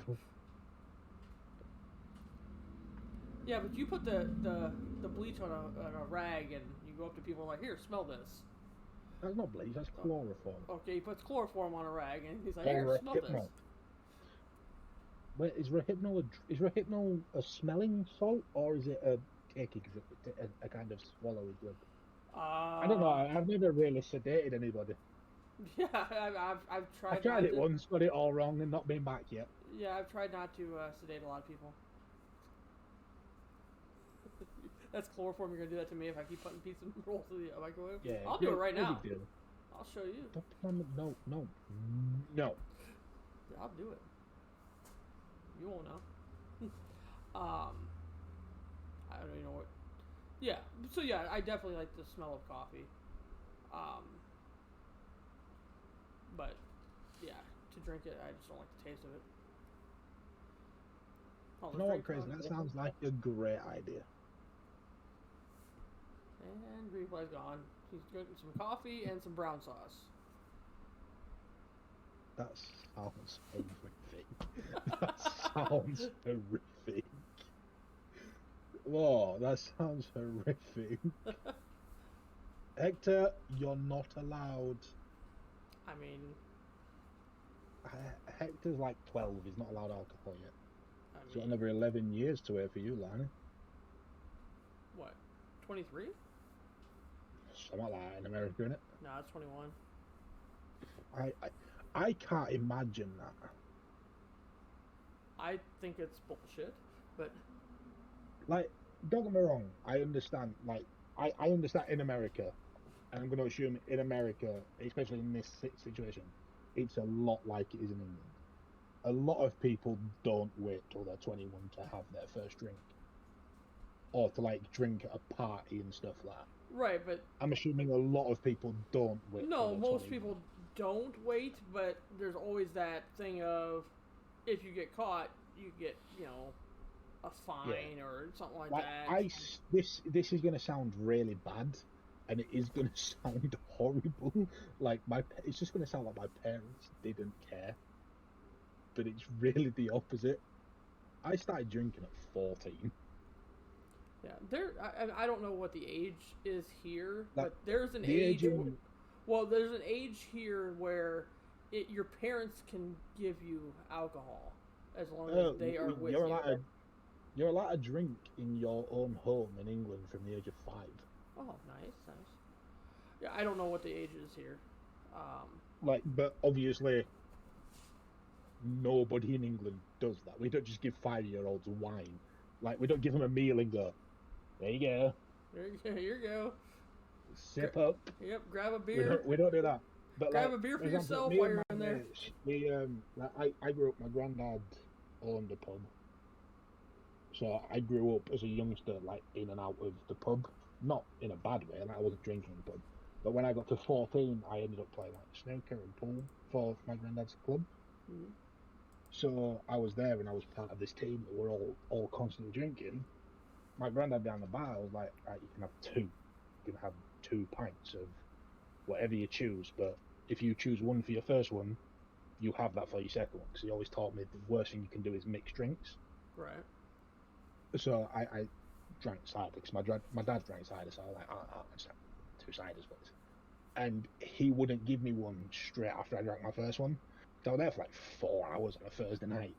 Yeah, but you put the bleach on a rag and you go up to people and like, here, smell this. That's not bleach, that's chloroform. Okay, he puts chloroform on a rag and he's like, here, smell this. Wait, is Rohypnol a smelling salt or is it a kind of swallowy drug? I don't know. I've never really sedated anybody. Yeah, I've tried. I've tried not it to, once, got it all wrong, and not been back yet. Yeah, I've tried not to sedate a lot of people. That's chloroform. You're gonna do that to me if I keep putting pizza rolls in the microwave. Yeah, I'll do it right no now. big deal. I'll show you. No. Yeah, I'll do it. You won't know. I don't even know what. Yeah. So yeah, I definitely like the smell of coffee. But yeah, to drink it, I just don't like the taste of it. You know what, Chris? That sounds like a great idea. And replay's gone. He's drinking some coffee and some brown sauce. That sounds horrific. That sounds horrific. Whoa, that sounds horrific. Hector, you're not allowed. I mean, Hector's like 12. He's not allowed alcohol yet. He's got mean, another 11 years to wait for you, Lana. what? 23? Something like that in America, innit? No, it's 21. I can't imagine that. I think it's bullshit, but Like, don't get me wrong. I understand. Like, I understand in America, and I'm going to assume in America, especially in this situation, it's a lot like it is in England. A lot of people don't wait till they're 21 to have their first drink, or to like drink at a party and stuff like that. right, but I'm assuming a lot of people don't wait. no, most 21. people don't wait, but there's always that thing of if you get caught, you get, a fine or something like that. This is going to sound really bad, and it is going to sound horrible. Like it's just going to sound like my parents didn't care, but it's really the opposite. I started drinking at 14. Yeah, I don't know what the age is here, Like, but there's an the age. age in- Well, there's an age here where your parents can give you alcohol as long as they are with you're you. You're allowed to drink in your own home in England from the age of 5. Oh, nice. Yeah, I don't know what the age is here. But obviously, nobody in England does that. We don't just give 5-year-olds wine. Like, we don't give them a meal and go, there you go. Here you go. Sip up. Yep, grab a beer. We don't do that. But grab a beer for yourself while you're in there. I grew up. My granddad owned a pub, so I grew up as a youngster, like in and out of the pub. Not in a bad way. Like I wasn't drinking in the pub. But when I got to 14, I ended up playing like snooker and pool for my granddad's club. Mm-hmm. So I was there and I was part of this team that were all constantly drinking. My granddad behind the bar was like, right, you can have 2. You can have 2 pints of whatever you choose, but if you choose one for your first one, you have that for your second one. Because he always taught me the worst thing you can do is mix drinks. Right. So I drank cider because my dad drank cider, so I was like, I'll just have 2 ciders, please. And he wouldn't give me one straight after I drank my first one. So I was there for like 4 hours on a Thursday night.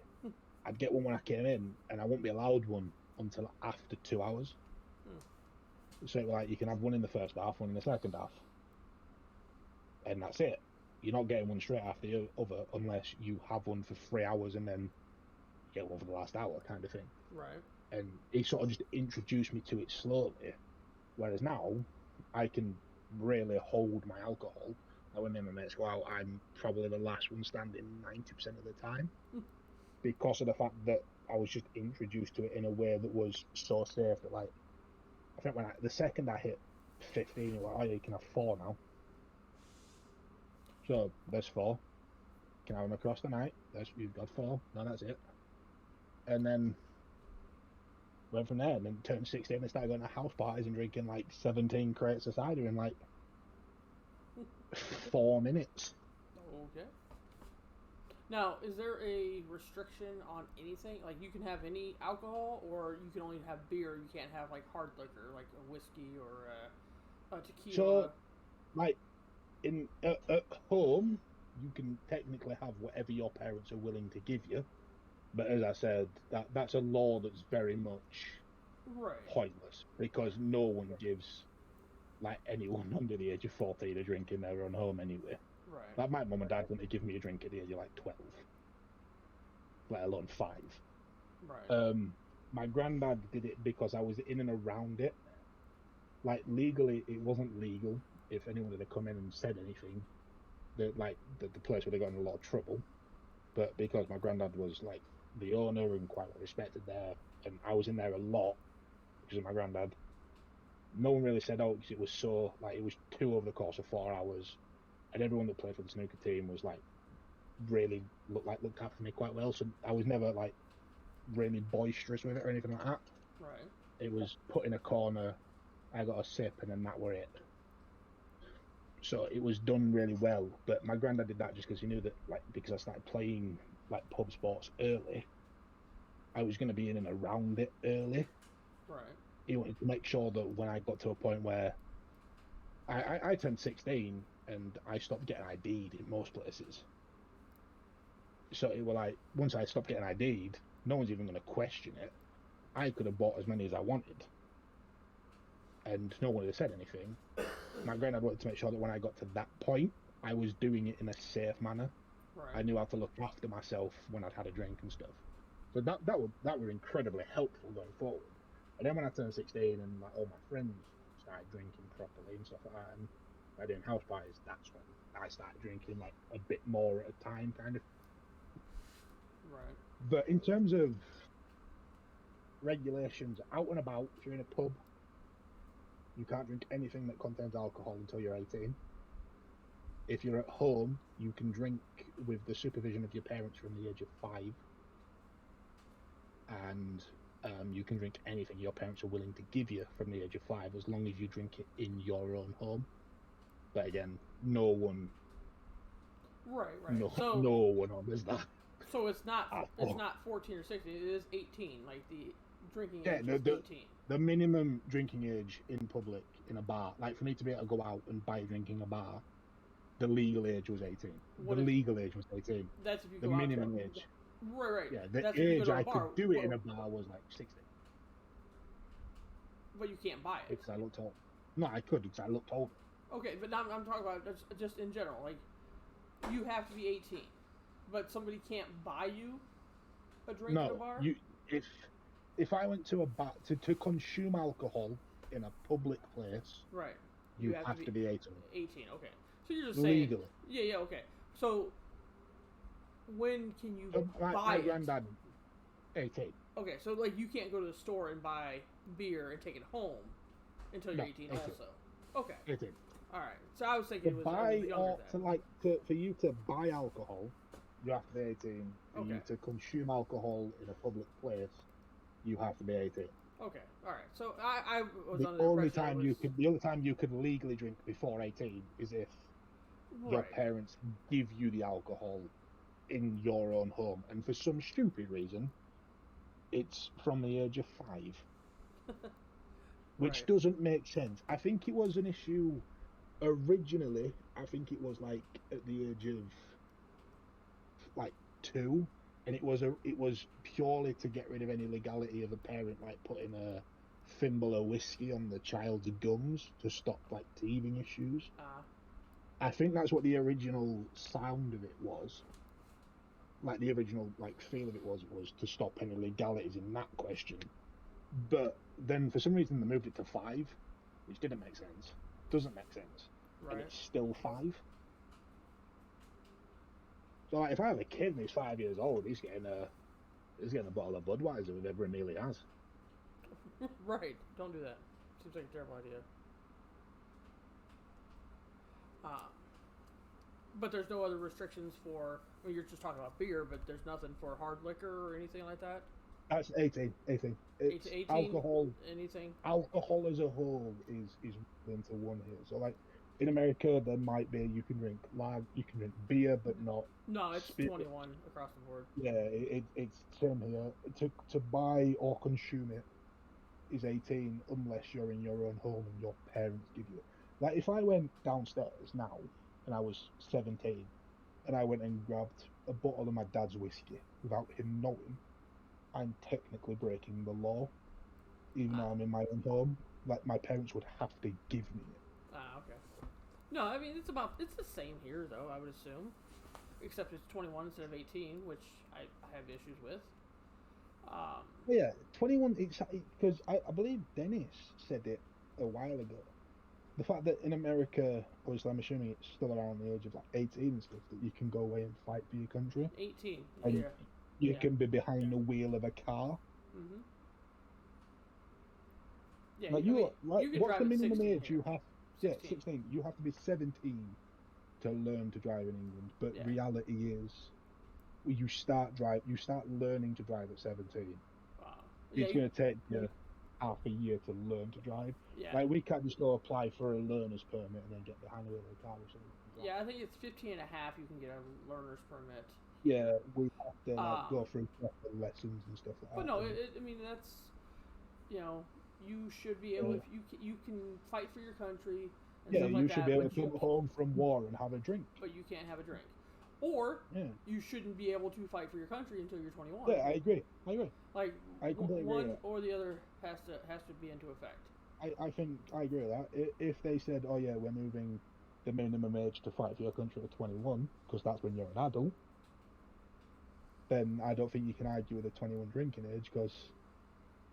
I'd get one when I came in, and I wouldn't be allowed one until after 2 hours. So like you can have one in the first half, one in the second half, and that's it. You're not getting one straight after the other unless you have one for 3 hours and then get one for the last hour, kind of thing. Right. And he sort of just introduced me to it slowly. Whereas now, I can really hold my alcohol. Like when me and my mates go out, I'm probably the last one standing 90% of the time, because of the fact that I was just introduced to it in a way that was so safe that, like, I think the second I hit 15, you're like, oh, you can have 4 now. So there's 4. Can have them across the night. You've got 4. No, that's it. And then went from there, and then turned 16 and started going to house parties and drinking like 17 crates of cider in like 4 minutes. Okay. Now, is there a restriction on anything? Like, you can have any alcohol, or you can only have beer. You can't have like hard liquor, like a whiskey or a tequila. So, like, at home, you can technically have whatever your parents are willing to give you. But as I said, that's a law that's very much pointless, because no one gives like anyone under the age of 14 a drink in their own home anyway. Right. Like, my mum and dad wouldn't have given me a drink at the age of, like, 12. Let alone 5. Right. My granddad did it because I was in and around it. Like, legally, it wasn't legal. If anyone had come in and said anything, the place would have gotten in a lot of trouble. But because my granddad was, like, the owner and quite well respected there, and I was in there a lot because of my granddad, no one really said, oh, because it was so, like, it was 2 over the course of 4 hours, and everyone that played for the snooker team was, like, really looked after me quite well, so I was never, like, really boisterous with it or anything like that. Right. It was put in a corner, I got a sip, and then that were it. So it was done really well, but my granddad did that just because he knew that, like, because I started playing, like, pub sports early, I was going to be in and around it early. Right. He wanted to make sure that when I got to a point where I turned 16 and I stopped getting ID'd in most places. So it was like, once I stopped getting ID'd, no one's even going to question it. I could have bought as many as I wanted, and no one would have said anything. My granddad wanted to make sure that when I got to that point, I was doing it in a safe manner. Right. I knew how to look after myself when I'd had a drink and stuff. So that were incredibly helpful going forward. And then when I turned 16 and, like, all my friends started drinking properly and stuff like that, and by doing house parties, that's when I started drinking, like, a bit more at a time, kind of. Right. But in terms of regulations, out and about, if you're in a pub, you can't drink anything that contains alcohol until you're 18. If you're at home, you can drink with the supervision of your parents from the age of 5. And you can drink anything your parents are willing to give you from the age of 5, as long as you drink it in your own home. But again, no one honors that. So it's not 14 or 16. It is 18. Like, the drinking age is 18. The minimum drinking age in public in a bar, like, for me to be able to go out and buy a drink in a bar, the legal age was 18. Legal age was 18. That's if you the go minimum out age. Right. Yeah, the that's age I could do it in a bar was like 16. But you can't buy it. Because I looked old. No, I could because I looked older. Okay, but now I'm talking about just in general. Like, you have to be 18, but somebody can't buy you a drink in a bar? No, if I went to a bar to consume alcohol in a public place, right, you have to be 18. 18, okay. So you're just saying legally. Yeah, okay. So when can you buy my it? Granddad, 18. Okay, so, like, you can't go to the store and buy beer and take it home until you're 18 also. Okay. 18. All right. So I was thinking it was younger than. For you to buy alcohol, you have to be 18. For you to consume alcohol in a public place, you have to be 18. Okay. All right. So I was the under the only impression the only time you could legally drink before 18 is if your parents give you the alcohol in your own home, and for some stupid reason, it's from the age of 5. Which doesn't make sense. I think it was an issue originally. I think it was, like, at the age of, like, 2, and it was purely to get rid of any legality of a parent, like, putting a thimble of whiskey on the child's gums to stop, like, teething issues. I think that's what the original sound of it was. Like, the original, like, feel of it was to stop any legalities in that question. But then for some reason they moved it to 5, which didn't make sense. Doesn't make sense. Right. And it's still 5. So, like, if I have a kid and he's 5 years old, he's getting a bottle of Budweiser with every meal he has. Right. Don't do that. Seems like a terrible idea. But there's no other restrictions for. I mean, you're just talking about beer, but there's nothing for hard liquor or anything like that. That's 18. It's 18. Alcohol. Anything. Alcohol as a whole is into one here. So, like, in America, there might be you can drink beer, but not. No, it's 21 across the board. Yeah, it's same here. To buy or consume it is 18 unless you're in your own home and your parents give you it. Like, if I went downstairs now and I was 17 and I went and grabbed a bottle of my dad's whiskey without him knowing, I'm technically breaking the law, even though I'm in my own home. Like, my parents would have to give me it. Okay. No, I mean it's the same here though. I would assume, except it's 21 instead of 18, which I have issues with. But yeah, 21. It's because I believe Dennis said it a while ago. The fact that in America, obviously, I'm assuming it's still around the age of like 18 and stuff, that you can go away and fight for your country, 18. and Yeah. you Yeah. can be behind the wheel of a car. Mm-hmm. Yeah. Like I mean, like, you can what's drive the at minimum 16 age here. you have? 16. Yeah, 16. You have to be 17 to learn to drive in England. But Yeah. reality is, you start learning to drive at 17. Wow. Yeah. It's going to take you half a year to learn to drive. Yeah. Like, we can't just go apply for a learner's permit and then get behind the wheel of the car. Yeah, I think it's 15 and a half you can get a learner's permit. Yeah, we have to go through proper lessons and stuff like But that. no, I mean that's, you should be able, if you can fight for your country and yeah, stuff like you that. should be able to come home from war and have a drink. But you can't have a drink, or you shouldn't be able to fight for your country until you're 21. Yeah, I agree. Like I completely agree one with that. or the other has to be into effect. I think I agree with that. If they said, oh yeah, we're moving the minimum age to fight for your country at 21, because that's when you're an adult, then I don't think you can argue with a 21 drinking age, because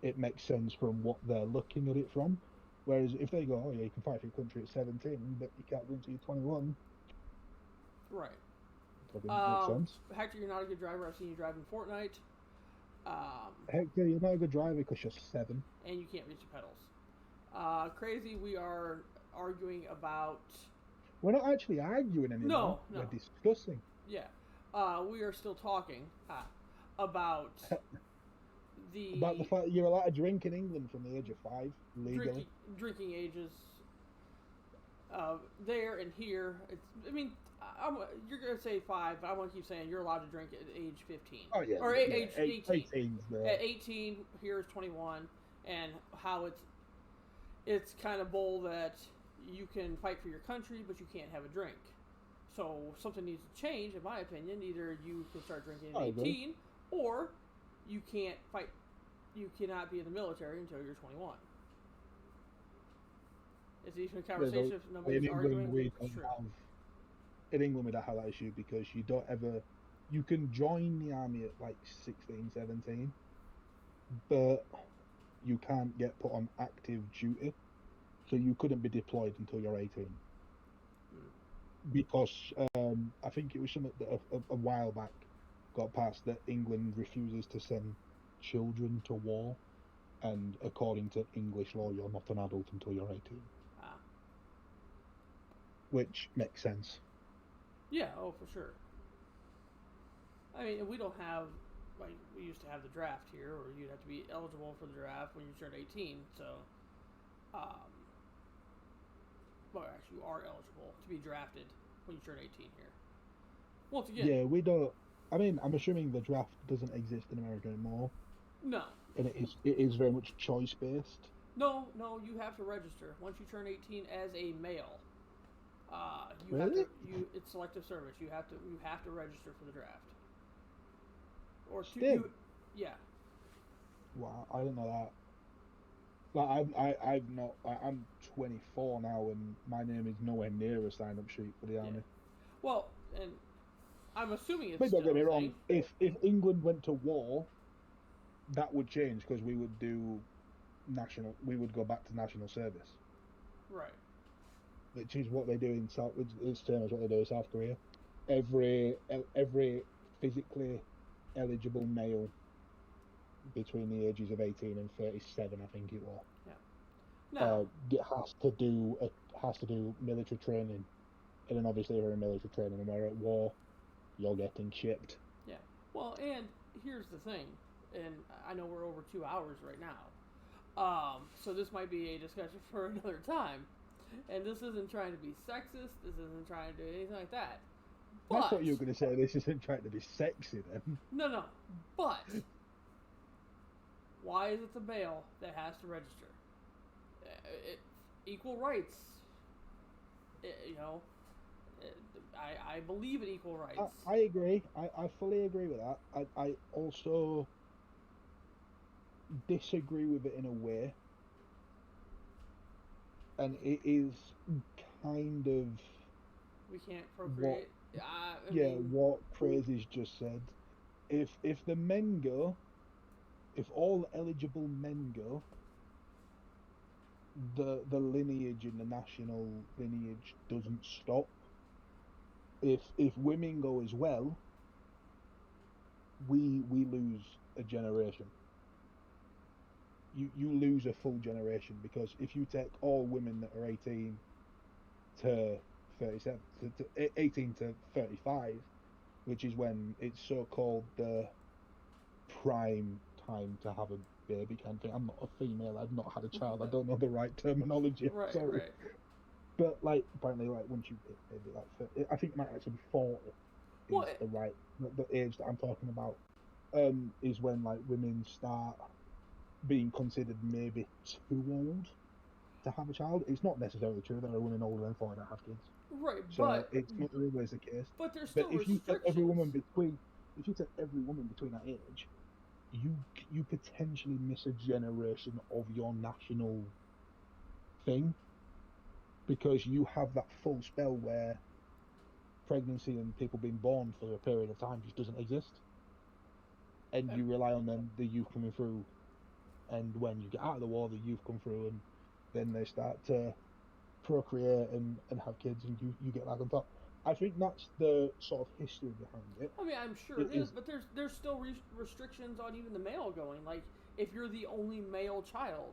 it makes sense from what they're looking at it from. Whereas if they go, oh yeah, you can fight for your country at 17, but you can't drink until you're 21. Right. Makes sense. Hector, you're not a good driver. I've seen you drive in Fortnite. Hector, you're not a good driver because you're 7. And you can't reach the pedals. Crazy, we are arguing about... We're not actually arguing anymore. No. We're discussing. Yeah. We are still talking about about the fact that you're allowed to drink in England from the age of 5, legally. Drinking ages there and here. You're going to say 5, but I want to keep saying you're allowed to drink at age 15. Oh, yeah. Or age 18. At 18, here is 21, and how it's kind of bold that you can fight for your country, but you can't have a drink. So something needs to change, in my opinion. Either you can start drinking at 18, or you can't fight. You cannot be in the military until you're 21. It's even a conversation if nobody's arguing. In England, we don't have that issue because you don't ever... You can join the army at like 16, 17, but you can't get put on active duty. So you couldn't be deployed until you're 18. Because I think it was something that a while back got passed that England refuses to send children to war, and according to English law, you're not an adult until you're 18. Which makes sense. Yeah, oh, for sure. I mean, we don't have, like, we used to have the draft here, or you'd have to be eligible for the draft when you turn 18, so, well, actually, you are eligible to be drafted when you turn 18 here. Once again... Yeah, we don't... I mean, I'm assuming the draft doesn't exist in America anymore. No. And it is very much choice-based. No, you have to register. Once you turn 18 as a male, really? it's selective service. You have to register for the draft. Or yeah. Wow, I didn't know that. Like I'm 24 now, and my name is nowhere near a sign-up sheet for the army. Well, and I'm assuming it's. But don't get me wrong. Thing. If England went to war, that would change because we would go back to national service. Right. Which is what they do in South. It's same as what they do in South Korea. Every physically eligible male between the ages of 18 and 37, I think it was. Yeah. No. Has to do military training, and then obviously if we're in military training and we're at war, you're getting shipped. Yeah. Well, and here's the thing, and I know we're over 2 hours right now, so this might be a discussion for another time. And this isn't trying to be sexist. This isn't trying to do anything like that. But, that's what you were going to say. This isn't trying to be sexy, then. No. But why is it the male that has to register? Equal rights. I believe in equal rights. I agree. I fully agree with that. I also disagree with it in a way. And it is kind of We can't procreate. what Crazy's just said. If the men go, if all eligible men go, the lineage in the national lineage doesn't stop. If women go as well, we lose a generation. You lose a full generation, because if you take all women that are 18 to 37, to 18 to 35, which is when it's so-called the prime time to have a baby kind of thing. I'm not a female, I've not had a child, I don't know the right terminology. Right, sorry. right. But like apparently, like once you hit maybe like 30, I think it might actually be 40 is the right the age that I'm talking about. Is when like women start being considered maybe too old to have a child. It's not necessarily true. There are women older than 40 that have kids. Right, So but it's not always the case. But there's still if you restrictions. take every woman between that age, you potentially miss a generation of your national thing, because you have that full spell where pregnancy and people being born for a period of time just doesn't exist, and you rely on them, the youth coming through, and when you get out of the war, the youth come through, and then they start to procreate and have kids, and you get back on top. I think that's the sort of history behind it. I mean, I'm sure it is, but there's still restrictions on even the male going. Like, if you're the only male child,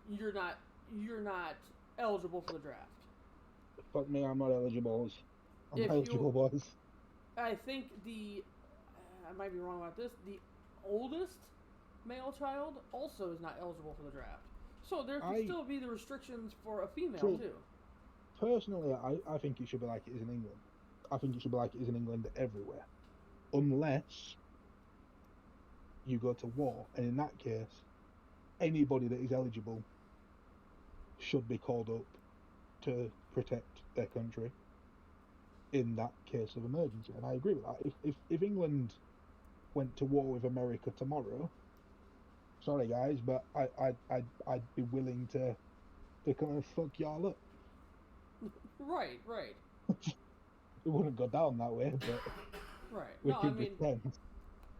you're not eligible for the draft. Fuck me, I'm not eligible. I'm eligible, boys. I think I might be wrong about this. The oldest male child also is not eligible for the draft. So there could still be the restrictions for a female too. Personally, I think it should be like it is in England. I think it should be like it is in England everywhere. Unless you go to war, and in that case, anybody that is eligible should be called up to protect their country in that case of emergency. And I agree with that. If England went to war with America tomorrow, sorry guys, but I'd be willing to kind of fuck y'all up. Right. It wouldn't go down that way, but right. We could be friends.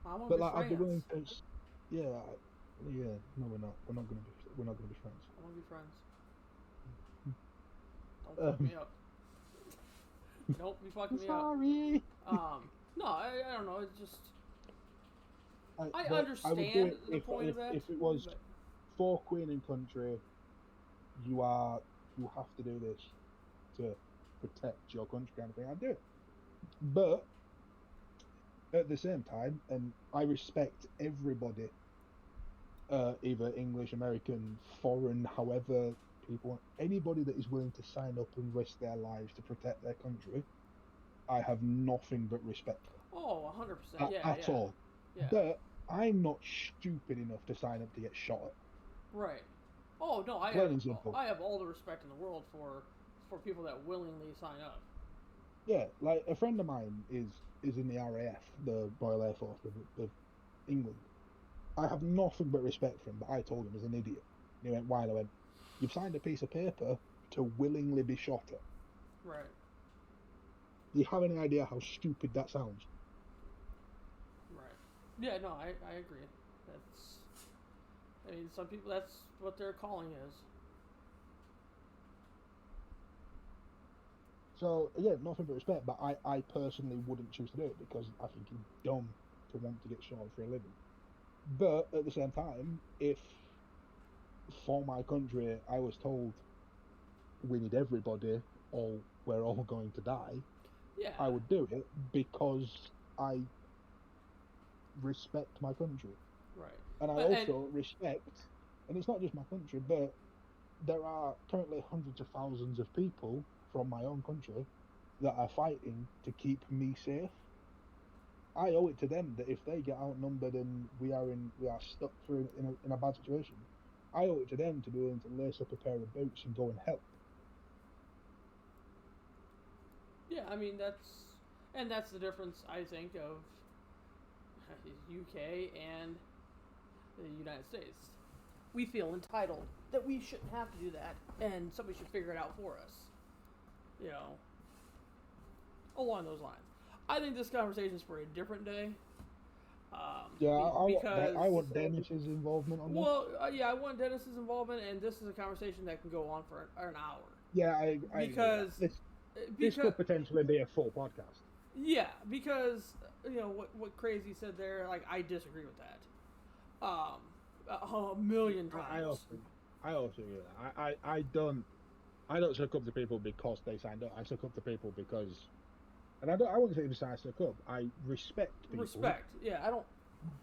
But like, I'd be willing to. Yeah. No, we're not. We're not gonna be friends. I want to be friends. Don't fuck me up. Don't be fucking me sorry. up. No, I don't know. It's just. I understand the point of that. If it was for Queen and Country, you have to do this to protect your country kind of thing, I'd do it. But at the same time, and I respect everybody, either English, American, foreign, however people, anybody that is willing to sign up and risk their lives to protect their country, I have nothing but respect for. Oh, 100%. At all. Yeah. But I'm not stupid enough to sign up to get shot at. Right. Oh no, I have all the respect in the world for people that willingly sign up. Yeah, like a friend of mine is in the RAF, the Royal Air Force of England. I have nothing but respect for him, but I told him he's an idiot. And he went, why? And I went, you've signed a piece of paper to willingly be shot at. Right. Do you have any idea how stupid that sounds? Right. Yeah, no, I agree. Some people, that's what their calling is. So, again, nothing but respect, but I personally wouldn't choose to do it because I think it's dumb to want to get shot for a living. But, at the same time, if for my country I was told we need everybody or we're all going to die, I would do it because I respect my country. Right. And I also respect, and it's not just my country, but there are currently hundreds of thousands of people from my own country that are fighting to keep me safe. I owe it to them that if they get outnumbered and we are stuck in a bad situation, I owe it to them to be willing to lace up a pair of boots and go and help. Yeah, I mean that's the difference, I think, of UK and the United States. We feel entitled that we shouldn't have to do that, and somebody should figure it out for us. You know, along those lines. I think this conversation is for a different day. Yeah, Because I want Dennis's involvement on this. well, yeah, I want Dennis's involvement, and this is a conversation that can go on for an hour. Yeah, I agree with Because that. This could potentially be a full podcast. yeah, because you know what Crazy said there. Like, I disagree with that. A million times. I also agree with that. I don't suck up to people because they signed up. I suck up to people because, and I wouldn't say besides suck up. I respect people. Respect. Yeah, I don't.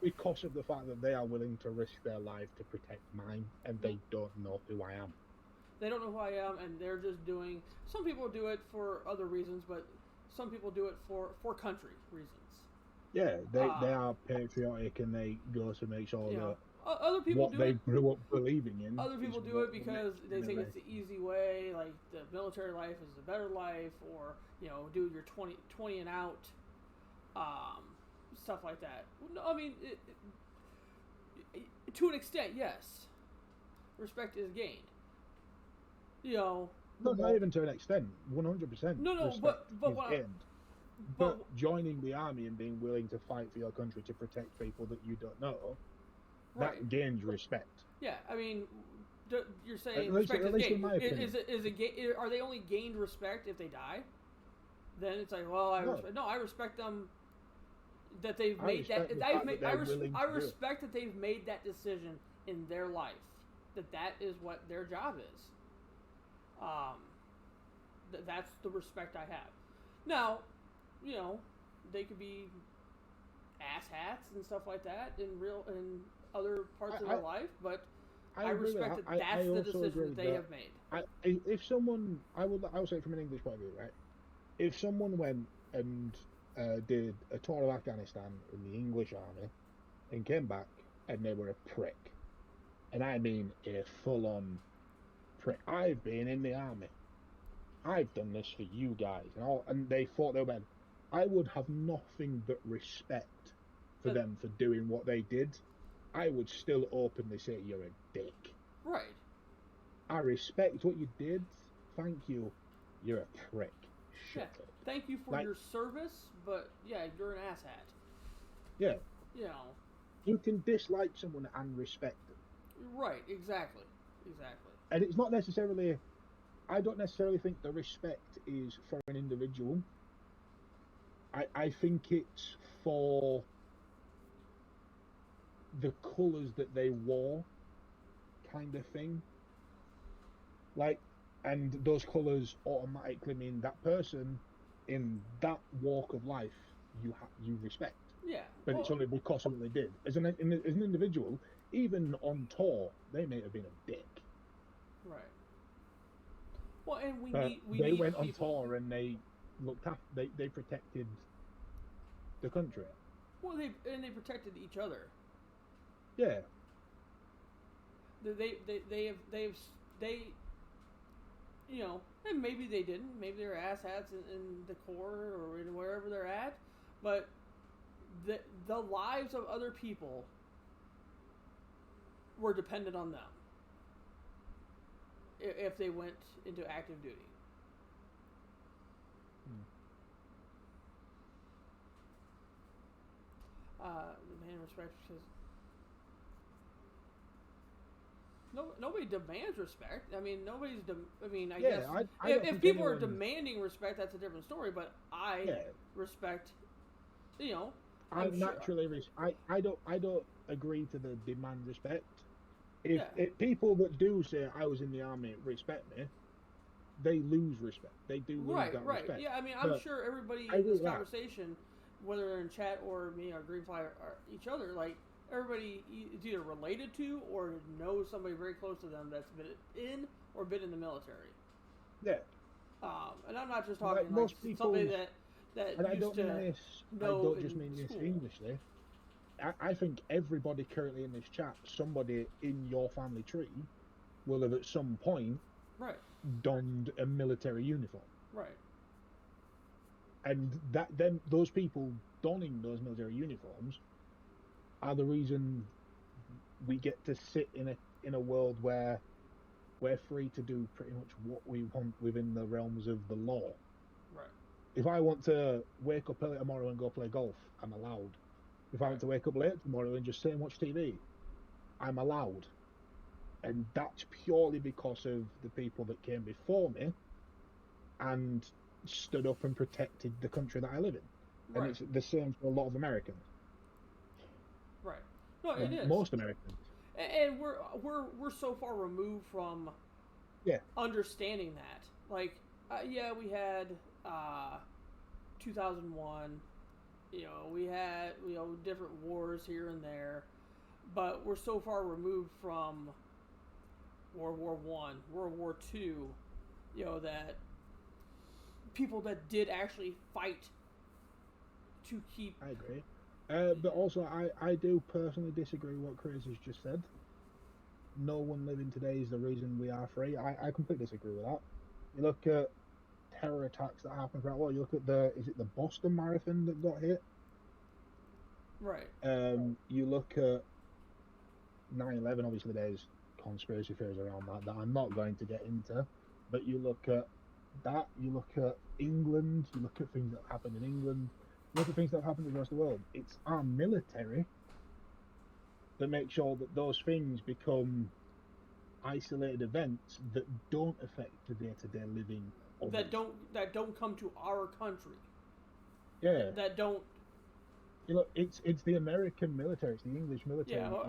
Because of the fact that they are willing to risk their life to protect mine, and they don't know who I am. They don't know who I am, and they're just doing. Some people do it for other reasons, but some people do it for country reasons. Yeah, they are patriotic, and they go to make sure that other people what do they it. grew up believing in. Other people do it because they think it's the easy way, like the military life is the better life, or do your 20 and out, stuff like that. No, I mean, to an extent, yes, respect is gained. No, not even to an extent. 100%. No, but joining the army and being willing to fight for your country to protect people that you don't know, right, that gains respect. Yeah, I mean, you're saying respect is gained. Are they only gained respect if they die? Then it's like, well, I respect them that they've made that. I respect that they've made that decision in their life. That is what their job is. That's the respect I have. Now, they could be asshats and stuff like that in other parts of their life, but I respect that that's the decision that they have made. If someone, I would say from an English point of view, right? If someone went and did a tour of Afghanistan in the English army and came back and they were a prick, and I mean a full-on prick. I've been in the army. I've done this for you guys, and they thought they were bad. I would have nothing but respect for them for doing what they did. I would still openly say you're a dick. Right. I respect what you did. Thank you. You're a prick. Shut up. Thank you for your service, but yeah, you're an asshat. Yeah. You can dislike someone and respect them. Right. Exactly. And it's not necessarily. I don't necessarily think the respect is for an individual. I think it's for the colours that they wore, kind of thing. And those colours automatically mean that person in that walk of life you respect. Yeah. But it's only because of what they did. As an individual, even on tour, they may have been a dick. Right. Well, and they went on tour and they looked after, they protected the country. Well, they protected each other. Yeah. And maybe they didn't. Maybe they're asshats in the Corps or in wherever they're at, but the lives of other people were dependent on them if they went into active duty. The man respect says nobody demands respect. I mean, I guess if people are demanding respect, that's a different story. But I respect. I naturally I don't agree to the demand respect. If people that do say I was in the army respect me, they lose respect. They do lose that respect. Yeah, I mean, I'm sure everybody in this conversation, whether they're in chat or me or Greenfly or each other, like everybody is either related to or knows somebody very close to them that's been in or been in the military. Yeah. And I'm not just talking like most people, somebody that and used to know. I don't just mean this Englishly. I think everybody currently in this chat, somebody in your family tree, will have at some point donned a military uniform. Right. And those people donning those military uniforms are the reason we get to sit in a world where we're free to do pretty much what we want within the realms of the law. Right. If I want to wake up early tomorrow and go play golf, I'm allowed. If I want to wake up late tomorrow and just sit and watch TV, I'm allowed. And that's purely because of the people that came before me and stood up and protected the country that I live in. Right. And it's the same for a lot of Americans. Right. No, it is. Most Americans. And we're so far removed from understanding that. Like, yeah, we had 2001. You know, we had different wars here and there, but we're so far removed from World War I, World War II. You know, that people that did actually fight to keep. I agree. But also, I do personally disagree with what Chris has just said. No one living today is the reason we are free. I completely disagree with that. You look at terror attacks that happen throughout the world. You look at is it the Boston Marathon that got hit? Right. You look at 9/11, obviously there's conspiracy theories around that I'm not going to get into. But you look at that, you look at England, you look at things that happened in England, look at things that have happened in the rest of the world. It's our military that make sure that those things become isolated events that don't affect the day-to-day living of that don't come to our country. Yeah. That don't. You know, it's the American military, it's the English military. Yeah, well,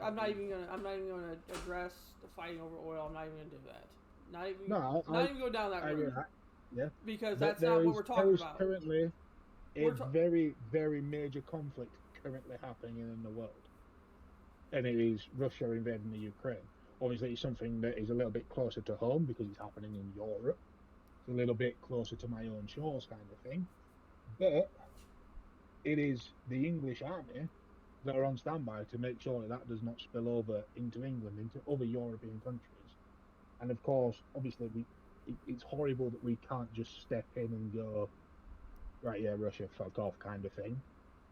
I'm not even gonna address the fighting over oil. I'm not even gonna do that. Not even go down that road. Yeah. Because that's not what we're talking about. Currently a very, very major conflict currently happening in the world. And it is Russia invading the Ukraine. Obviously, it's something that is a little bit closer to home because it's happening in Europe. It's a little bit closer to my own shores kind of thing. But it is the English army that are on standby to make sure that does not spill over into England, into other European countries. And of course, obviously, it's horrible that we can't just step in and go, right, yeah, Russia, fuck off kind of thing.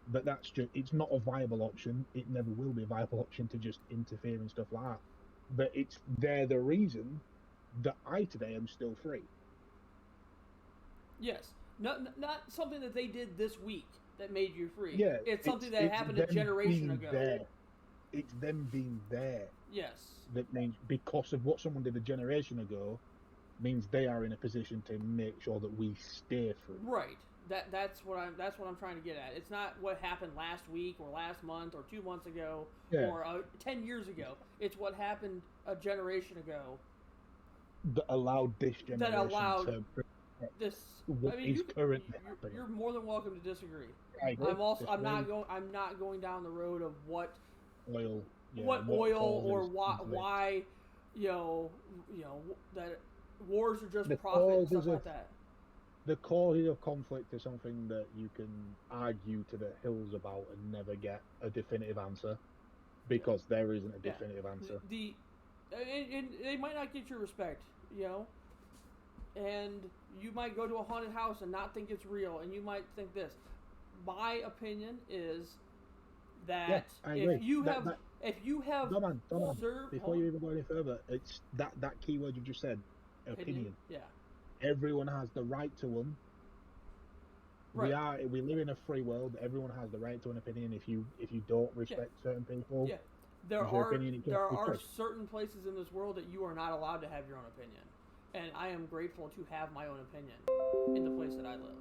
But that's just, it's not a viable option. It never will be a viable option to just interfere and stuff like that. But they're the reason that I today am still free. Yes. Not something that they did this week that made you free. Yeah. It's something that happened a generation ago. There. It's them being there. Yes. That means because of what someone did a generation ago, means they are in a position to make sure that we stay free. Right. That's what I'm trying to get at. It's not what happened last week or last month or 2 months ago or 10 years ago. It's what happened a generation ago. That allowed this generation to this. What is currently happening. You're more than welcome to disagree. I agree. I'm not going down the road of what oil. Yeah, what oil or why that wars are just profit and stuff like that. The causes of conflict is something that you can argue to the hills about and never get a definitive answer, because there isn't a definitive answer. And they might not get your respect, and you might go to a haunted house and not think it's real, and you might think this. My opinion is that if you have served, before you even go any further, it's that key word you just said, opinion. Yeah. Everyone has the right to one. Right. We live in a free world. Everyone has the right to an opinion. If you don't respect certain people, there are certain places in this world that you are not allowed to have your own opinion, and I am grateful to have my own opinion in the place that I live.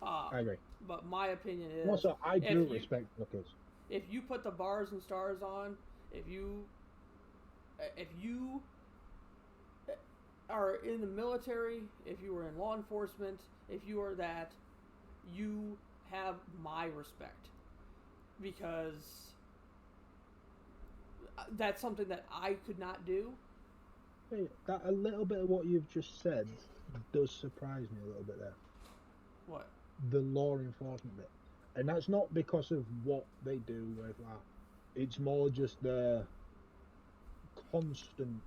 I agree. But my opinion is also I do respect lookers. If you put the bars and stars on, if you are in the military, if you are in law enforcement, if you are that, you have my respect, because that's something that I could not do. Hey, that a little bit of what you've just said does surprise me a little bit there. What? The law enforcement bit. And that's not because of what they do or anything like that. It's more just the constant,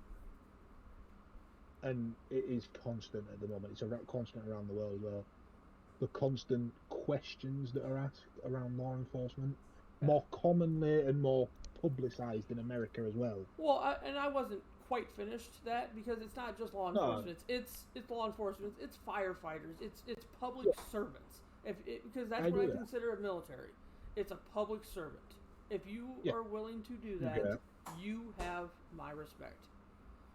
and it is constant at the moment, it's constant around the world as well, the constant questions that are asked around law enforcement, more commonly and more publicised in America as well. Well, I wasn't quite finished that because it's not just law No. enforcement. It's law enforcement. It's firefighters. It's public servants. Because that's what I consider a military. It's a public servant. If you are willing to do that, you have my respect.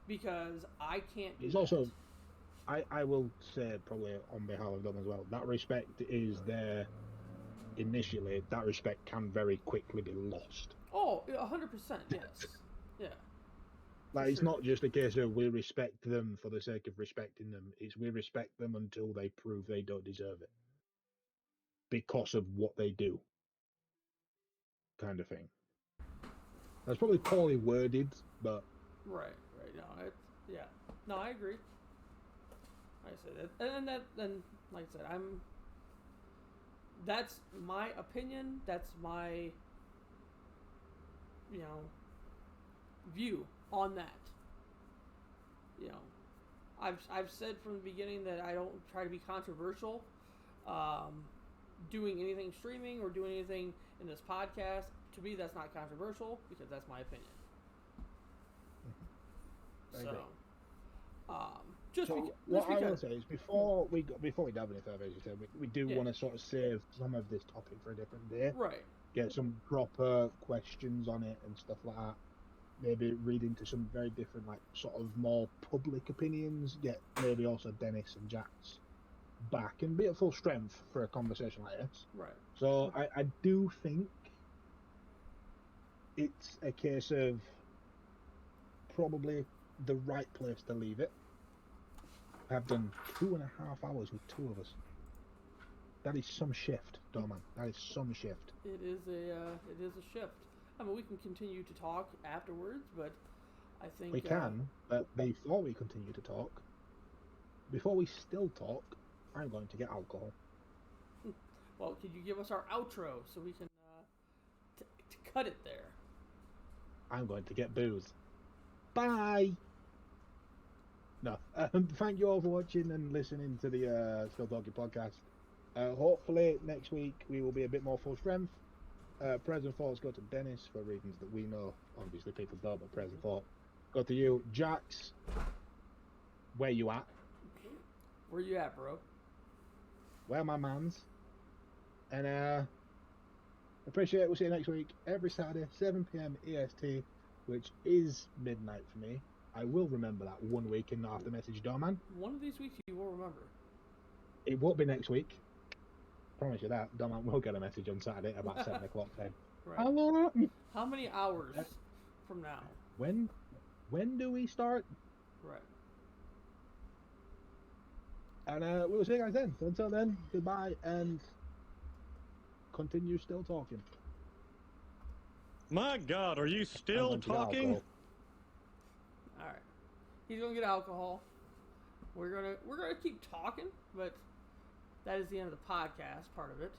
Because I can't do It's that. also, I will say probably on behalf of them as well, that respect is there initially. That respect can very quickly be lost. Oh, 100%, yes. Yeah. Like, it's not just a case of we respect them for the sake of respecting them. It's we respect them until they prove they don't deserve it. Because of what they do. Kind of thing. That's probably poorly worded, but... Right. No, I agree. Like I said, and like I said, that's my opinion. That's my, view on that. I've said from the beginning that I don't try to be controversial, doing anything streaming or doing anything in this podcast. To me, that's not controversial because that's my opinion. What I will say is before we delve any further, as you said, we do want to sort of save some of this topic for a different day. Right. Get some proper questions on it and stuff like that. Maybe read into some very different, like, sort of more public opinions. Get maybe also Dennis and Jack's back and be at full strength for a conversation like this. Right. So I do think it's a case of probably the right place to leave it. I've done 2.5 hours with two of us. That is some shift, Dorman. That is some shift. It is a shift. I mean, we can continue to talk afterwards, but I think we can. But before we continue to talk, before we still talk, I'm going to get alcohol. Well, could you give us our outro so we can to cut it there? I'm going to get booze. Bye. No. Thank you all for watching and listening to the Still Talking podcast. Hopefully next week we will be a bit more full strength. Present thoughts go to Dennis for reasons that we know. Obviously people don't, but present thought go to you. Jax, where you at? Where you at, bro? Where my mans? And appreciate it. We'll see you next week. Every Saturday, 7 PM EST, which is midnight for me. I will remember that one week and not have to message Dorman. One of these weeks you will remember. It won't be next week. Promise you that. Dorman will get a message on Saturday about 7 o'clock then. Right. How many hours from now? When do we start? Right. And we'll see you guys then. So until then, goodbye and continue still talking. My God, are you still talking? All right. He's gonna get alcohol. We're gonna keep talking, but that is the end of the podcast part of it.